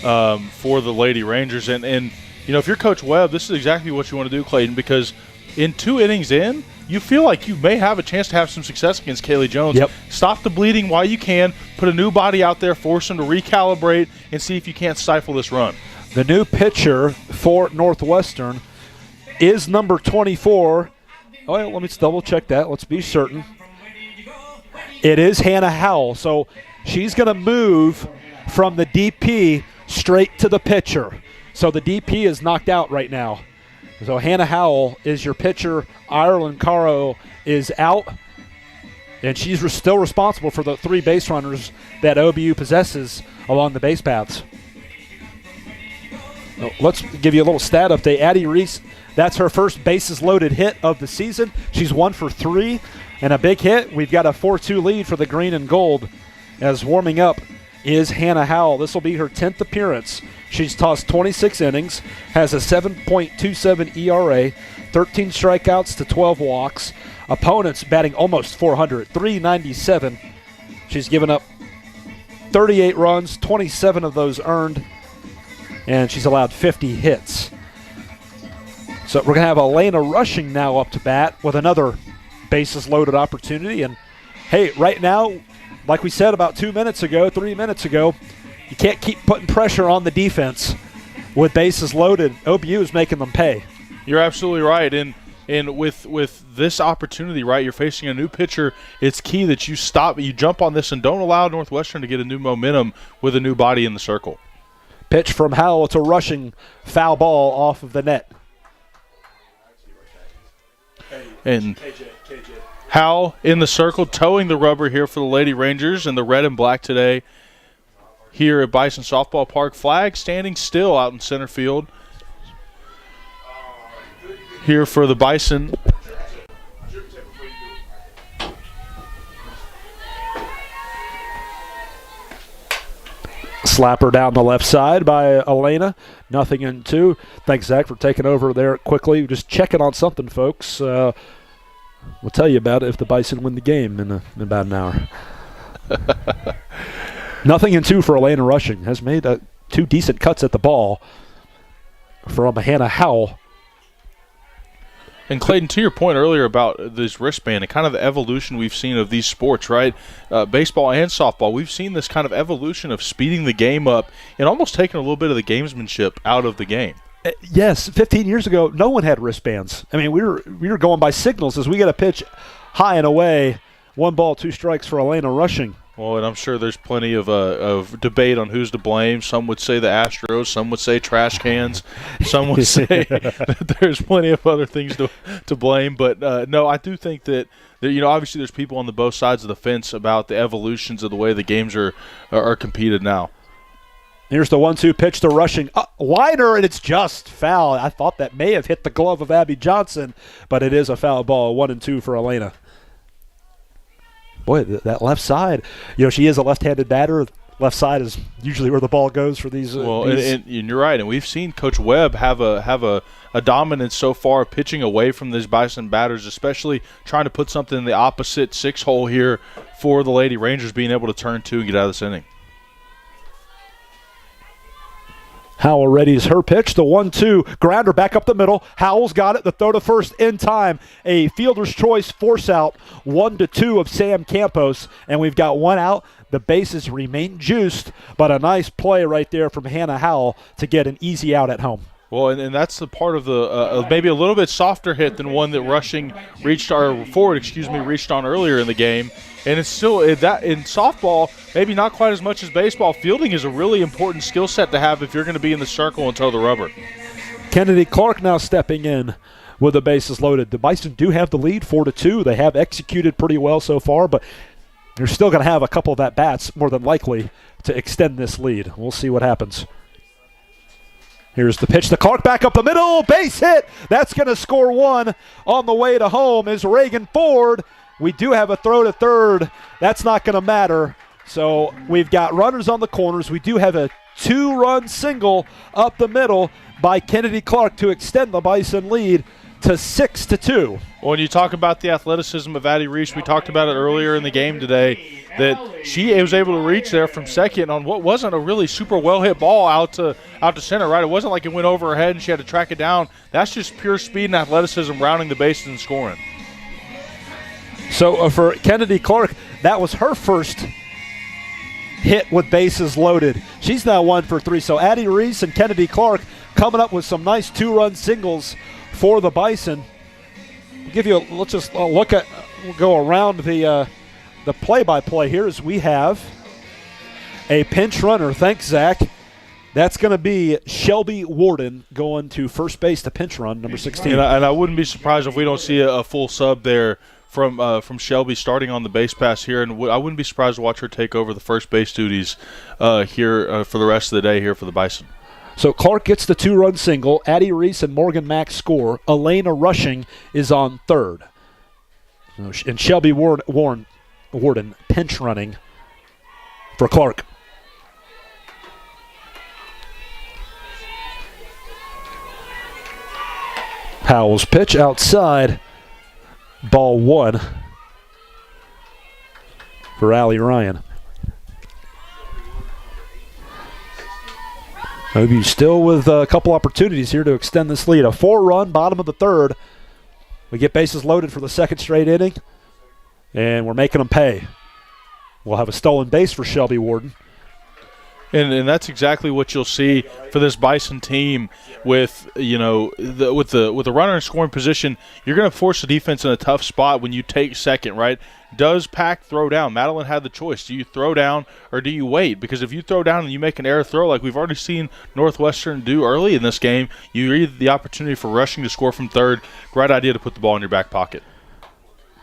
for the Lady Rangers, and if you're Coach Webb, this is exactly what you want to do, Clayton, because in 2 innings in, you feel like you may have a chance to have some success against Kaylee Jones. Yep. Stop the bleeding while you can. Put a new body out there, force them to recalibrate, and see if you can't stifle this run. The new pitcher for Northwestern is number 24. Oh, yeah, let me double check that. Let's be certain. It is Hannah Howell. So she's going to move from the DP straight to the pitcher. So the DP is knocked out right now. So Hannah Howell is your pitcher. Ireland Caro is out. And she's still responsible for the 3 base runners that OBU possesses along the base paths. Let's give you a little stat update. Addie Reese, that's her first bases loaded hit of the season. She's 1 for 3 and a big hit. We've got a 4-2 lead for the green and gold. As warming up is Hannah Howell. This will be her 10th appearance. She's tossed 26 innings, has a 7.27 ERA, 13 strikeouts to 12 walks. Opponents batting almost 400, 397. She's given up 38 runs, 27 of those earned, and she's allowed 50 hits. So we're going to have Elena Rushing now up to bat with another bases loaded opportunity. And, hey, right now, like we said about 3 minutes ago, you can't keep putting pressure on the defense with bases loaded. OBU is making them pay. You're absolutely right. And with this opportunity, right, you're facing a new pitcher. It's key that you jump on this and don't allow Northwestern to get a new momentum with a new body in the circle. Pitch from Howell. It's a rushing foul ball off of the net. And Howell in the circle, towing the rubber here for the Lady Rangers in the red and black today here at Bison Softball Park. Flag standing still out in center field here for the Bison. Slapper down the left side by Elena. 0-2. Thanks, Zach, for taking over there quickly. Just checking on something, folks. We'll tell you about it if the Bison win the game in about an hour. 0-2 for Elena Rushing. Has made 2 decent cuts at the ball from Hannah Howell. And Clayton, to your point earlier about this wristband and kind of the evolution we've seen of these sports, right? Baseball and softball, we've seen this kind of evolution of speeding the game up and almost taking a little bit of the gamesmanship out of the game. Yes, 15 years ago, no one had wristbands. I mean, we were going by signals as we get a pitch high and away. 1 ball, 2 strikes for Elena Rushing. Well, and I'm sure there's plenty of debate on who's to blame. Some would say the Astros. Some would say trash cans. Some would say that there's plenty of other things to blame. But, no, I do think that, obviously there's people on both sides of the fence about the evolutions of the way the games are competed now. Here's the 1-2 pitch to Rushing. Wider, and it's just foul. I thought that may have hit the glove of Abby Johnson, but it is a foul ball. 1-2 for Elena. Boy, that left side, she is a left-handed batter. Left side is usually where the ball goes for these. And you're right, and we've seen Coach Webb have a dominance so far pitching away from these Bison batters, especially trying to put something in the opposite 6-hole here for the Lady Rangers being able to turn 2 and get out of this inning. Howell readies her pitch. The 1-2 grounder back up the middle. Howell's got it. The throw to first in time. A fielder's choice force out. 1-2 of Sam Campos. And we've got 1 out. The bases remain juiced, but a nice play right there from Hannah Howell to get an easy out at home. Well, and that's the part of the maybe a little bit softer hit than one that reached on earlier in the game. And it's still that in softball, maybe not quite as much as baseball. Fielding is a really important skill set to have if you're going to be in the circle and tow the rubber. Kennedy Clark now stepping in with the bases loaded. The Bison do have the lead, 4-2. They have executed pretty well so far, but they're still going to have a couple of at-bats, more than likely, to extend this lead. We'll see what happens. Here's the pitch to Clark, back up the middle, base hit. That's going to score 1. On the way to home is Reagan Ford. We do have a throw to third. That's not going to matter. So we've got runners on the corners. We do have a 2-run single up the middle by Kennedy Clark to extend the Bison lead to 6-2. When you talk about the athleticism of Addie Reese, we talked about it earlier in the game today, that she was able to reach there from second on what wasn't a really super well-hit ball out to center, right? It wasn't like it went over her head and she had to track it down. That's just pure speed and athleticism rounding the bases and scoring. So for Kennedy Clark, that was her first hit with bases loaded. She's now 1 for 3. So Addie Reese and Kennedy Clark coming up with some nice 2-run singles for the Bison. Let's just look at, we'll go around the play-by-play here as we have a pinch runner. Thanks, Zach. That's going to be Shelby Warden going to first base to pinch run, number 16. And I wouldn't be surprised if we don't see a full sub there from Shelby starting on the base pass here, and I wouldn't be surprised to watch her take over the first base duties here for the rest of the day here for the Bison. So Clark gets the 2-run single. Addie Reese and Morgan Mack score. Elena Rushing is on third. And Shelby Warden pinch running for Clark. Howell's pitch outside. Ball 1 for Allie Ryan. OU still with a couple opportunities here to extend this lead. A 4-run, bottom of the third. We get bases loaded for the second straight inning, and we're making them pay. We'll have a stolen base for Shelby Warden. And that's exactly what you'll see for this Bison team with the runner in scoring position. You're going to force the defense in a tough spot when you take second, right? Does Pack throw down? Madeline had the choice. Do you throw down or do you wait? Because if you throw down and you make an error throw like we've already seen Northwestern do early in this game, you read the opportunity for Rushing to score from third. Great idea to put the ball in your back pocket.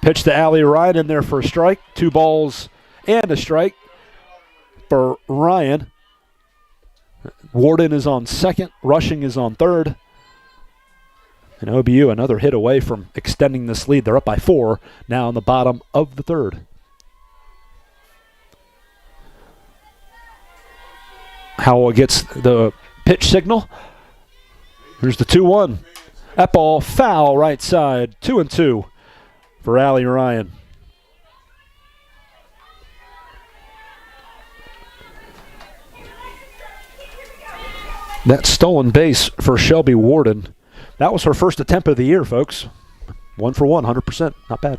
Pitch to Allie Ryan in there for a strike. 2 balls and a strike for Ryan. Warden is on second. Rushing is on third. And OBU another hit away from extending this lead. They're up by 4 now in the bottom of the third. Howell gets the pitch signal. Here's the 2-1. That ball foul right side. 2-2 for Allie Ryan. That stolen base for Shelby Warden. That was her first attempt of the year, folks. 1 for 1, 100%. Not bad.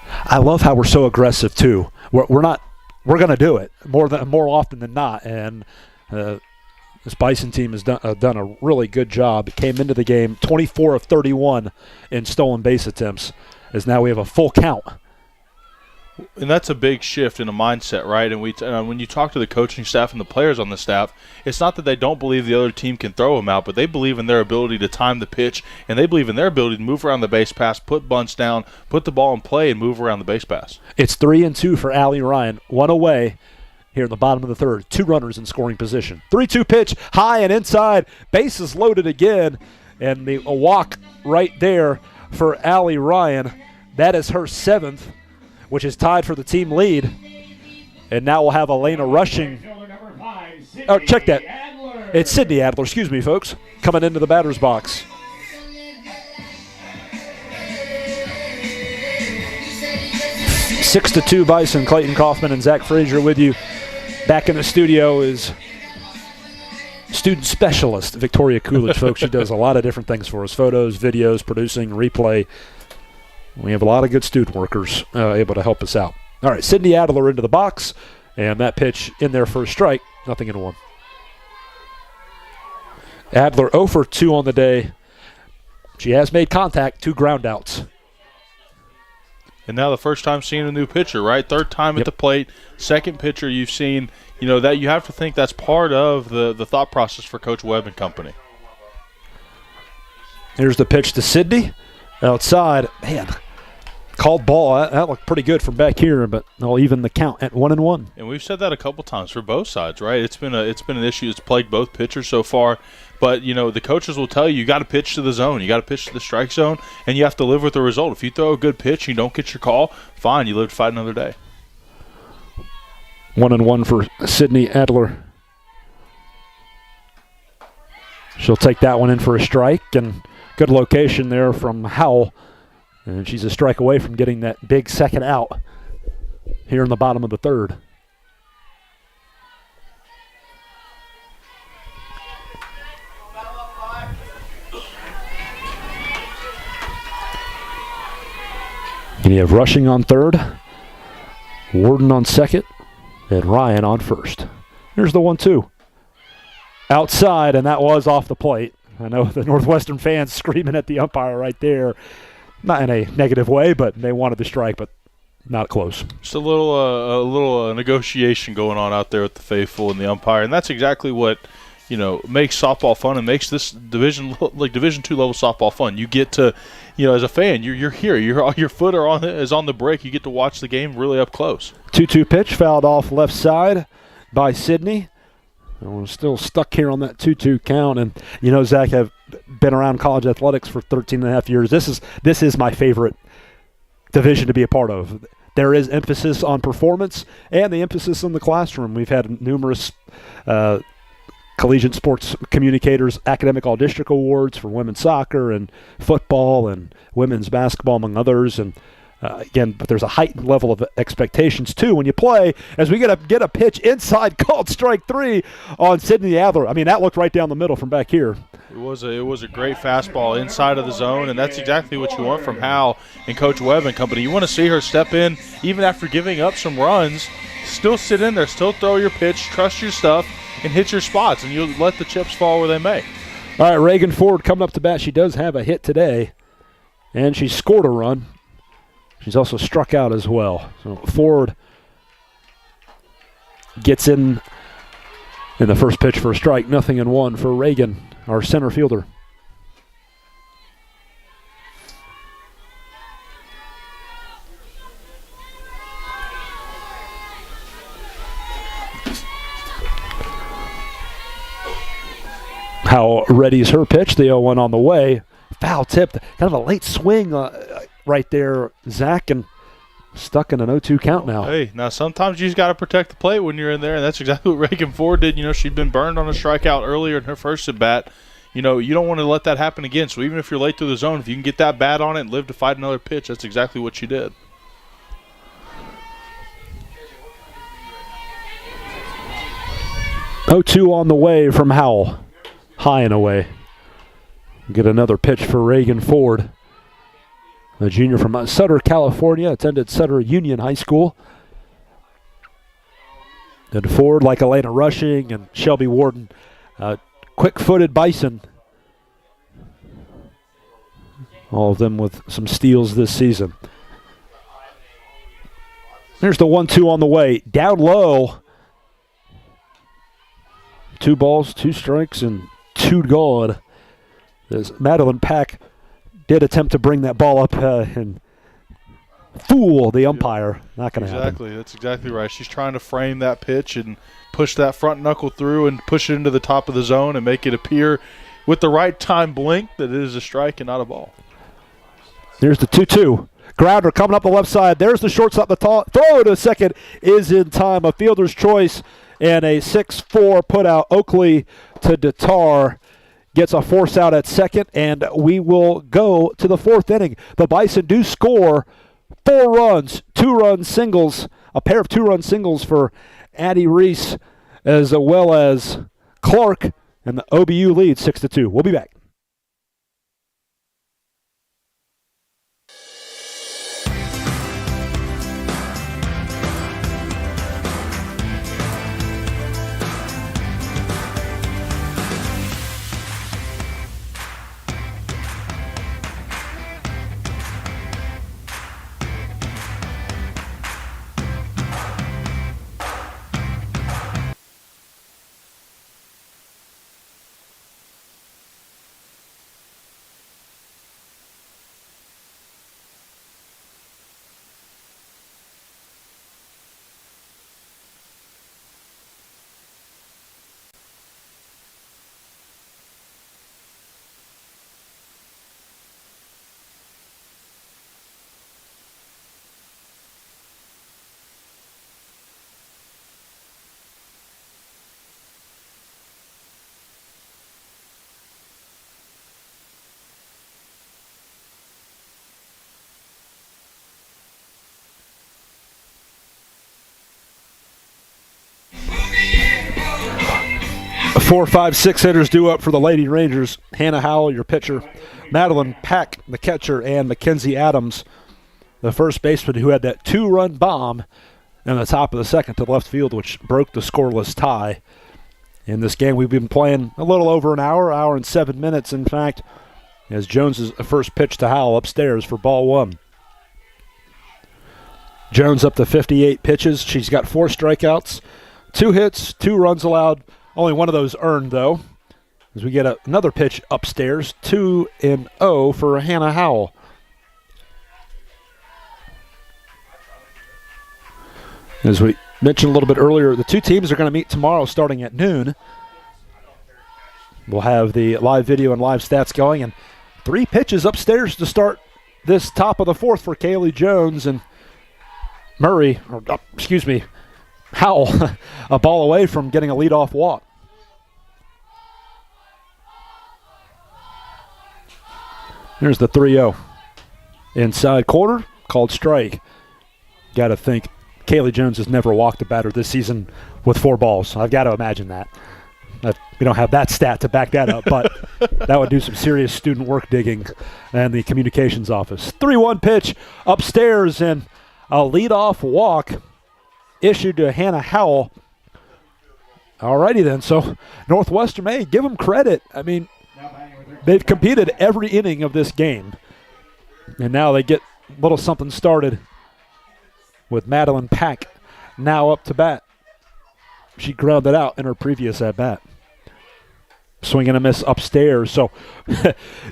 I love how we're so aggressive, too. We're going to do it more often than not. And this Bison team has done a really good job. It came into the game 24 of 31 in stolen base attempts, as now we have a full count. And that's a big shift in a mindset, right? And when you talk to the coaching staff and the players on the staff, it's not that they don't believe the other team can throw them out, but they believe in their ability to time the pitch, and they believe in their ability to move around the base pass, put bunts down, put the ball in play, and move around the base pass. It's 3-2 for Allie Ryan. 1 away here in the bottom of the third. 2 runners in scoring position. 3-2 pitch, high and inside. Bases loaded again, and a walk right there for Allie Ryan. That is her 7th. Which is tied for the team lead. And now we'll have Elena Rushing. Oh, check that. It's Sydney Adler, excuse me, folks, coming into the batter's box. Six to 2 Bison. Clayton Kaufman and Zach Frazier with you. Back in the studio is student specialist Victoria Coolidge, folks. She does a lot of different things for us. Photos, videos, producing, replay. We have a lot of good student workers able to help us out. All right, Sydney Adler into the box, and that pitch in there for a strike. 0-1. Adler 0 for 2 on the day. She has made contact, 2 ground outs. And now the first time seeing a new pitcher, right? Third time at the plate, second pitcher you've seen. You know, that you have to think that's part of the thought process for Coach Webb and company. Here's the pitch to Sydney. Outside, man, called ball. That looked pretty good from back here, but they'll even the count at 1-1. And we've said that a couple times for both sides, right? It's been an issue that's plagued both pitchers so far. But you know the coaches will tell you got to pitch to the zone, you got to pitch to the strike zone, and you have to live with the result. If you throw a good pitch, and you don't get your call. Fine, you live to fight another day. 1-1 for Sydney Adler. She'll take that one in for a strike, and good location there from Howell. And she's a strike away from getting that big second out here in the bottom of the third. And you have Rushing on third, Warden on second, and Ryan on first. Here's the 1-2. Outside, and that was off the plate. I know the Northwestern fans screaming at the umpire right there. Not in a negative way, but they wanted the strike, but not close. Just a little negotiation going on out there with the faithful and the umpire, and that's exactly what makes softball fun and makes this Division II level softball fun. You get to, as a fan, you're here. Your foot is on the brake. You get to watch the game really up close. 2-2 pitch fouled off left side by Sydney. And we're still stuck here on that 2-2 count. And, Zach, have been around college athletics for 13 and a half years. This is my favorite division to be a part of. There is emphasis on performance and the emphasis on the classroom. We've had numerous collegiate sports communicators academic all-district awards for women's soccer and football and women's basketball, among others. And again, but there's a heightened level of expectations too when you play, as we get a pitch inside called strike 3 on Sydney Adler. I mean, that looked right down the middle from back here. It was a great fastball inside of the zone, and that's exactly what you want from Hal and Coach Webb and company. You want to see her step in even after giving up some runs, still sit in there, still throw your pitch, trust your stuff, and hit your spots, and you'll let the chips fall where they may. All right, Reagan Ford coming up to bat. She does have a hit today, and she scored a run. She's also struck out as well. So Ford gets in the first pitch for a strike. 0-1 for Reagan, our center fielder. How ready is her pitch? The 0-1 on the way. Foul tip. Kind of a late swing right there, Zach, and stuck in an 0-2 count now. Hey, now sometimes you just got to protect the plate when you're in there, and that's exactly what Reagan Ford did. She'd been burned on a strikeout earlier in her first at-bat. You don't want to let that happen again. So even if you're late through the zone, if you can get that bat on it and live to fight another pitch, that's exactly what she did. Oh-2 on the way from Howell. High and away. Get another pitch for Reagan Ford. A junior from Sutter, California, attended Sutter Union High School. And Ford, like Elena Rushing and Shelby Warden, quick-footed Bison. All of them with some steals this season. There's the 1-2 on the way. Down low. 2 balls, 2 strikes, and 2 gone. As Madeline Pack did attempt to bring that ball up and fool the umpire. Not going to happen. Exactly. That's exactly right. She's trying to frame that pitch and push that front knuckle through and push it into the top of the zone and make it appear with the right time blink that it is a strike and not a ball. There's the 2-2. Grounder coming up the left side. There's the shortstop. The throw to second is in time. A fielder's choice and a 6-4 put out. Oakley to Datar gets a force out at second, and we will go to the 4th inning. The Bison do score 4 runs, 2-run singles, a pair of 2-run singles for Addie Reese, as well as Clark, and the OBU leads 6-2. We'll be back. Four, 5, 6 hitters due up for the Lady Rangers. Hannah Howell, your pitcher. Madeline Pack, the catcher, and Mackenzie Adams, the first baseman who had that 2-run bomb in the top of the second to left field, which broke the scoreless tie. In this game, we've been playing a little over an hour and 7 minutes, in fact, as Jones' first pitch to Howell upstairs for ball 1. Jones up to 58 pitches. She's got 4 strikeouts, 2 hits, 2 runs allowed. Only one of those earned, though, as we get another pitch upstairs, 2-0 for Hannah Howell. As we mentioned a little bit earlier, the 2 teams are going to meet tomorrow starting at noon. We'll have the live video and live stats going, and 3 pitches upstairs to start this top of the 4th for Kaylee Jones, and Howell, a ball away from getting a leadoff walk. Here's the 3-0. Inside corner, called strike. Got to think Kaylee Jones has never walked a batter this season with 4 balls. I've got to imagine that. We don't have that stat to back that up, but that would do some serious student work digging in the communications office. 3-1 pitch upstairs, and a leadoff walk issued to Hannah Howell. All righty then. So Northwestern, hey, give them credit. I mean, they've competed every inning of this game, and now they get a little something started with Madeline Pack now up to bat. She grounded out in her previous at-bat. Swing and a miss upstairs. So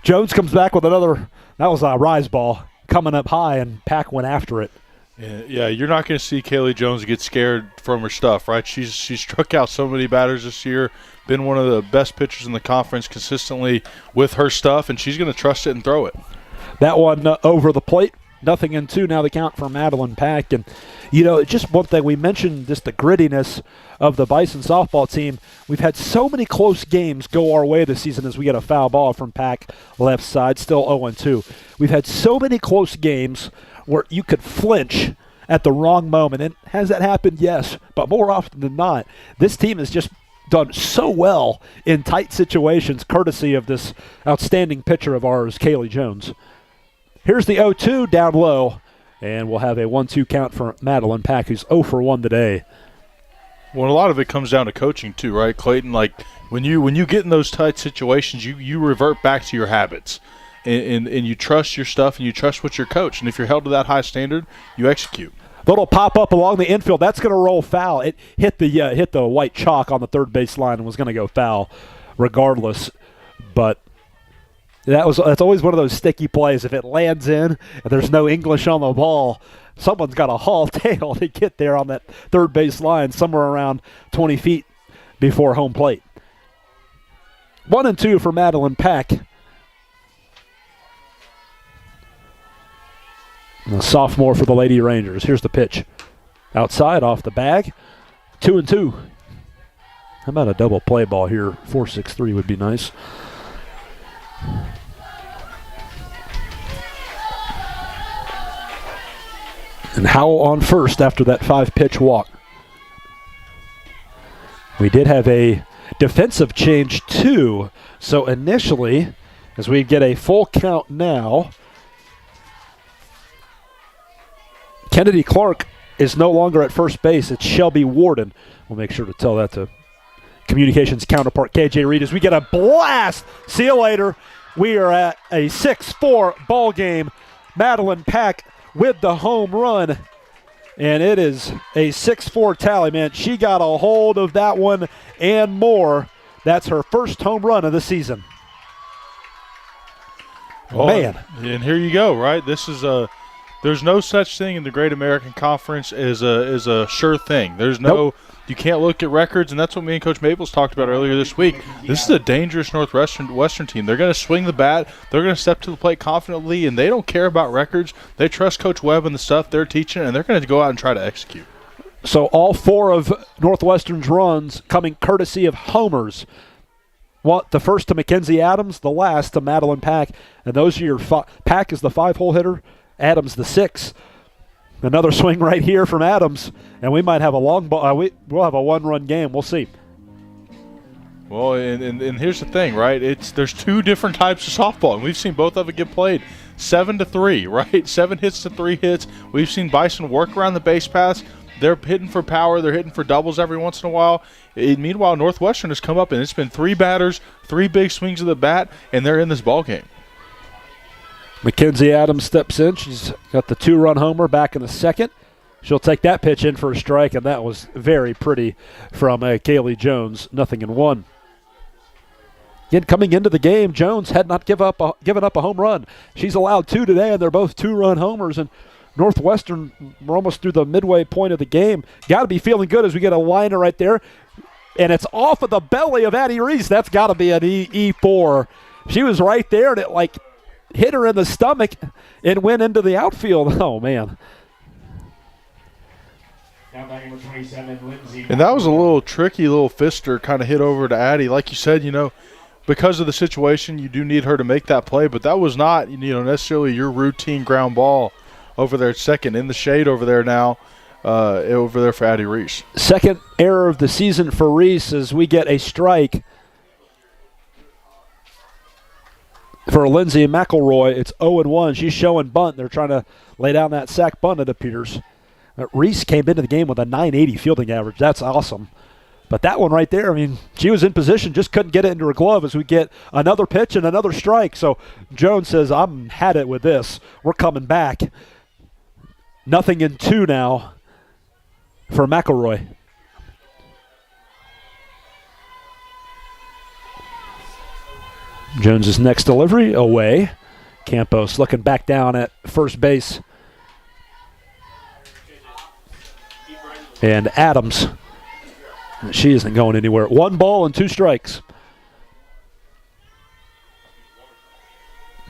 Jones comes back with another. That was a rise ball coming up high, and Pack went after it. Yeah, you're not going to see Kaylee Jones get scared from her stuff, right? She's struck out so many batters this year, been one of the best pitchers in the conference consistently with her stuff, and she's going to trust it and throw it. That one over the plate. 0-2 now the count for Madeline Pack. And, just one thing. We mentioned just the grittiness of the Bison softball team. We've had so many close games go our way this season as we get a foul ball from Pack left side, still 0-2. We've had so many close games where you could flinch at the wrong moment. And has that happened? Yes. But more often than not, this team has just done so well in tight situations, courtesy of this outstanding pitcher of ours, Kaylee Jones. Here's the 0-2 down low, and we'll have a 1-2 count for Madeline Pack, who's 0 for 1 today. Well, a lot of it comes down to coaching too, right, Clayton? Like when you get in those tight situations, you revert back to your habits, and you trust your stuff, and you trust what you're coached. And if you're held to that high standard, you execute. Little pop up along the infield. That's going to roll foul. It hit the white chalk on the third base line and was going to go foul, regardless. But that's always one of those sticky plays. If it lands in and there's no English on the ball, someone's got to haul tail to get there on that third base line, somewhere around 20 feet before home plate. 1-2 for Madeline Pack. And a sophomore for the Lady Rangers. Here's the pitch. Outside, off the bag. 2-2. How about a double play ball here? 4-6-3 would be nice. And Howell on first after that 5-pitch walk. We did have a defensive change too. So initially, as we get a full count now, Kennedy Clark is no longer at first base. It's Shelby Warden. We'll make sure to tell that to communications counterpart KJ Reed as we get a blast. See you later. We are at a 6-4 ball game. Madeline Pack with the home run, and it is a 6-4 tally, man. She got a hold of that one and more. That's her first home run of the season. Well, man. And here you go, right? This is there's no such thing in the Great American Conference as a sure thing. There's no Nope. You can't look at records, and that's what me and Coach Maples talked about earlier this week. This is a dangerous Northwestern team. They're going to swing the bat. They're going to step to the plate confidently, and they don't care about records. They trust Coach Webb and the stuff they're teaching, and they're going to go out and try to execute. So all 4 of Northwestern's runs coming courtesy of homers. The first to Mackenzie Adams, the last to Madeline Pack. And those are your Pack is the 5-hole hitter, Adams the 6. Another swing right here from Adams, and we might have a long ball. We'll have a 1-run game. We'll see. Well, and here's the thing, right? There's 2 different types of softball, and we've seen both of it get played. 7-3, right? 7 hits to 3 hits. We've seen Bison work around the base paths. They're hitting for power. They're hitting for doubles every once in a while. Meanwhile, Northwestern has come up, and it's been 3 batters, 3 big swings of the bat, and they're in this ball game. Mackenzie Adams steps in. She's got the 2-run homer back in the second. She'll take that pitch in for a strike, and that was very pretty from Kaylee Jones, 0-1. Again, coming into the game, Jones had not given up a home run. She's allowed 2 today, and they're both 2-run homers. And Northwestern, we're almost through the midway point of the game. Got to be feeling good as we get a liner right there. And it's off of the belly of Addie Reese. That's got to be an E4. She was right there, and it hit her in the stomach and went into the outfield. Oh, man. And that was a little tricky little fister kind of hit over to Addie. Like you said, because of the situation, you do need her to make that play, but that was not, necessarily your routine ground ball over there at second in the shade over there now, over there for Addie Reese. Second error of the season for Reese as we get a strike for Lindsay McElroy. It's 0-1. She's showing bunt. They're trying to lay down that sack bunt, it appears. Reese came into the game with a 980 fielding average. That's awesome. But that one right there, she was in position, just couldn't get it into her glove as we get another pitch and another strike. So Jones says, I'm had it with this. We're coming back. 0-2 now for McElroy. Jones's next delivery away. Campos looking back down at first base. And Adams, she isn't going anywhere. 1 ball and 2 strikes.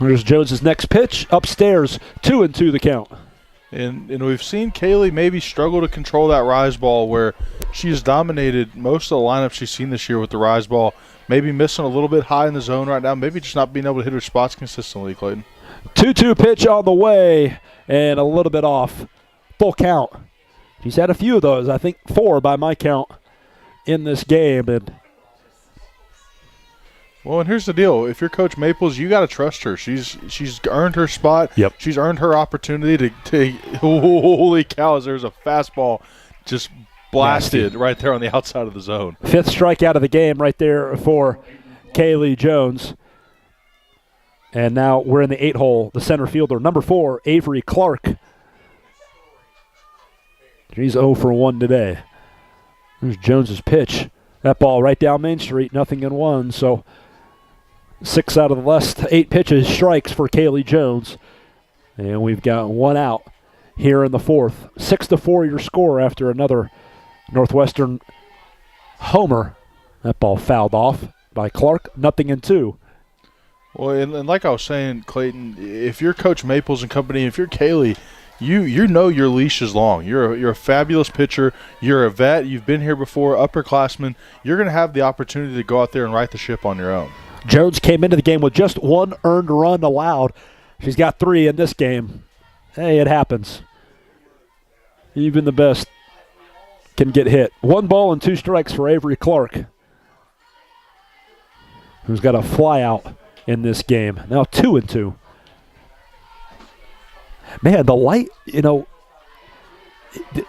There's Jones's next pitch. Upstairs, 2-2 the count. And we've seen Kaylee maybe struggle to control that rise ball where she has dominated most of the lineup she's seen this year with the rise ball. Maybe missing a little bit high in the zone right now. Maybe just not being able to hit her spots consistently, Clayton. 2-2 pitch on the way and a little bit off. Full count. She's had a few of those, I think 4 by my count in this game. And well, and here's the deal. If you're Coach Maples, you got to trust her. She's earned her spot. Yep. She's earned her opportunity to holy cows, there's a fastball just blasted right there on the outside of the zone. 5th strikeout of the game right there for Kaylee Jones. And now we're in the 8 hole. The center fielder, number 4, Avery Clark. She's 0 for 1 today. There's Jones's pitch. That ball right down Main Street, 0-1. So 6 out of the last 8 pitches, strikes for Kaylee Jones. And we've got 1 out here in the 4th. 6-4 your score after another Northwestern homer. That ball fouled off by Clark, 0-2. Well, and like I was saying, Clayton, if you're Coach Maples and company, if you're Kaylee, you know your leash is long. You're a fabulous pitcher. You're a vet. You've been here before, upperclassman. You're going to have the opportunity to go out there and right the ship on your own. Jones came into the game with just 1 earned run allowed. She's got 3 in this game. Hey, it happens. Even the best can get hit. 1 ball and 2 strikes for Avery Clark, who's got a fly out in this game. Now 2-2. Man, the light,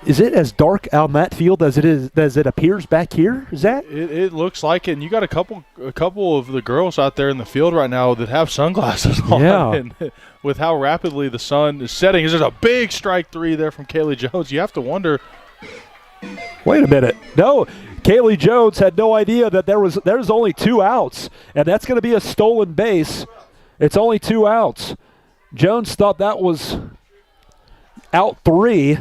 is it as dark out in that field as it appears back here? Is that? It looks like it. And you got a couple of the girls out there in the field right now that have sunglasses on. Yeah. And with how rapidly the sun is setting, there's a big strike 3 there from Kaylee Jones. You have to wonder. Wait a minute. No, Kaylee Jones had no idea that there's only 2 outs, and that's going to be a stolen base. It's only 2 outs. Jones thought that was out 3.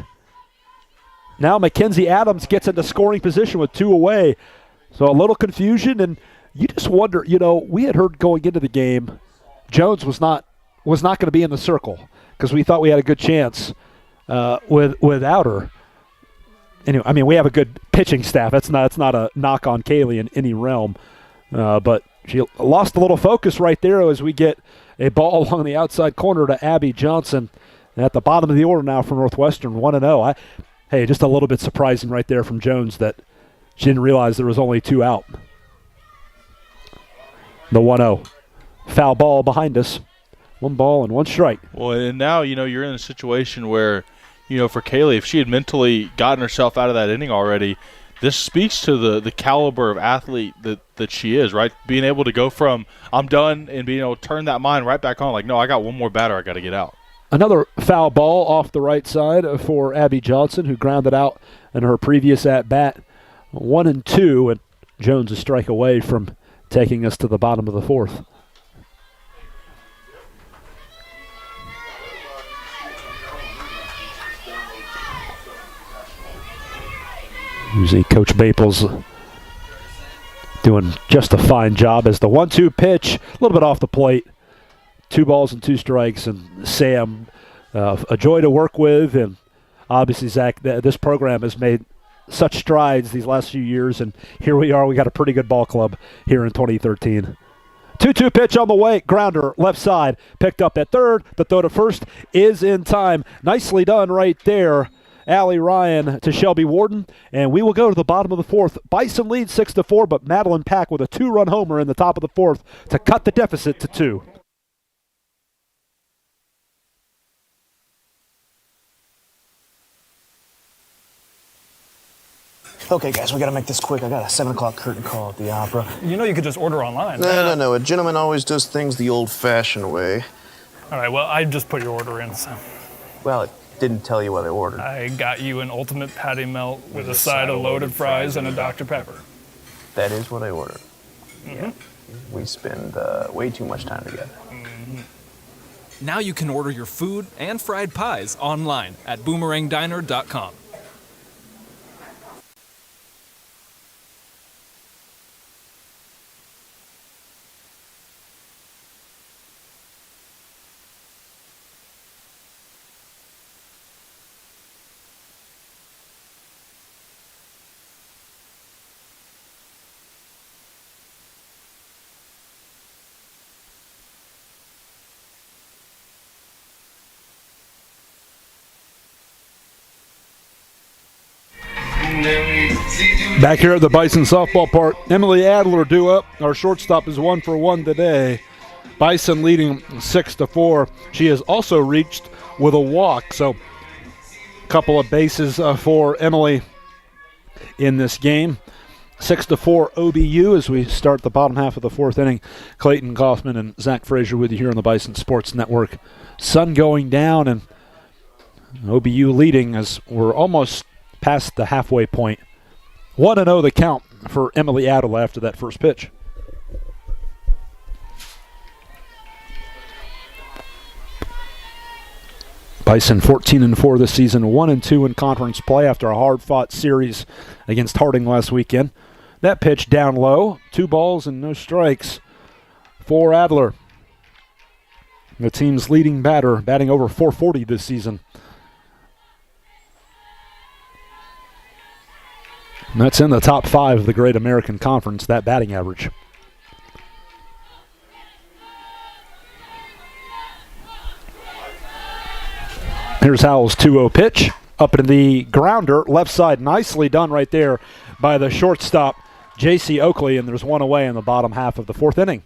Now Mackenzie Adams gets into scoring position with 2 away. So a little confusion, and you just wonder, we had heard going into the game Jones was not going to be in the circle because we thought we had a good chance without her. Anyway, we have a good pitching staff. It's not a knock on Kaylee in any realm. But she lost a little focus right there as we get a ball along the outside corner to Abby Johnson. And at the bottom of the order now for Northwestern, 1-0. Hey, just a little bit surprising right there from Jones that she didn't realize there was only 2 out. The 1-0. Foul ball behind us. 1 ball and 1 strike. Well, and now, you're in a situation where, for Kaylee, if she had mentally gotten herself out of that inning already, this speaks to the caliber of athlete that she is, right? Being able to go from I'm done and being able to turn that mind right back on, like, no, I got one more batter, I got to get out. Another foul ball off the right side for Abby Johnson, who grounded out in her previous at-bat. 1-2, and Jones a strike away from taking us to the bottom of the 4th. You see Coach Maples doing just a fine job as the 1-2 pitch, a little bit off the plate. 2 balls and 2 strikes, and Sam, a joy to work with. And obviously, Zach, this program has made such strides these last few years, and here we are. We got a pretty good ball club here in 2013. 2-2 pitch on the way. Grounder, left side, picked up at third. The throw to first is in time. Nicely done right there. Allie Ryan to Shelby Warden, and we will go to the bottom of the 4th. Bison leads 6-4, but Madeline Pack with a 2-run homer in the top of the 4th to cut the deficit to 2. Okay, guys, we gotta make this quick. I got a 7 o'clock curtain call at the opera. You know you could just order online. No. A gentleman always does things the old-fashioned way. All right, well, I just put your order in, so. Well, it didn't tell you what I ordered. I got you an ultimate patty melt with a side of loaded fries and a Dr. Pepper. That is what I ordered. Mm-hmm. Yeah. We spend way too much time together. Mm-hmm. Now you can order your food and fried pies online at boomerangdiner.com. Back here at the Bison softball park, Emily Adler due up. Our shortstop is 1 for 1 today. Bison leading 6-4. She has also reached with a walk, so a couple of bases for Emily in this game. 6-4 OBU as we start the bottom half of the 4th inning. Clayton Kaufman and Zach Frazier with you here on the Bison Sports Network. Sun going down and OBU leading as we're almost past the halfway point. 1-0 the count for Emily Adler after that first pitch. Bison 14-4 this season, 1-2 in conference play after a hard-fought series against Harding last weekend. That pitch down low, 2 balls and no strikes for Adler. The team's leading batter, batting over .440 this season. And that's in the top 5 of the Great American Conference, that batting average. Here's Howell's 2-0 pitch. Up into the grounder, left side, nicely done right there by the shortstop, J.C. Oakley, and there's 1 away in the bottom half of the 4th inning.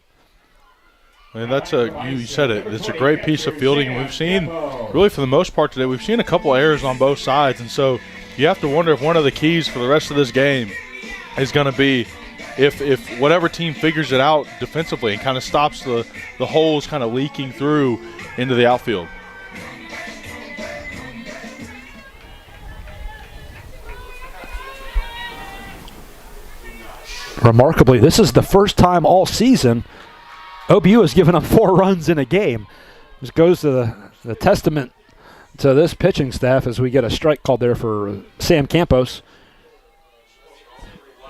And you said it, it's a great piece of fielding. We've seen, really for the most part today, we've seen a couple errors on both sides, and so you have to wonder if one of the keys for the rest of this game is going to be if whatever team figures it out defensively and kind of stops the holes kind of leaking through into the outfield. Remarkably, this is the first time all season OBU has given up 4 runs in a game. This goes to the testament to this pitching staff as we get a strike called there for Sam Campos,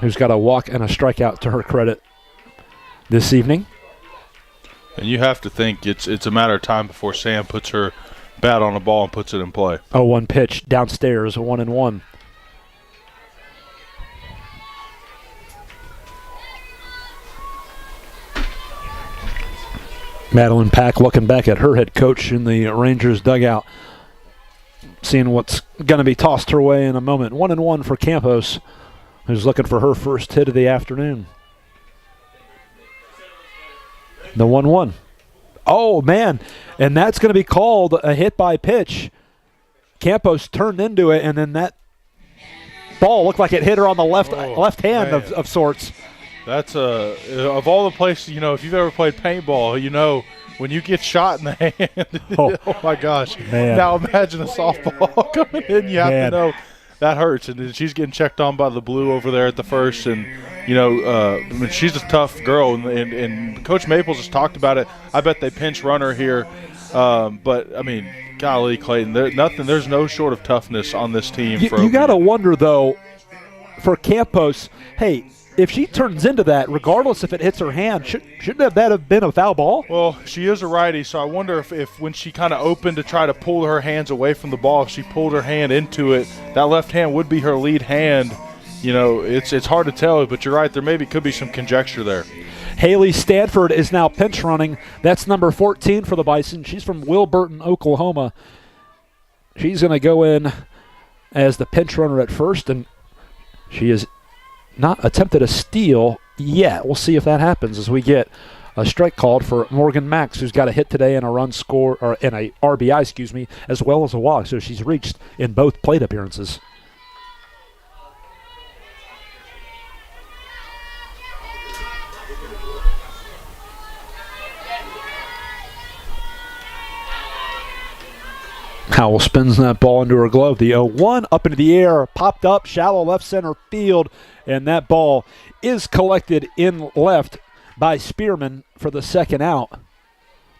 who's got a walk and a strikeout to her credit this evening. And you have to think it's a matter of time before Sam puts her bat on the ball and puts it in play. 0-1 pitch downstairs, 1-1. Madeline Pack looking back at her head coach in the Rangers dugout, seeing what's going to be tossed her way in a moment. 1-1 for Campos, who's looking for her first hit of the afternoon. The 1-1. Oh, man. And that's going to be called a hit by pitch. Campos turned into it, and then that ball looked like it hit her on the left hand of sorts. That's of all the places, if you've ever played paintball, when you get shot in the hand, oh my gosh. Man. Now imagine a softball coming in. You have to know that hurts. And then she's getting checked on by the blue over there at the first. And, she's a tough girl. And Coach Maples has talked about it. I bet they pinch runner here. But, I mean, golly, Clayton, there's no short of toughness on this team. You got to wonder, though, for Campos, hey, if she turns into that, regardless if it hits her hand, shouldn't that have been a foul ball? Well, she is a righty, so I wonder if when she kind of opened to try to pull her hands away from the ball, if she pulled her hand into it, that left hand would be her lead hand. It's hard to tell, but you're right. There could be some conjecture there. Haley Stanford is now pinch running. That's number 14 for the Bison. She's from Wilburton, Oklahoma. She's going to go in as the pinch runner at first, and she is not attempted a steal yet. We'll see if that happens as we get a strike called for Morgan Max, who's got a hit today and a run score, or in a RBI, as well as a walk. So she's reached in both plate appearances. Howell spins that ball into her glove. The 0-1 up into the air, popped up, shallow left center field, and that ball is collected in left by Spearman for the second out.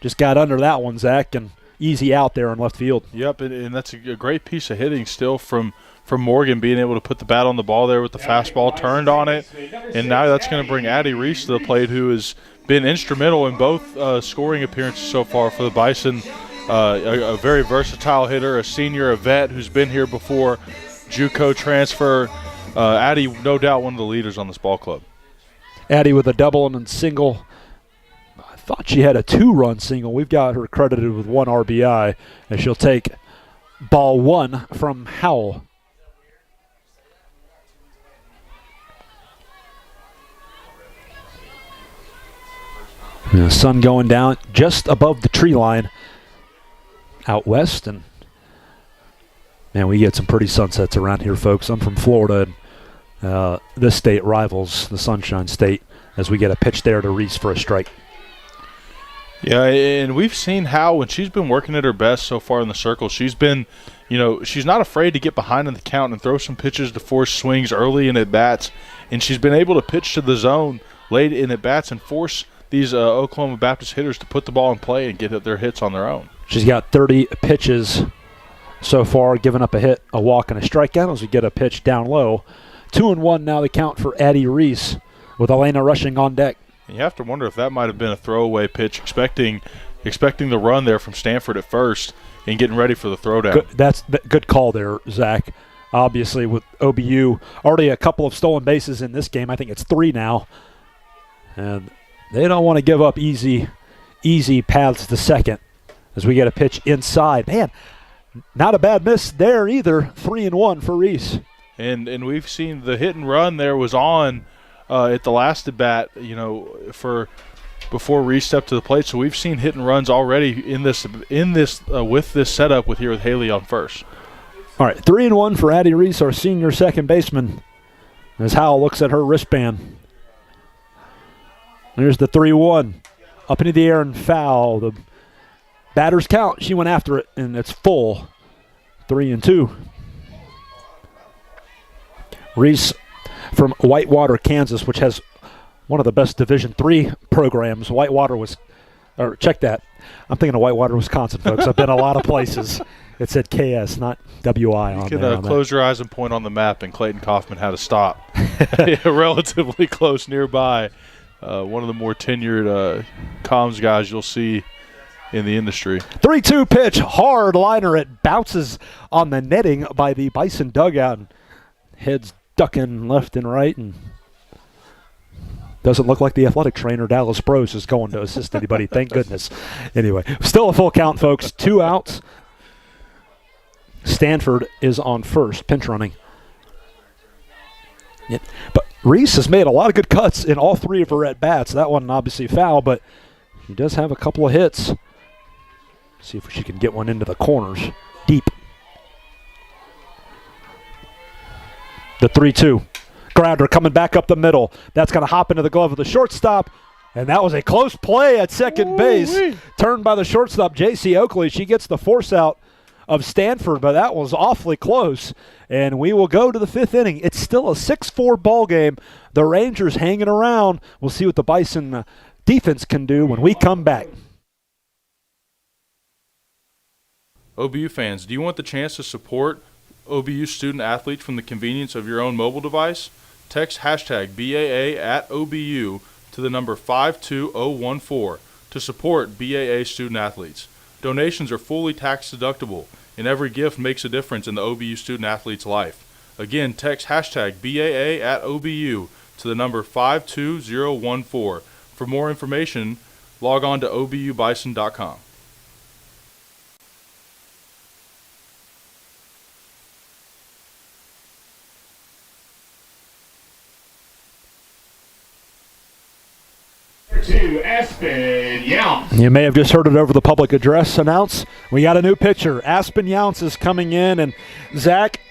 Just got under that one, Zach, and easy out there in left field. Yep, and that's a great piece of hitting still from Morgan, being able to put the bat on the ball there with the fastball turned on it. And now that's going to bring Addie Reese to the plate, who has been instrumental in both scoring appearances so far for the Bison. A very versatile hitter, a senior, a vet who's been here before, JUCO transfer. Addie, no doubt, one of the leaders on this ball club. Addie with a double and a single. I thought she had a 2-run single. We've got her credited with 1 RBI, and she'll take ball 1 from Howell. The sun going down just above the tree line out west, and man, we get some pretty sunsets around here, folks. I'm from Florida, and this state rivals the Sunshine State as we get a pitch there to Reese for a strike. Yeah, and we've seen how when she's been working at her best so far in the circle, she's been, she's not afraid to get behind in the count and throw some pitches to force swings early in at-bats, and she's been able to pitch to the zone late in at-bats and force these Oklahoma Baptist hitters to put the ball in play and get their hits on their own. She's got 30 pitches so far, giving up a hit, a walk, and a strikeout as we get a pitch down low. 2-1 now the count for Addie Reese with Elena rushing on deck. You have to wonder if that might have been a throwaway pitch, expecting the run there from Stanford at first and getting ready for the throwdown. That's good call there, Zach. Obviously, with OBU already a couple of stolen bases in this game. I think it's 3 now. And they don't want to give up easy paths to second as we get a pitch inside. Man, not a bad miss there either. 3-1 for Reese. And we've seen the hit and run there was on at the last at bat, for before Reese stepped to the plate. So we've seen hit and runs already in this with this setup with Haley on first. All right, 3-1 for Addie Reese, our senior second baseman, as Howell looks at her wristband. There's the 3-1 up into the air and foul. The batter's count. She went after it, and it's full. 3-2. Reese from Whitewater, Kansas, which has one of the best Division III programs. Check that. I'm thinking of Whitewater, Wisconsin, folks. I've been a lot of places. It said KS, not WI on there. You can close your eyes and point on the map, and Clayton Kaufman had a stop relatively close nearby. One of the more tenured comms guys you'll see in the industry. 3-2 pitch, hard liner. It bounces on the netting by the Bison dugout. And heads ducking left and right, and doesn't look like the athletic trainer Dallas Bros is going to assist anybody. Thank goodness. Anyway, still a full count, folks. 2 outs. Stanford is on first, pinch running. But Reese has made a lot of good cuts in all 3 of her at-bats. That one obviously foul, but she does have a couple of hits See if she can get one into the corners. Deep. The 3-2. Grounder coming back up the middle. That's going to hop into the glove of the shortstop. And that was a close play at second base. Turned by the shortstop, J.C. Oakley. She gets the force out of Stanford, but that was awfully close. And we will go to the 5th inning. It's still a 6-4 ball game. The Rangers hanging around. We'll see what the Bison defense can do when we come back. OBU fans, do you want the chance to support OBU student athletes from the convenience of your own mobile device? Text hashtag BAA at OBU to the number 52014 to support BAA student athletes. Donations are fully tax deductible, and every gift makes a difference in the OBU student athlete's life. Again, text hashtag BAA at OBU to the number 52014. For more information, log on to obubison.com. To Aspen Younce. You may have just heard it over the public address announce. We got a new pitcher. Aspen Younce is coming in, and Zach,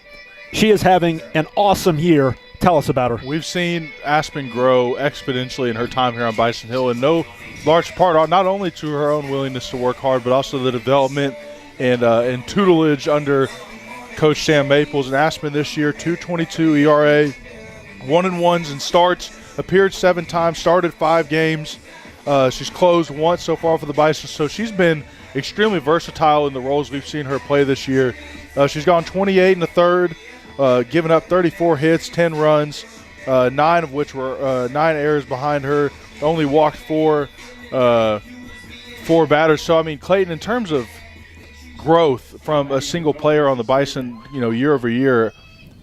she is having an awesome year. Tell us about her. We've seen Aspen grow exponentially in her time here on Bison Hill, in no large part not only to her own willingness to work hard, but also the development and tutelage under Coach Sam Maples. And Aspen this year, 2.22 ERA, 1-1s in starts. Appeared 7 times, started 5 games. She's closed once so far for the Bison, so she's been extremely versatile in the roles we've seen her play this year. She's gone 28 in the third, giving up 34 hits, 10 runs, 9 of which were 9 errors behind her. Only walked 4 batters. So I mean, Clayton, in terms of growth from a single player on the Bison, year over year,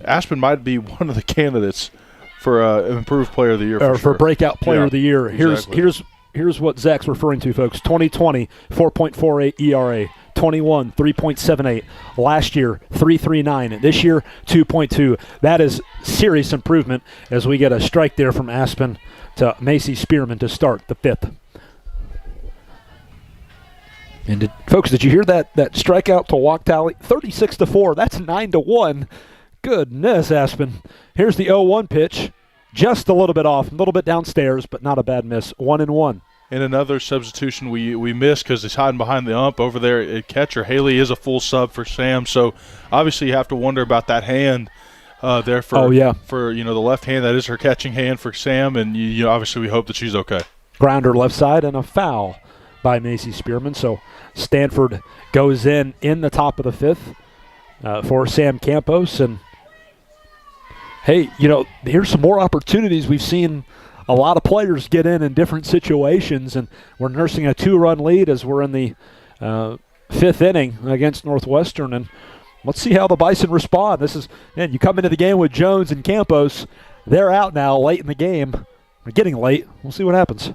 Aspen might be one of the candidates for improved player of the year, for breakout player of the year. Exactly. Here's what Zach's referring to, folks. 2020, 4.48 ERA. 21, 3.78. Last year, 3.39. This year, 2.2. That is serious improvement as we get a strike there from Aspen to Macy Spearman to start the 5th. And folks, did you hear that strikeout to walk tally? 36-4. That's 9-1. Goodness, Aspen. Here's the 0-1 pitch. Just a little bit off, a little bit downstairs, but not a bad miss. 1-1. And another substitution we missed because he's hiding behind the ump over there at catcher. Haley is a full sub for Sam, so obviously you have to wonder about that hand there for the left hand. That is her catching hand for Sam, and obviously we hope that she's okay. Grounder left side and a foul by Macy Spearman. So Stanford goes in the top of the 5th for Sam Campos, and hey, here's some more opportunities. We've seen a lot of players get in different situations, and we're nursing a 2-run lead as we're in the 5th inning against Northwestern, and let's see how the Bison respond. You come into the game with Jones and Campos. They're out now late in the game. They're getting late. We'll see what happens.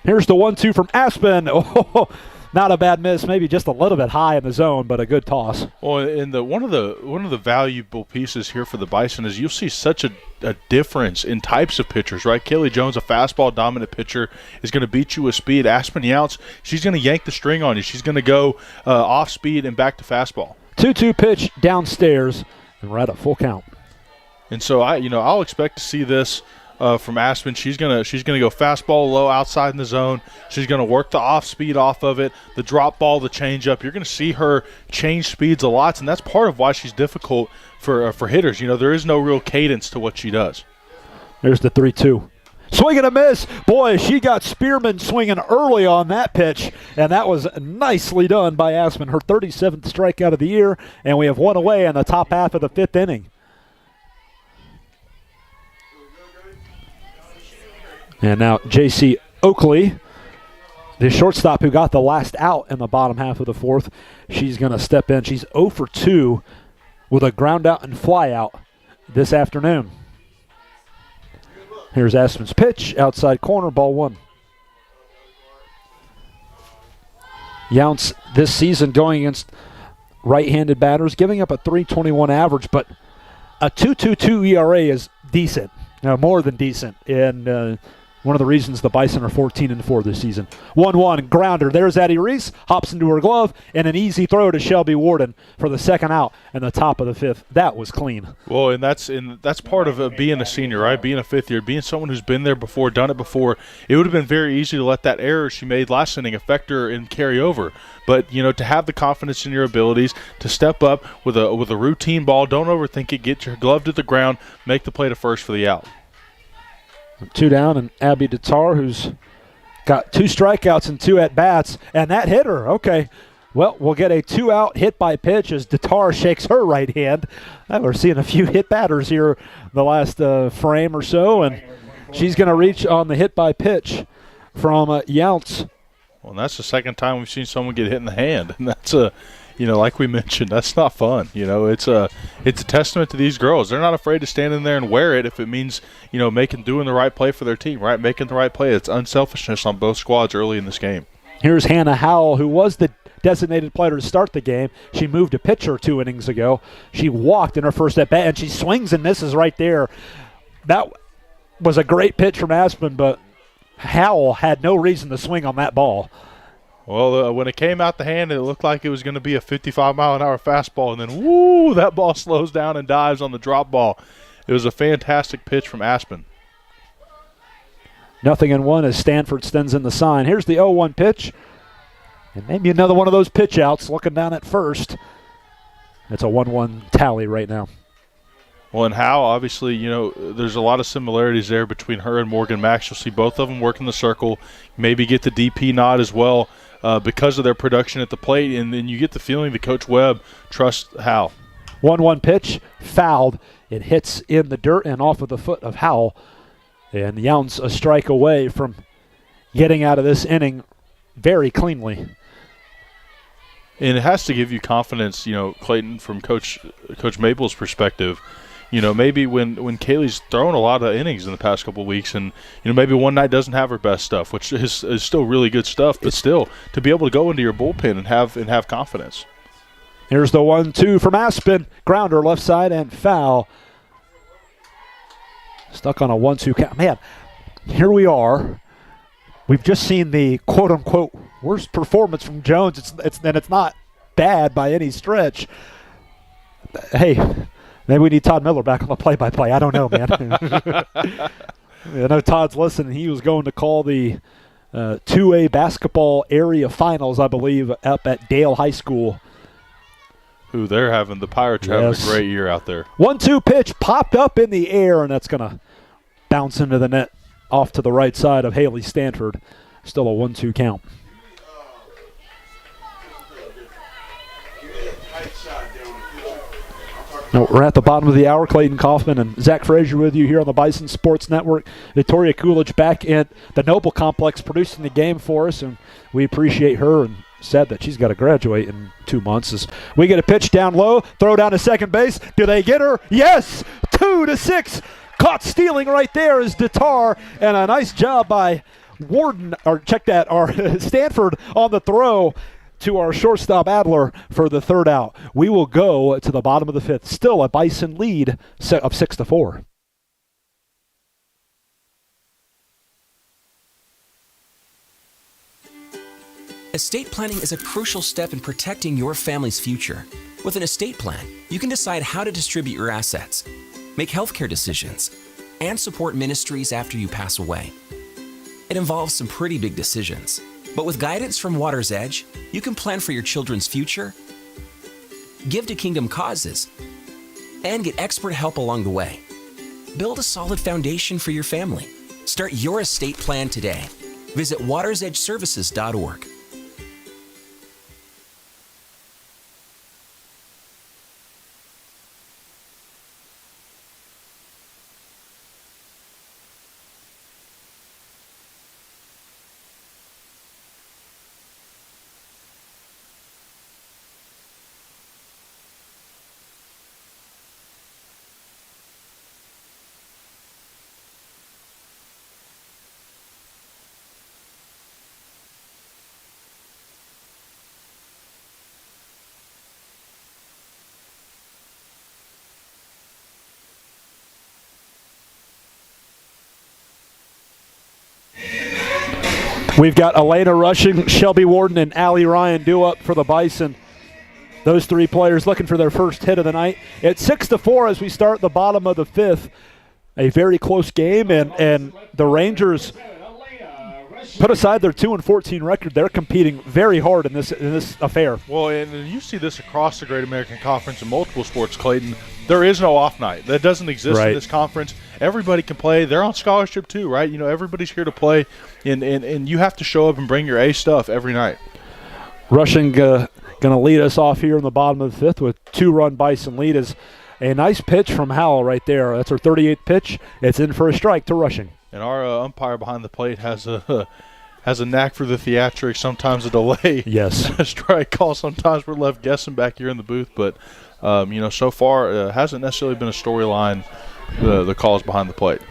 Here's the 1-2 from Aspen. Oh, not a bad miss, maybe just a little bit high in the zone, but a good toss. Well, and one of the valuable pieces here for the Bison is you'll see such a difference in types of pitchers, right? Kaylee Jones, a fastball dominant pitcher, is going to beat you with speed. Aspen Younce, she's going to yank the string on you. She's going to go off speed and back to fastball. 2-2 pitch downstairs, and we're at a full count. And so I'll expect to see this from Aspen. She's gonna go fastball low outside in the zone. She's gonna work the off speed off of it, the drop ball, the changeup. You're gonna see her change speeds a lot, and that's part of why she's difficult for hitters. There is no real cadence to what she does. There's the 3-2. Swing and a miss. Boy, she got Spearman swinging early on that pitch, and that was nicely done by Aspen. Her 37th strikeout of the year, and we have one away in the top half of the 5th inning. And now J.C. Oakley, the shortstop who got the last out in the bottom half of the 4th, she's going to step in. She's 0 for 2 with a ground out and fly out this afternoon. Here's Aspen's pitch, outside corner, ball 1. Younce this season going against right-handed batters, giving up a 3.21 average, but a 2.22 ERA is decent, more than decent. And One of the reasons the Bison are 14-4 this season. 1-1 grounder. There's Addie Reese. Hops into her glove, and an easy throw to Shelby Warden for the second out in the top of the fifth. That was clean. Well, and that's part of being a senior, right? Being a fifth year, being someone who's been there before, done it before. It would have been very easy to let that error she made last inning affect her and carry over. But, to have the confidence in your abilities, to step up with a routine ball, don't overthink it, get your glove to the ground, make the play to first for the out. 2 down, and Abby Datar, who's got 2 strikeouts and 2 at-bats, and that hit her. Okay, well, we'll get a 2-out hit by pitch as Datar shakes her right hand. We're seeing a few hit batters here the last frame or so, and she's going to reach on the hit by pitch from Younts. Well, and that's the second time we've seen someone get hit in the hand, and that's like we mentioned, that's not fun. It's a testament to these girls. They're not afraid to stand in there and wear it if it means, doing the right play for their team, right? Making the right play. It's unselfishness on both squads early in this game. Here's Hannah Howell, who was the designated player to start the game. She moved to pitcher 2 innings ago. She walked in her first at bat, and she swings and misses right there. That was a great pitch from Aspen, but Howell had no reason to swing on that ball. Well, when it came out the hand, it looked like it was going to be a 55-mile-an-hour fastball, and then, woo, that ball slows down and dives on the drop ball. It was a fantastic pitch from Aspen. 0-1 as Stanford stands in the sign. Here's the 0-1 pitch, and maybe another one of those pitch outs looking down at first. It's a 1-1 tally right now. Well, and Howe, obviously, there's a lot of similarities there between her and Morgan Max. You'll see both of them work in the circle, maybe get the DP nod as well. Because of their production at the plate, and then you get the feeling that Coach Webb trusts Howell. 1-1 pitch, fouled. It hits in the dirt and off of the foot of Howell. And Younts a strike away from getting out of this inning very cleanly. And it has to give you confidence, Clayton, from Coach Maple's perspective. Maybe when Kaylee's thrown a lot of innings in the past couple of weeks, and maybe one night doesn't have her best stuff, which is still really good stuff, but still to be able to go into your bullpen and have confidence. Here's the 1-2 from Aspen, grounder left side and foul. Stuck on a 1-2 count. Man, here we are. We've just seen the quote unquote worst performance from Jones. It's not bad by any stretch. Hey. Maybe we need Todd Miller back on the play-by-play. I don't know, man. I know Todd's listening. He was going to call the 2A basketball area finals, I believe, up at Dale High School. Who they're having. The Pirates are having a great year out there. 1-2 pitch popped up in the air, and that's going to bounce into the net off to the right side of Haley Stanford. Still a 1-2 count. We're at the bottom of the hour. Clayton Kaufman and Zach Frazier with you here on the Bison Sports Network. Victoria Coolidge back at the Noble Complex producing the game for us, and we appreciate her and said that she's got to graduate in 2 months. As we get a pitch down low, throw down to second base. Do they get her? Yes! 2-6. Caught stealing right there is Datar, and a nice job by Warden, or check that, our Stanford on the throw to our shortstop Adler for the third out. We will go to the bottom of the fifth. Still a Bison lead of 6-4. Estate planning is a crucial step in protecting your family's future. With an estate plan, you can decide how to distribute your assets, make healthcare decisions, and support ministries after you pass away. It involves some pretty big decisions. But with guidance from Water's Edge, you can plan for your children's future, give to kingdom causes, and get expert help along the way. Build a solid foundation for your family. Start your estate plan today. Visit watersedgeservices.org. We've got Elena Rushing, Shelby Warden, and Allie Ryan due up for the Bison. Those three players looking for their first hit of the night. It's 6-4 as we start the bottom of the fifth. A very close game, and the Rangers, put aside their 2-14 record, they're competing very hard in this affair. Well, and you see this across the Great American Conference in multiple sports, Clayton. There is no off night. That doesn't exist in this conference. Everybody can play. They're on scholarship too, right? You know, everybody's here to play, and you have to show up and bring your A stuff every night. Rushing going to lead us off here in the bottom of the fifth with 2-run Bison lead. Is a nice pitch from Howell right there. That's her 38th pitch. It's in for a strike to Rushing. And our umpire behind the plate has a knack for the theatrics, sometimes a delay. Yes. A strike call. Sometimes we're left guessing back here in the booth, but so far hasn't necessarily been a storyline, the calls behind the plate.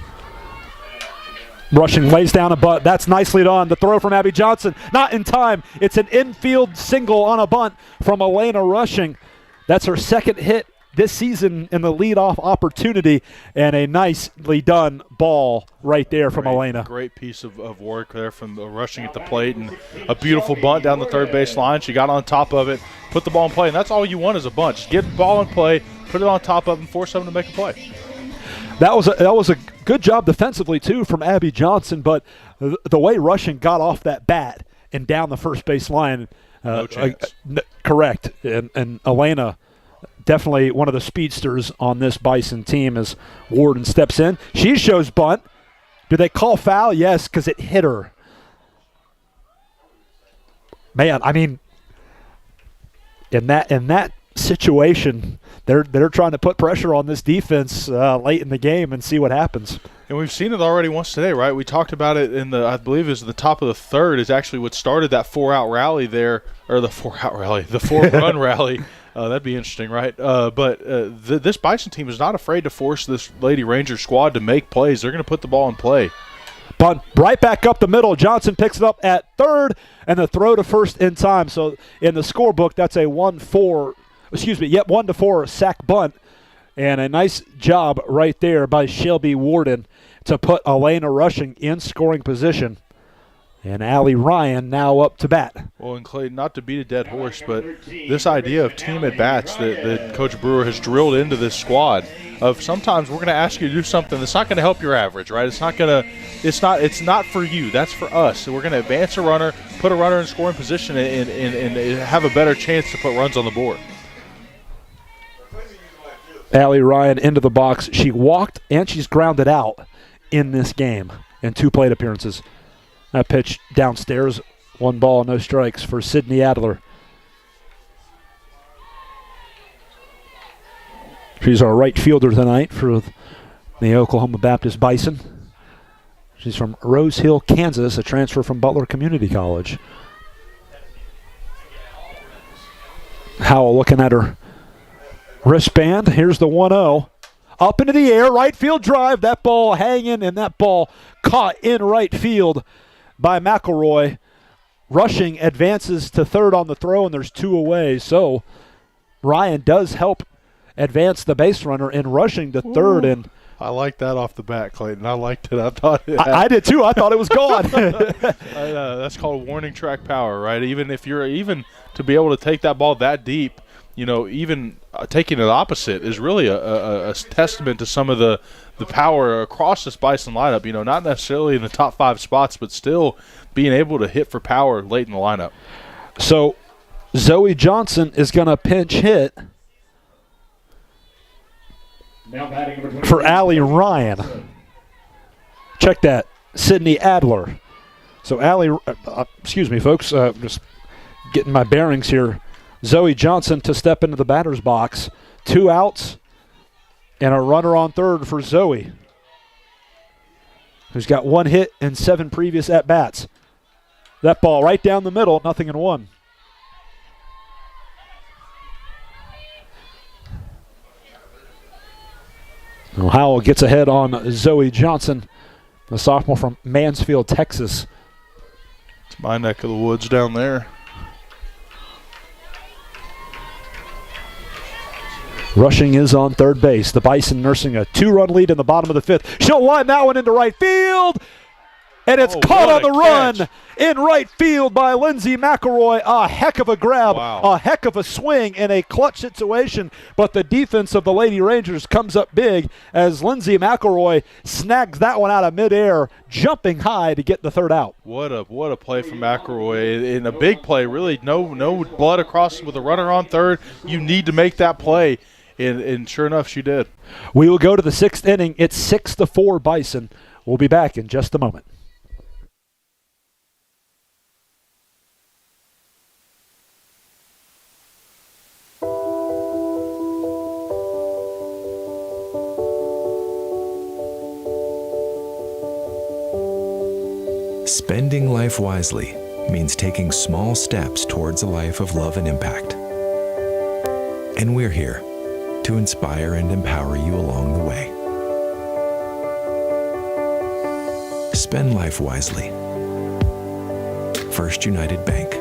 Rushing lays down a bunt. That's nicely done. The throw from Abby Johnson, not in time. It's an infield single on a bunt from Elena Rushing. That's her second hit this season in the leadoff opportunity, and a nicely done ball right there from Elena. Great piece of work there from the Rushing at the plate, and a beautiful bunt down the third base line. She got on top of it, put the ball in play, and that's all you want as a bunt. Just get the ball in play, put it on top of it, and force someone to make a play. That was a good job defensively, too, from Abby Johnson, but the way Rushing got off that bat and down the first base line, no chance. Correct. And Elena, definitely one of the speedsters on this Bison team as Warden steps in. She shows bunt. Do they call foul? Yes, because it hit her. Man, I mean, in that situation, they're trying to put pressure on this defense late in the game and see what happens. And we've seen it already once today, right? We talked about it in I believe it was the top of the third is actually what started that 4-out rally there, or the 4-run rally. That'd be interesting, right? But this Bison team is not afraid to force this Lady Ranger squad to make plays. They're going to put the ball in play. Bunt right back up the middle. Johnson picks it up at third, and the throw to first in time. So in the scorebook, that's a 1-4 sack bunt, and a nice job right there by Shelby Warden to put Elena Rushing in scoring position. And Allie Ryan now up to bat. Well, and Clay, not to beat a dead horse, but this idea of team at-bats that Coach Brewer has drilled into this squad of sometimes we're going to ask you to do something that's not going to help your average, right? It's not for you. That's for us. So we're going to advance a runner, put a runner in scoring position, and have a better chance to put runs on the board. Allie Ryan into the box. She walked and she's grounded out in this game in 2 plate appearances. That pitch downstairs, 1 ball, no strikes for Sydney Adler. She's our right fielder tonight for the Oklahoma Baptist Bison. She's from Rose Hill, Kansas, a transfer from Butler Community College. Howell looking at her wristband. Here's the 1-0. Up into the air, right field drive. That ball hanging, and that ball caught in right field by McElroy. Rushing advances to third on the throw, and there's 2 away. So Ryan does help advance the base runner in Rushing to third. And I like that off the bat, Clayton. I liked it. I thought I did too. I thought it was gone. That's called warning track power, right? Even if you're to be able to take that ball that deep, even taking it opposite is really a testament to some of the power across this Bison lineup. Not necessarily in the top 5 spots, but still being able to hit for power late in the lineup. So Zoe Johnson is going to pinch hit for Allie Ryan. Check that, Sydney Adler. So Allie, excuse me, folks, just getting my bearings here. Zoe Johnson to step into the batter's box. 2 outs and a runner on third for Zoe, who's got 1 hit and 7 previous at-bats. That ball right down the middle, 0-1. Howell gets ahead on Zoe Johnson, the sophomore from Mansfield, Texas. It's my neck of the woods down there. Rushing is on third base. The Bison nursing a 2-run lead in the bottom of the 5th. She'll line that one into right field. And it's caught on the catch. run in right field by Lindsey McElroy. A heck of a grab, a heck of a swing in a clutch situation. But the defense of the Lady Rangers comes up big as Lindsey McElroy snags that one out of midair, jumping high to get the third out. What a play from McElroy. In a big play, really no blood across with a runner on third. You need to make that play. And sure enough, she did. We will go to the 6th inning. It's 6-4 Bison. We'll be back in just a moment. Spending life wisely means taking small steps towards a life of love and impact. And we're here to inspire and empower you along the way. Spend life wisely. First United Bank.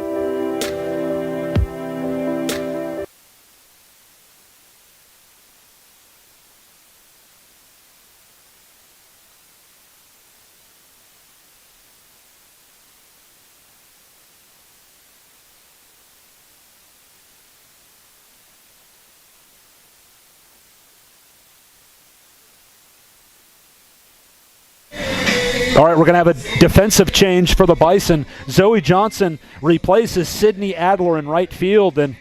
All right, we're going to have a defensive change for the Bison. Zoe Johnson replaces Sydney Adler in right field. And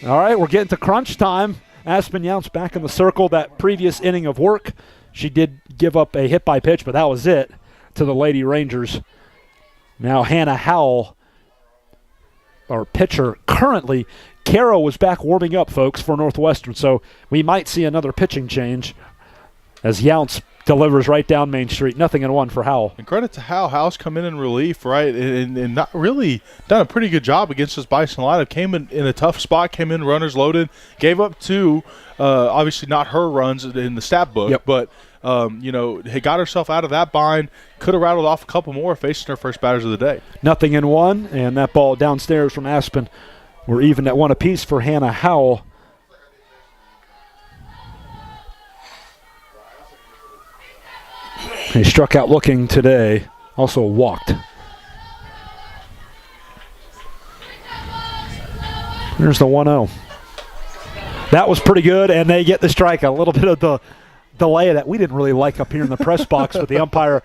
all right, we're getting to crunch time. Aspen Younts back in the circle. That previous inning of work, she did give up a hit by pitch, but that was it to the Lady Rangers. Now Hannah Howell, our pitcher currently. Caro was back warming up, folks, for Northwestern, so we might see another pitching change as Younts delivers right down Main Street. 0-1 for Howell. And credit to Howell. Howell's come in relief, right, and not really done a pretty good job against this Bison lineup. Came in a tough spot, came in runners loaded, gave up 2, obviously not her runs in the stat book, but had got herself out of that bind, could have rattled off a couple more facing her first batters of the day. 0-1, and that ball downstairs from Aspen. We're even at 1 apiece for Hannah Howell. He struck out looking today, also walked. There's the 1-0. That was pretty good, and they get the strike. A little bit of the delay that we didn't really like up here in the press box, but the umpire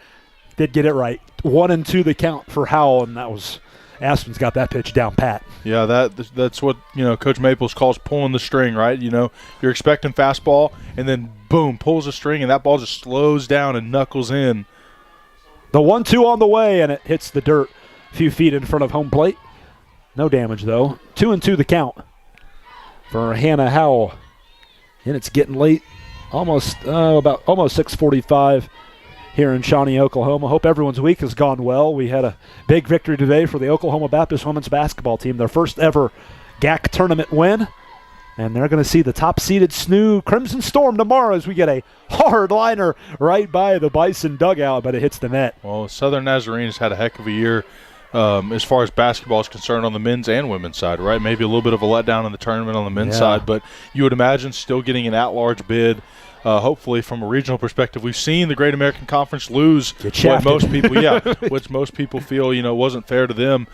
did get it right. 1-2 the count for Howell, and that was Aspen's got that pitch down pat. Yeah, that's what Coach Maples calls pulling the string, right? You're expecting fastball, and then boom, pulls the string, and that ball just slows down and knuckles in. The 1-2 on the way, and it hits the dirt a few feet in front of home plate. No damage though. 2-2 the count for Hannah Howell, and it's getting late. Almost 6:45 here in Shawnee, Oklahoma. Hope everyone's week has gone well. We had a big victory today for the Oklahoma Baptist women's basketball team, their first ever GAC tournament win. And they're going to see the top-seeded SNU Crimson Storm tomorrow as we get a hard liner right by the Bison dugout, but it hits the net. Well, Southern Nazarenes had a heck of a year as far as basketball is concerned on the men's and women's side, right? Maybe a little bit of a letdown in the tournament on the men's side, but you would imagine still getting an at-large bid. Hopefully, from a regional perspective, we've seen the Great American Conference lose what most people feel, wasn't fair to them.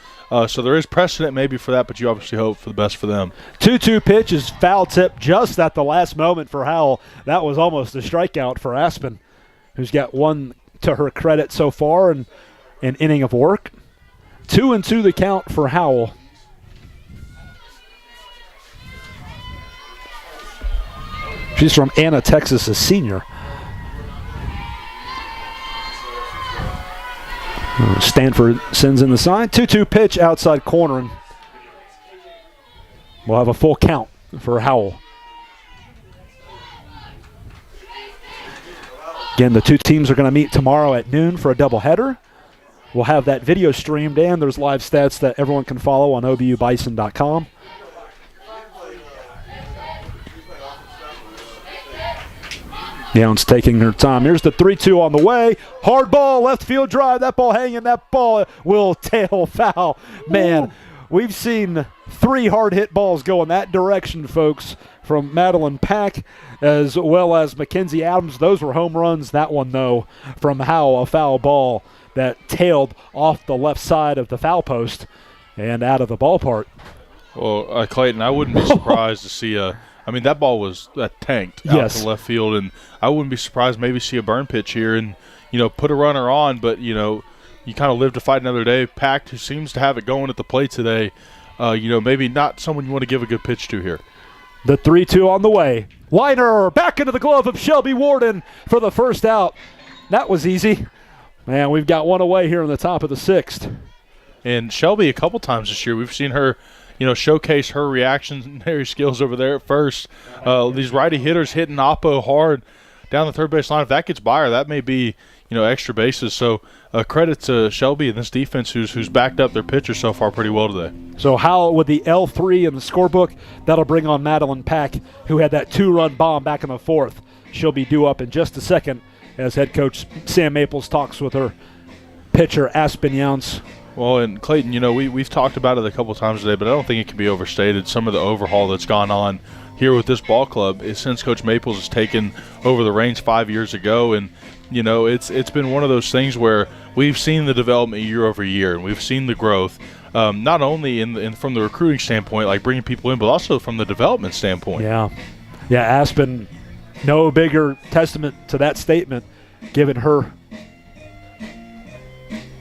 So there is precedent maybe for that, but you obviously hope for the best for them. 2-2 pitch is foul tip just at the last moment for Howell. That was almost a strikeout for Aspen, who's got one to her credit so far in an inning of work. 2-2 the count for Howell. She's from Anna, Texas, a senior. Stanford sends in the sign. 2-2 pitch outside corner. And we'll have a full count for Howell. Again, the two teams are going to meet tomorrow at noon for a doubleheader. We'll have that video streamed, and there's live stats that everyone can follow on obubison.com. Younts taking their time. Here's the 3-2 on the way. Hard ball, left field drive. That ball hanging. That ball will tail foul. Man, we've seen 3 hard hit balls go in that direction, folks, from Madeline Pack as well as Mackenzie Adams. Those were home runs. That one, though, from Howell, a foul ball. that tailed off the left side of the foul post and out of the ballpark. Well, Clayton, I wouldn't be surprised to see that ball was tanked out to left field, and I wouldn't be surprised maybe see a burn pitch here and, put a runner on, but, you kind of live to fight another day. Pact, who seems to have it going at the plate today, maybe not someone you want to give a good pitch to here. The 3-2 on the way. Liner back into the glove of Shelby Warden for the first out. That was easy. Man, we've got one away here in the top of the 6th. And Shelby, a couple times this year, we've seen her, showcase her reactionary skills over there at first. These righty hitters hitting Oppo hard down the third base line. If that gets by her, that may be, extra bases. So credit to Shelby and this defense who's backed up their pitcher so far pretty well today. So how with the L3 in the scorebook, that'll bring on Madeline Pack, who had that 2-run bomb back in the 4th. She'll be due up in just a second as head coach Sam Maples talks with her pitcher Aspen Younts. Well, and Clayton, we've talked about it a couple times today, but I don't think it can be overstated. Some of the overhaul that's gone on here with this ball club is since Coach Maples has taken over the reins 5 years ago, and it's been one of those things where we've seen the development year over year, and we've seen the growth, not only from the recruiting standpoint, like bringing people in, but also from the development standpoint. Yeah, Aspen, no bigger testament to that statement, given her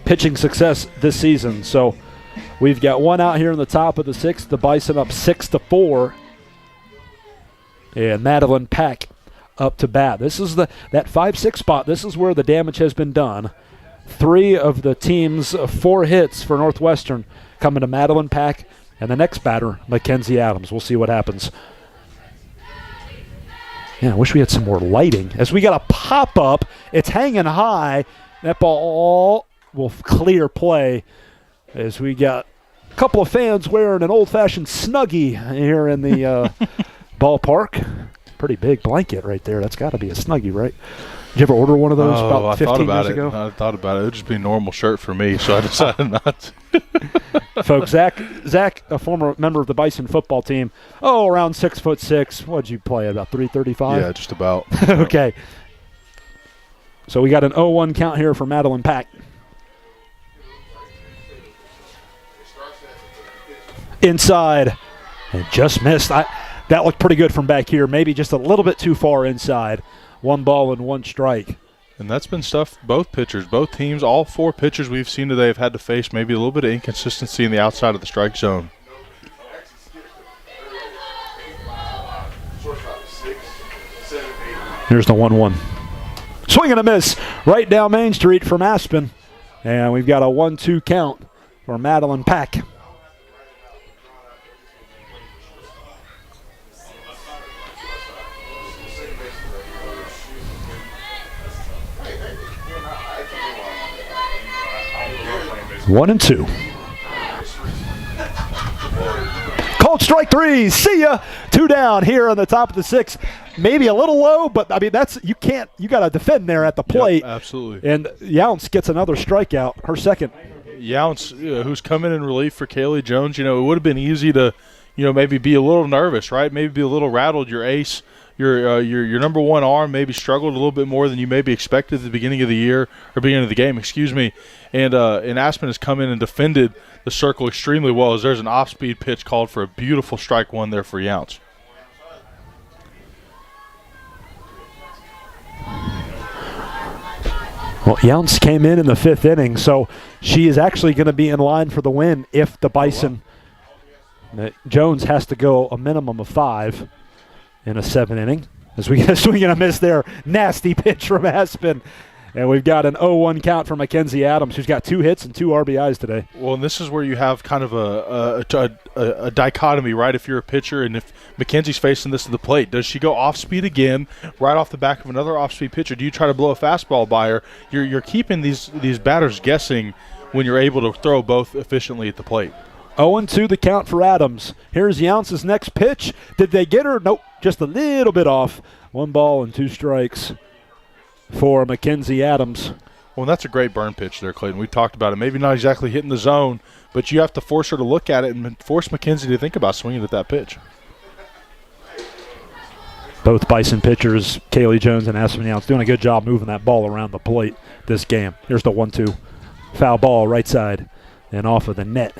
pitching success this season. So we've got one out here in the top of the 6th. The Bison up 6-4, and Madeline Pack up to bat. This is that 5-6 spot. This is where the damage has been done. 3 of the team's 4 hits for Northwestern coming to Madeline Pack, and the next batter, Mackenzie Adams. We'll see what happens. Yeah, I wish we had some more lighting. As we got a pop-up, it's hanging high. That ball will clear play as we got a couple of fans wearing an old-fashioned Snuggie here in the ballpark. Pretty big blanket right there. That's got to be a Snuggie, right? Did you ever order one of those about 15 years ago? I thought about it. It would just be a normal shirt for me, so I decided not to. Folks, Zach, a former member of the Bison football team, around 6'6". What'd you play, about 335? Yeah, just about. Okay. So we got an 0-1 count here for Madeline Pack. Inside, and just missed. That looked pretty good from back here. Maybe just a little bit too far inside. 1 ball and 1 strike. And that's been stuff both pitchers, both teams, all 4 pitchers we've seen today have had to face maybe a little bit of inconsistency in the outside of the strike zone. Here's the 1-1. Swing and a miss right down Main Street from Aspen. And we've got a 1-2 count for Madeline Pack. One and 2. Called strike 3. See ya. 2 down here on the top of the 6th. Maybe a little low, but I mean you got to defend there at the plate. Yep, absolutely. And Younts gets another strikeout, her second. Younts, who's come in relief for Kaylee Jones, it would have been easy to, maybe be a little nervous, right? Maybe be a little rattled. Your ace, your number 1 arm maybe struggled a little bit more than you maybe expected at the beginning of the year, or beginning of the game, excuse me. And Aspen has come in and defended the circle extremely well, as there's an off-speed pitch called for a beautiful strike 1 there for Younts. Well, Younts came in the 5th inning, so she is actually going to be in line for the win if the Bison. Jones has to go a minimum of 5 in a 7th inning. As we get a swing and a miss there, nasty pitch from Aspen. And we've got an 0-1 count for Mackenzie Adams, who's got 2 hits and 2 RBIs today. Well, and this is where you have kind of a dichotomy, right? If you're a pitcher and if Mackenzie's facing this to the plate, does she go off speed again, right off the back of another off speed pitcher? Do you try to blow a fastball by her? You're keeping these batters guessing when you're able to throw both efficiently at the plate. 0-2 the count for Adams. Here's Younts' next pitch. Did they get her? Nope, just a little bit off. 1 ball and 2 strikes for Mackenzie Adams. Well, that's a great burn pitch there, Clayton. We talked about it. Maybe not exactly hitting the zone, but you have to force her to look at it and force Mackenzie to think about swinging at that pitch. Both Bison pitchers, Kaylee Jones and Aspen Younts, doing a good job moving that ball around the plate this game. Here's the 1-2. Foul ball right side and off of the net.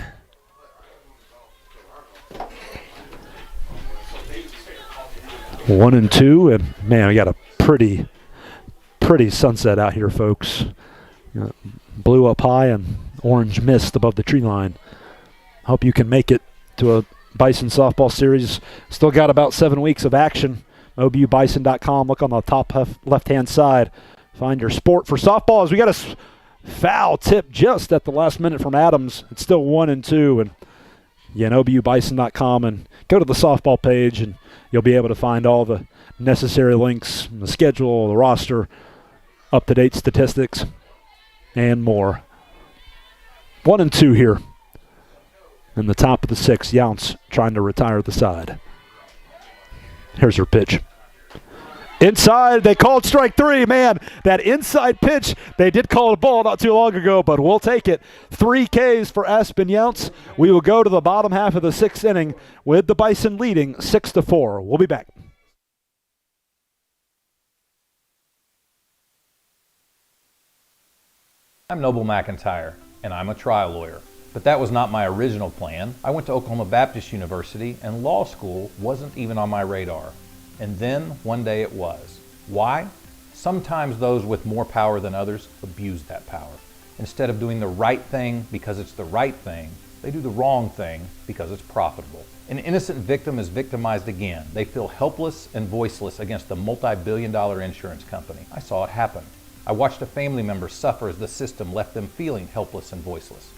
One and two, and man, we got a pretty sunset out here, folks. Blue up high and orange mist above the tree line. Hope you can make it to a Bison softball series. Still got about 7 weeks of action. OBUBison.com. Look on the top left-hand side. Find your sport for softball. As we got a foul tip just at the last minute from Adams. It's still 1 and 2. And again, OBUBison.com, and go to the softball page, and you'll be able to find all the necessary links, the schedule, the roster, up-to-date statistics, and more. 1 and 2 here. In the top of the 6th, Younce trying to retire the side. Here's her pitch. Inside, they called strike 3. Man, that inside pitch, they did call a ball not too long ago, but we'll take it. 3 Ks for Aspen Younce. We will go to the bottom half of the 6th inning with the Bison leading 6-4. We'll be back. I'm Noble McIntyre, and I'm a trial lawyer. But that was not my original plan. I went to Oklahoma Baptist University, and law school wasn't even on my radar. And then, one day it was. Why? Sometimes those with more power than others abuse that power. Instead of doing the right thing because it's the right thing, they do the wrong thing because it's profitable. An innocent victim is victimized again. They feel helpless and voiceless against the multi-billion-dollar insurance company. I saw it happen. I watched a family member suffer as the system left them feeling helpless and voiceless.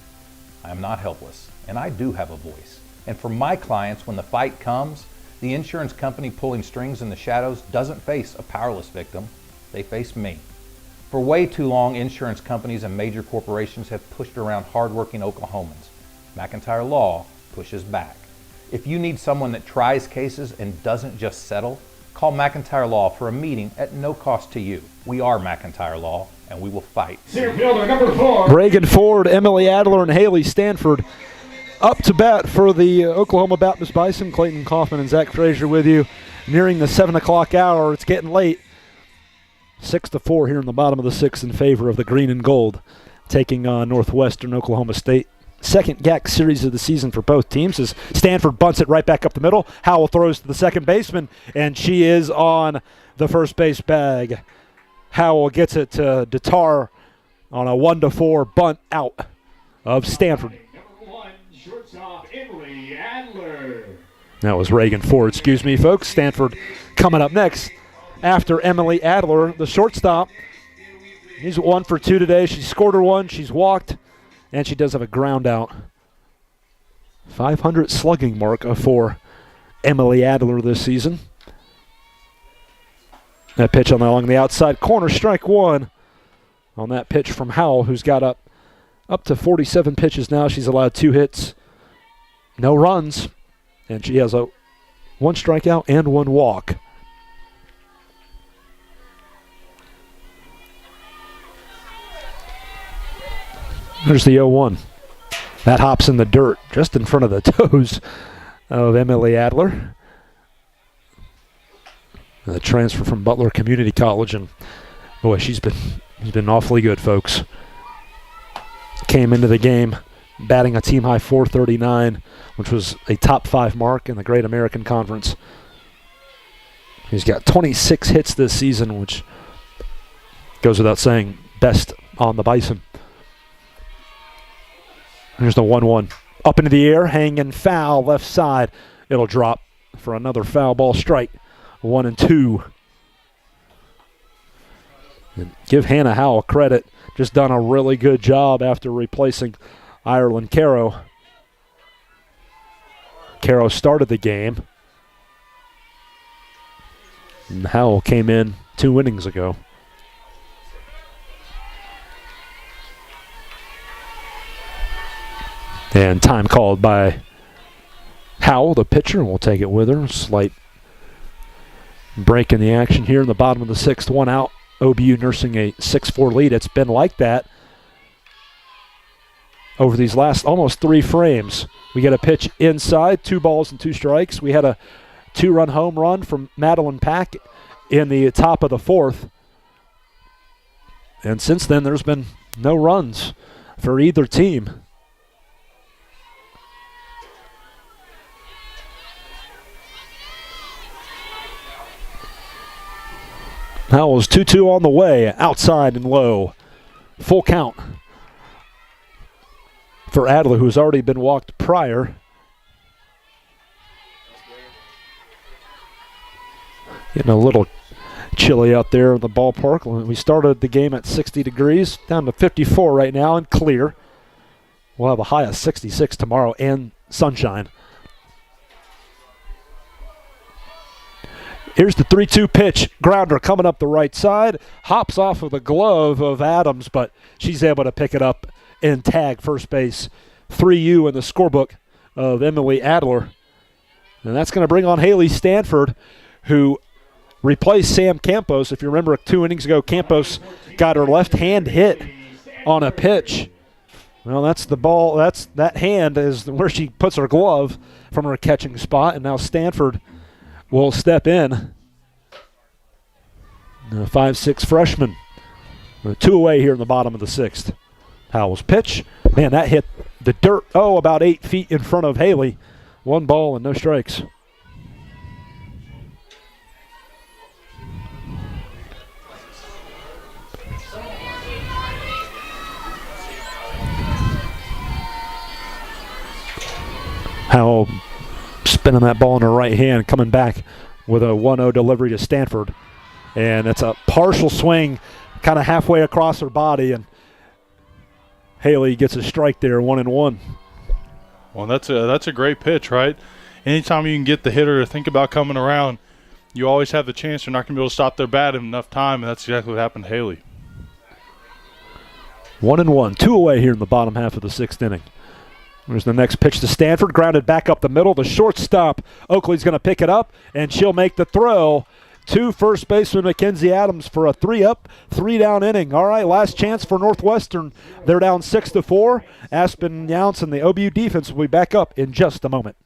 I am not helpless, and I do have a voice. And for my clients, when the fight comes, the insurance company pulling strings in the shadows doesn't face a powerless victim. They face me. For way too long, insurance companies and major corporations have pushed around hardworking Oklahomans. McIntyre Law pushes back. If you need someone that tries cases and doesn't just settle, call McIntyre Law for a meeting at no cost to you. We are McIntyre Law, and we will fight. Center fielder number 4. Reagan Ford, Emily Adler, and Haley Stanford up to bat for the Oklahoma Baptist Bison. Clayton Kaufman and Zach Frazier with you. Nearing the 7 o'clock hour. It's getting late. 6-4 here in the bottom of the 6th in favor of the green and gold, taking on Northwestern Oklahoma State. Second GAC series of the season for both teams as Stanford bunts it right back up the middle. Howell throws to the second baseman, and she is on the first base bag. Howell gets it to Datar on a 1-4 bunt out of Stanford. Number 1, shortstop Emily Adler. That was Reagan Ford, excuse me, folks. Stanford coming up next after Emily Adler, the shortstop. She's 1 for 2 today. She scored her 1. She's walked, and she does have a ground out. 500 slugging mark for Emily Adler this season. That pitch along the outside corner, strike 1 on that pitch from Howell, who's got up to 47 pitches now. She's allowed 2 hits, no runs, and she has 1 strikeout and 1 walk. There's the 0-1. That hops in the dirt just in front of the toes of Emily Adler. The transfer from Butler Community College, and boy, she's been awfully good, folks. Came into the game batting a team-high .439, which was a top 5 mark in the Great American Conference. He's got 26 hits this season, which goes without saying, best on the Bison. There's the 1-1. Up into the air, hanging foul, left side. It'll drop for another foul ball strike. 1-2. And give Hannah Howell credit. Just done a really good job after replacing Ireland Caro. Caro started the game. And Howell came in 2 innings ago. And time called by Howell, the pitcher. We'll take it with her. Slight break in the action here in the bottom of the 6th. 1 out. OBU nursing a 6-4 lead. It's been like that over these last almost 3 frames. We get a pitch inside, 2 balls and 2 strikes. We had a 2-run home run from Madeline Pack in the top of the 4th. And since then, there's been no runs for either team. Howell's 2-2 on the way, outside and low. Full count for Adler, who's already been walked prior. Getting a little chilly out there in the ballpark. We started the game at 60 degrees, down to 54 right now and clear. We'll have a high of 66 tomorrow and sunshine. Here's the 3-2 pitch. Grounder coming up the right side. Hops off of the glove of Adams, but she's able to pick it up and tag first base. 3U in the scorebook of Emily Adler. And that's going to bring on Haley Stanford, who replaced Sam Campos. If you remember 2 innings ago, Campos got her left hand hit on a pitch. Well, that's the ball. That hand is where she puts her glove from her catching spot, and now Stanford will step in. 5'6" freshman. 2 away here in the bottom of the 6th. Howell's pitch. Man, that hit the dirt, about 8 feet in front of Haley. 1 ball and no strikes. Howell spinning that ball in her right hand, coming back with a 1-0 delivery to Stanford. And it's a partial swing kind of halfway across her body, and Haley gets a strike there, 1-1. Well, that's a great pitch, right? Anytime you can get the hitter to think about coming around, you always have the chance you're not going to be able to stop their bat in enough time, and that's exactly what happened to Haley. 1-1, 2 away here in the bottom half of the 6th inning. There's the next pitch to Stanford, grounded back up the middle. The shortstop, Oakley's going to pick it up, and she'll make the throw to first baseman Mackenzie Adams for a 3-up, 3-down inning. All right, last chance for Northwestern. They're down 6-4. Aspen Younce and the OBU defense will be back up in just a moment.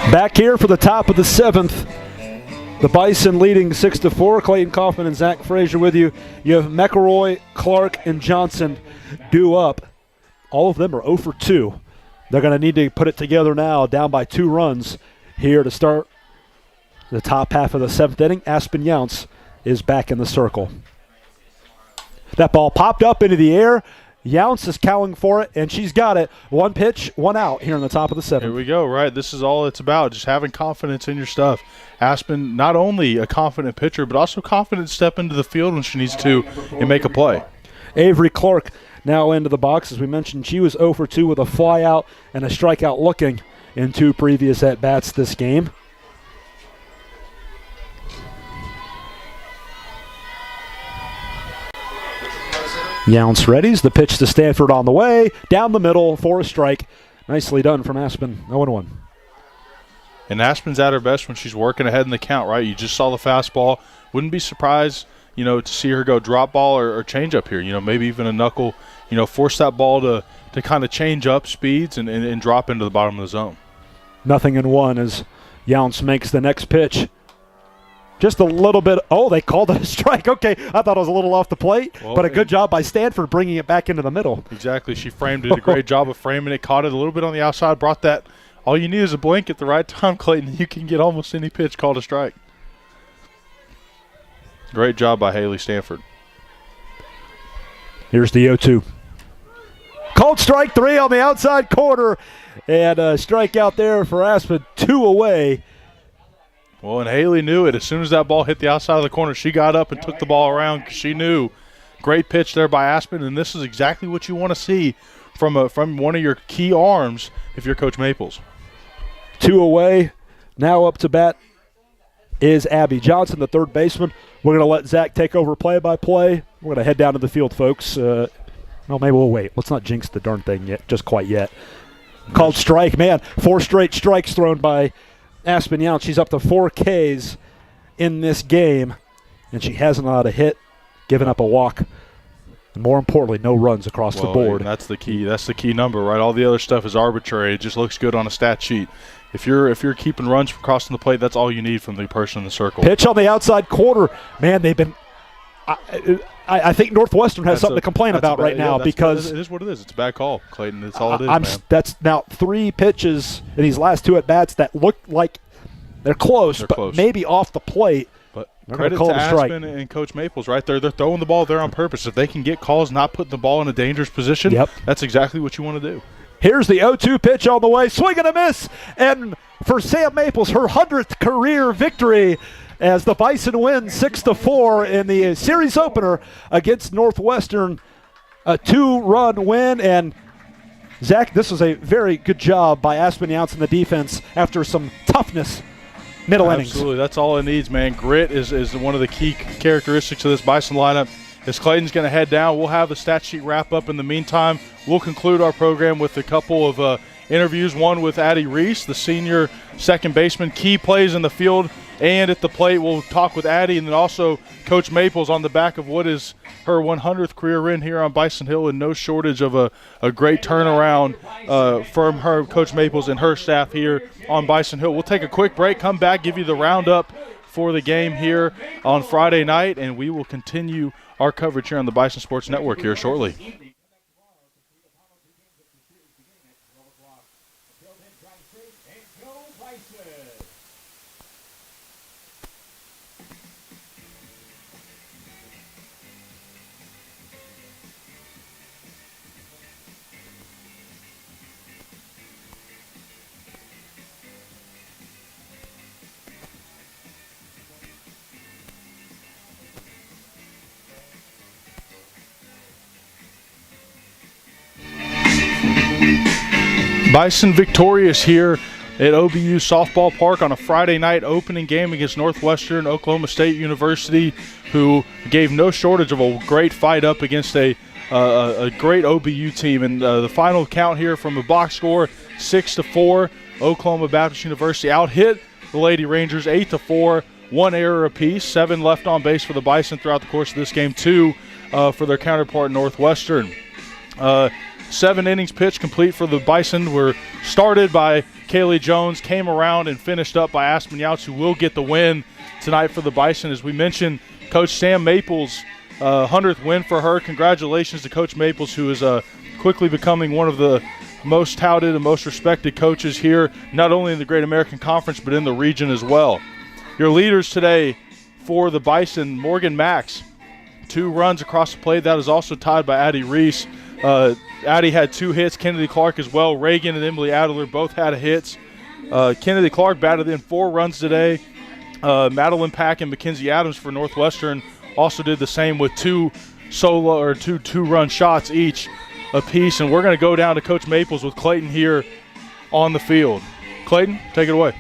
Back here for the top of the 7th. The Bison leading 6-4. Clayton Kaufman and Zach Frazier with you. You have McElroy, Clark, and Johnson due up. All of them are 0 for 2. They're going to need to put it together now, down by 2 runs here to start the top half of the 7th inning. Aspen Younce is back in the circle. That ball popped up into the air. Younce is cowing for it, and she's got it. 1 pitch, 1 out here in the top of the 7th. Here we go, right? This is all it's about, just having confidence in your stuff. Aspen, not only a confident pitcher, but also confident step into the field when she needs to and make a play. Avery Clark now into the box. As we mentioned, she was 0 for 2 with a fly out and a strikeout looking in 2 previous at-bats this game. Younce readies. The pitch to Stanford on the way. Down the middle for a strike. Nicely done from Aspen. 0-1. And Aspen's at her best when she's working ahead in the count, right? You just saw the fastball. Wouldn't be surprised, to see her go drop ball or change up here. Maybe even a knuckle. Force that ball to kind of change up speeds and drop into the bottom of the zone. 0-1 as Younce makes the next pitch. Just a little bit. Oh, they called it a strike. Okay, I thought it was a little off the plate, but a good job by Stanford bringing it back into the middle. Exactly. She framed it. A great job of framing it. Caught it a little bit on the outside. Brought that. All you need is a blink at the right time, Clayton. You can get almost any pitch called a strike. Great job by Haley Stanford. Here's the 0-2. Called strike 3 on the outside corner. And a strikeout there for Aspen. 2 away. Well, and Haley knew it. As soon as that ball hit the outside of the corner, she got up and took the ball around because she knew. Great pitch there by Aspen, and this is exactly what you want to see from one of your key arms if you're Coach Maples. 2 away. Now up to bat is Abby Johnson, the third baseman. We're going to let Zach take over play-by-play. We're going to head down to the field, folks. Well, maybe we'll wait. Let's not jinx the darn thing yet, just quite yet. Called strike. Man, 4 straight strikes thrown by Aspen Younce. She's up to 4 Ks in this game, and she hasn't allowed a hit, given up a walk, and more importantly, no runs across the board. That's the key. That's the key number, right? All the other stuff is arbitrary. It just looks good on a stat sheet. If you're keeping runs from crossing the plate, that's all you need from the person in the circle. Pitch on the outside corner. Man, they've been I think Northwestern has something to complain about right now because it is what it is. It's a bad call, Clayton. That's all it is, man. That's now 3 pitches in these last 2 at-bats that look like they're close, maybe off the plate. But credit to Aspen and Coach Maples, right there. They're throwing the ball there on purpose. If they can get calls not putting the ball in a dangerous position, that's exactly what you want to do. Here's the 0-2 pitch on the way. Swing and a miss. And for Sam Maples, her 100th career victory as the Bison win 6-4 in the series opener against Northwestern. A 2-run win. And, Zach, this was a very good job by Aspen Younce in the defense after some toughness middle innings. Absolutely. That's all it needs, man. Grit is one of the key characteristics of this Bison lineup. As Clayton's going to head down, we'll have the stat sheet wrap up in the meantime. We'll conclude our program with a couple of interviews, one with Addie Reese, the senior second baseman, key plays in the field and at the plate. We'll talk with Addie, and then also Coach Maples on the back of what is her 100th career win here on Bison Hill, and no shortage of a great turnaround from her, Coach Maples, and her staff here on Bison Hill. We'll take a quick break, come back, give you the roundup for the game here on Friday night, and we will continue our coverage here on the Bison Sports Network here shortly. Bison victorious here at OBU Softball Park on a Friday night opening game against Northwestern Oklahoma State University, who gave no shortage of a great fight up against a great OBU team. And the final count here from a box score, 6-4. Oklahoma Baptist University out-hit the Lady Rangers 8-4. 1 error apiece, 7 left on base for the Bison throughout the course of this game, 2 for their counterpart Northwestern. 7 innings pitched complete for the Bison were started by Kaylee Jones, came around and finished up by Aspen Younce, who will get the win tonight for the Bison. As we mentioned, Coach Sam Maples, 100th win for her. Congratulations to Coach Maples, who is quickly becoming one of the most touted and most respected coaches here, not only in the Great American Conference, but in the region as well. Your leaders today for the Bison, Morgan Max, 2 runs across the plate. That is also tied by Addie Reese. Addie had 2 hits. Kennedy Clark as well. Reagan and Emily Adler both had hits. Kennedy Clark batted in 4 runs today. Madeline Pack and Mackenzie Adams for Northwestern also did the same with 2 solo or two-run shots each apiece. And we're going to go down to Coach Maples with Clayton here on the field. Clayton, take it away.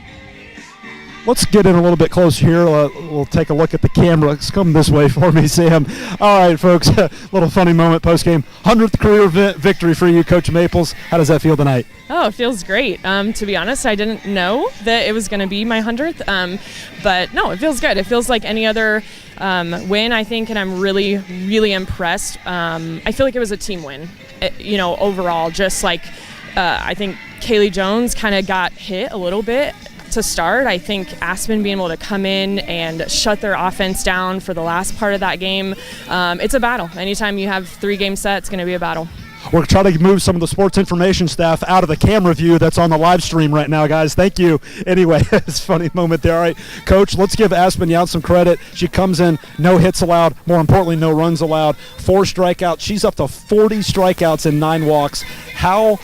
Let's get in a little bit closer here. We'll take a look at the camera. Let's come this way for me, Sam. All right, folks, a little funny moment post-game. 100th career victory for you, Coach Maples. How does that feel tonight? Oh, it feels great. To be honest, I didn't know that it was going to be my 100th, but no, it feels good. It feels like any other win, I think, and I'm really, really impressed. I feel like it was a team win, overall. Just like I think Kaylee Jones kind of got hit a little bit to start. I think Aspen being able to come in and shut their offense down for the last part of that game, it's a battle. Anytime you have 3 game set, it's going to be a battle. We're trying to move some of the sports information staff out of the camera view that's on the live stream right now, guys. Thank you. Anyway, it's a funny moment there. All right, Coach, let's give Aspen Yount some credit. She comes in, no hits allowed. More importantly, no runs allowed. 4 strikeouts. She's up to 40 strikeouts and 9 walks. How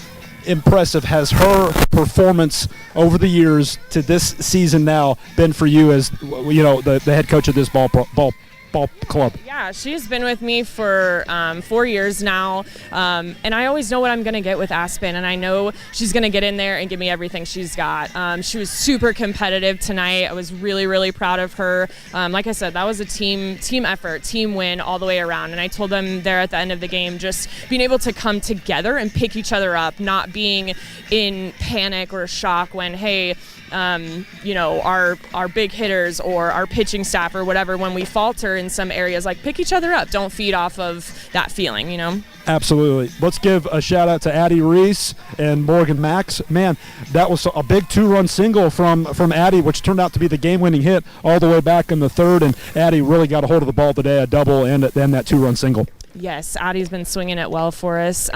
impressive has her performance over the years to this season now been for you as the head coach of this ball club? Yeah, she's been with me for 4 years now, and I always know what I'm going to get with Aspen, and I know she's going to get in there and give me everything she's got. She was super competitive tonight. I was really, really proud of her. Like I said, that was a team effort, team win all the way around, and I told them there at the end of the game, just being able to come together and pick each other up, not being in panic or shock when, hey, our big hitters or our pitching staff or whatever, when we falter in some areas, like pick each other up. Don't feed off of that feeling, Absolutely. Let's give a shout out to Addie Reese and Morgan Max. Man, that was a big 2-run single from Addie, which turned out to be the game-winning hit all the way back in the 3rd, and Addie really got a hold of the ball today, a double and then that 2-run single. Yes, Addie's been swinging it well for us.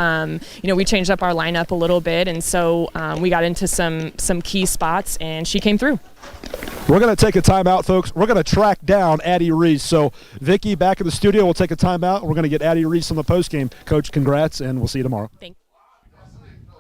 We changed up our lineup a little bit, and so we got into some key spots, and she came through. We're going to take a timeout, folks. We're going to track down Addie Reese. So, Vicki, back in the studio, we'll take a timeout. We're going to get Addie Reese on the postgame. Coach, congrats, and we'll see you tomorrow. Thank you.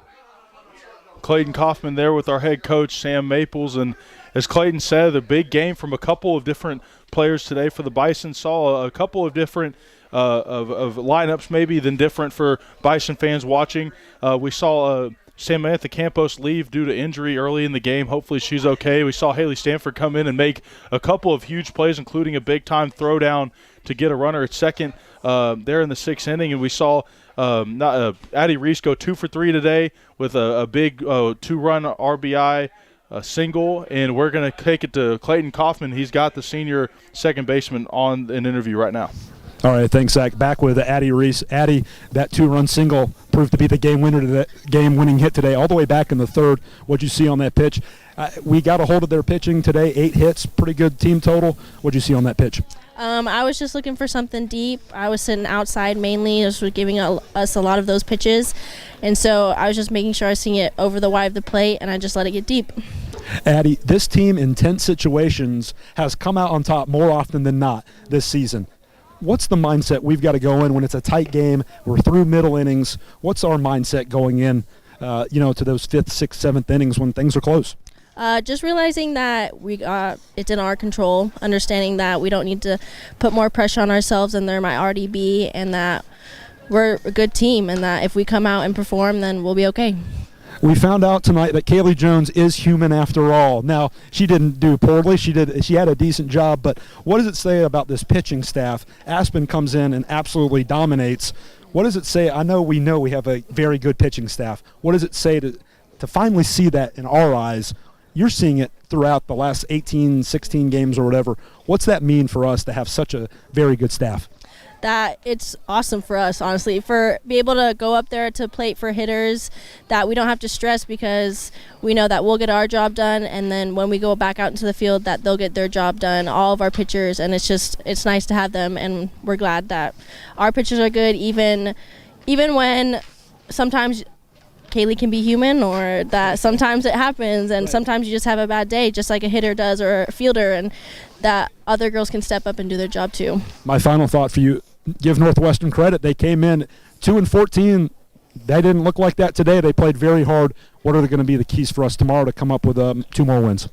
Clayton Kaufman there with our head coach, Sam Maples. And as Clayton said, a big game from a couple of different players today for the Bison. Saw a couple of different of lineups maybe than different for Bison fans watching. We saw Samantha Campos leave due to injury early in the game. Hopefully she's okay. We saw Haley Stanford come in and make a couple of huge plays, including a big-time throwdown to get a runner at second there in the 6th inning. And we saw Addie Reese go 2 for 3 today with a big 2-run RBI single. And we're going to take it to Clayton Kaufman. He's got the senior second baseman on an interview right now. All right, thanks, Zach. Back with Addie Reese. Addie, that 2-run single proved to be the game-winning hit today, all the way back in the 3rd. What'd you see on that pitch? We got a hold of their pitching today, 8 hits, pretty good team total. What'd you see on that pitch? I was just looking for something deep. I was sitting outside mainly, just giving us a lot of those pitches, and so I was just making sure I was seeing it over the wide of the plate, and I just let it get deep. Addie, this team in tense situations has come out on top more often than not this season. What's the mindset we've got to go in when it's a tight game? We're through middle innings. What's our mindset going in, to those 5th, 6th, 7th innings when things are close? Just realizing that it's in our control, understanding that we don't need to put more pressure on ourselves than there might already be, and that we're a good team, and that if we come out and perform, then we'll be okay. We found out tonight that Kaylee Jones is human after all. Now, she didn't do poorly. She had a decent job, but what does it say about this pitching staff? Aspen comes in and absolutely dominates. What does it say? I know we have a very good pitching staff. What does it say to finally see that in our eyes? You're seeing it throughout the last 18, 16 games or whatever. What's that mean for us to have such a very good staff? That it's awesome for us, honestly, for be able to go up there to plate for hitters, that we don't have to stress because we know that we'll get our job done, and then when we go back out into the field that they'll get their job done, all of our pitchers, and it's nice to have them, and we're glad that our pitchers are good even when sometimes Kaylee can be human, or that sometimes it happens, and sometimes you just have a bad day, just like a hitter does or a fielder, and that other girls can step up and do their job too. My final thought for you, give Northwestern credit. They came in 2-14. They didn't look like that today. They played very hard. What are going to be the keys for us tomorrow to come up with 2 more wins?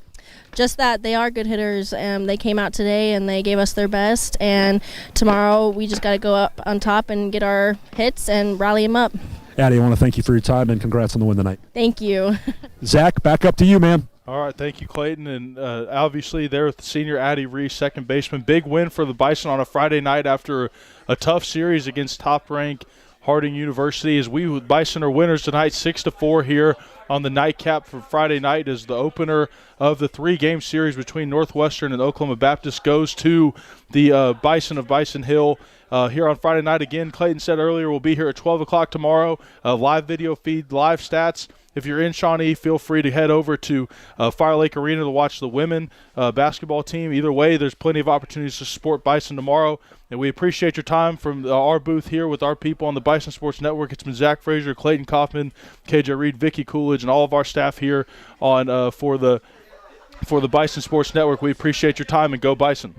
Just that they are good hitters. They came out today and they gave us their best, and tomorrow we just got to go up on top and get our hits and rally them up. Addie, I want to thank you for your time and congrats on the win tonight. Thank you. Zach, back up to you, man. All right, thank you, Clayton. And obviously there with the senior Addie Reese, second baseman. Big win for the Bison on a Friday night after a tough series against top-ranked Harding University. As we with Bison are winners tonight, 6-4 here on the nightcap for Friday night, as the opener of the 3-game series between Northwestern and Oklahoma Baptist goes to the Bison of Bison Hill. Here on Friday night again, Clayton said earlier, we'll be here at 12 o'clock tomorrow. Live video feed, live stats, if you're in Shawnee, feel free to head over to Fire Lake Arena to watch the women basketball team. Either way, there's plenty of opportunities to support Bison tomorrow. And we appreciate your time from our booth here with our people on the Bison Sports Network. It's been Zach Frazier, Clayton Kaufman, KJ Reed, Vicky Coolidge, and all of our staff here on for the Bison Sports Network. We appreciate your time, and go Bison.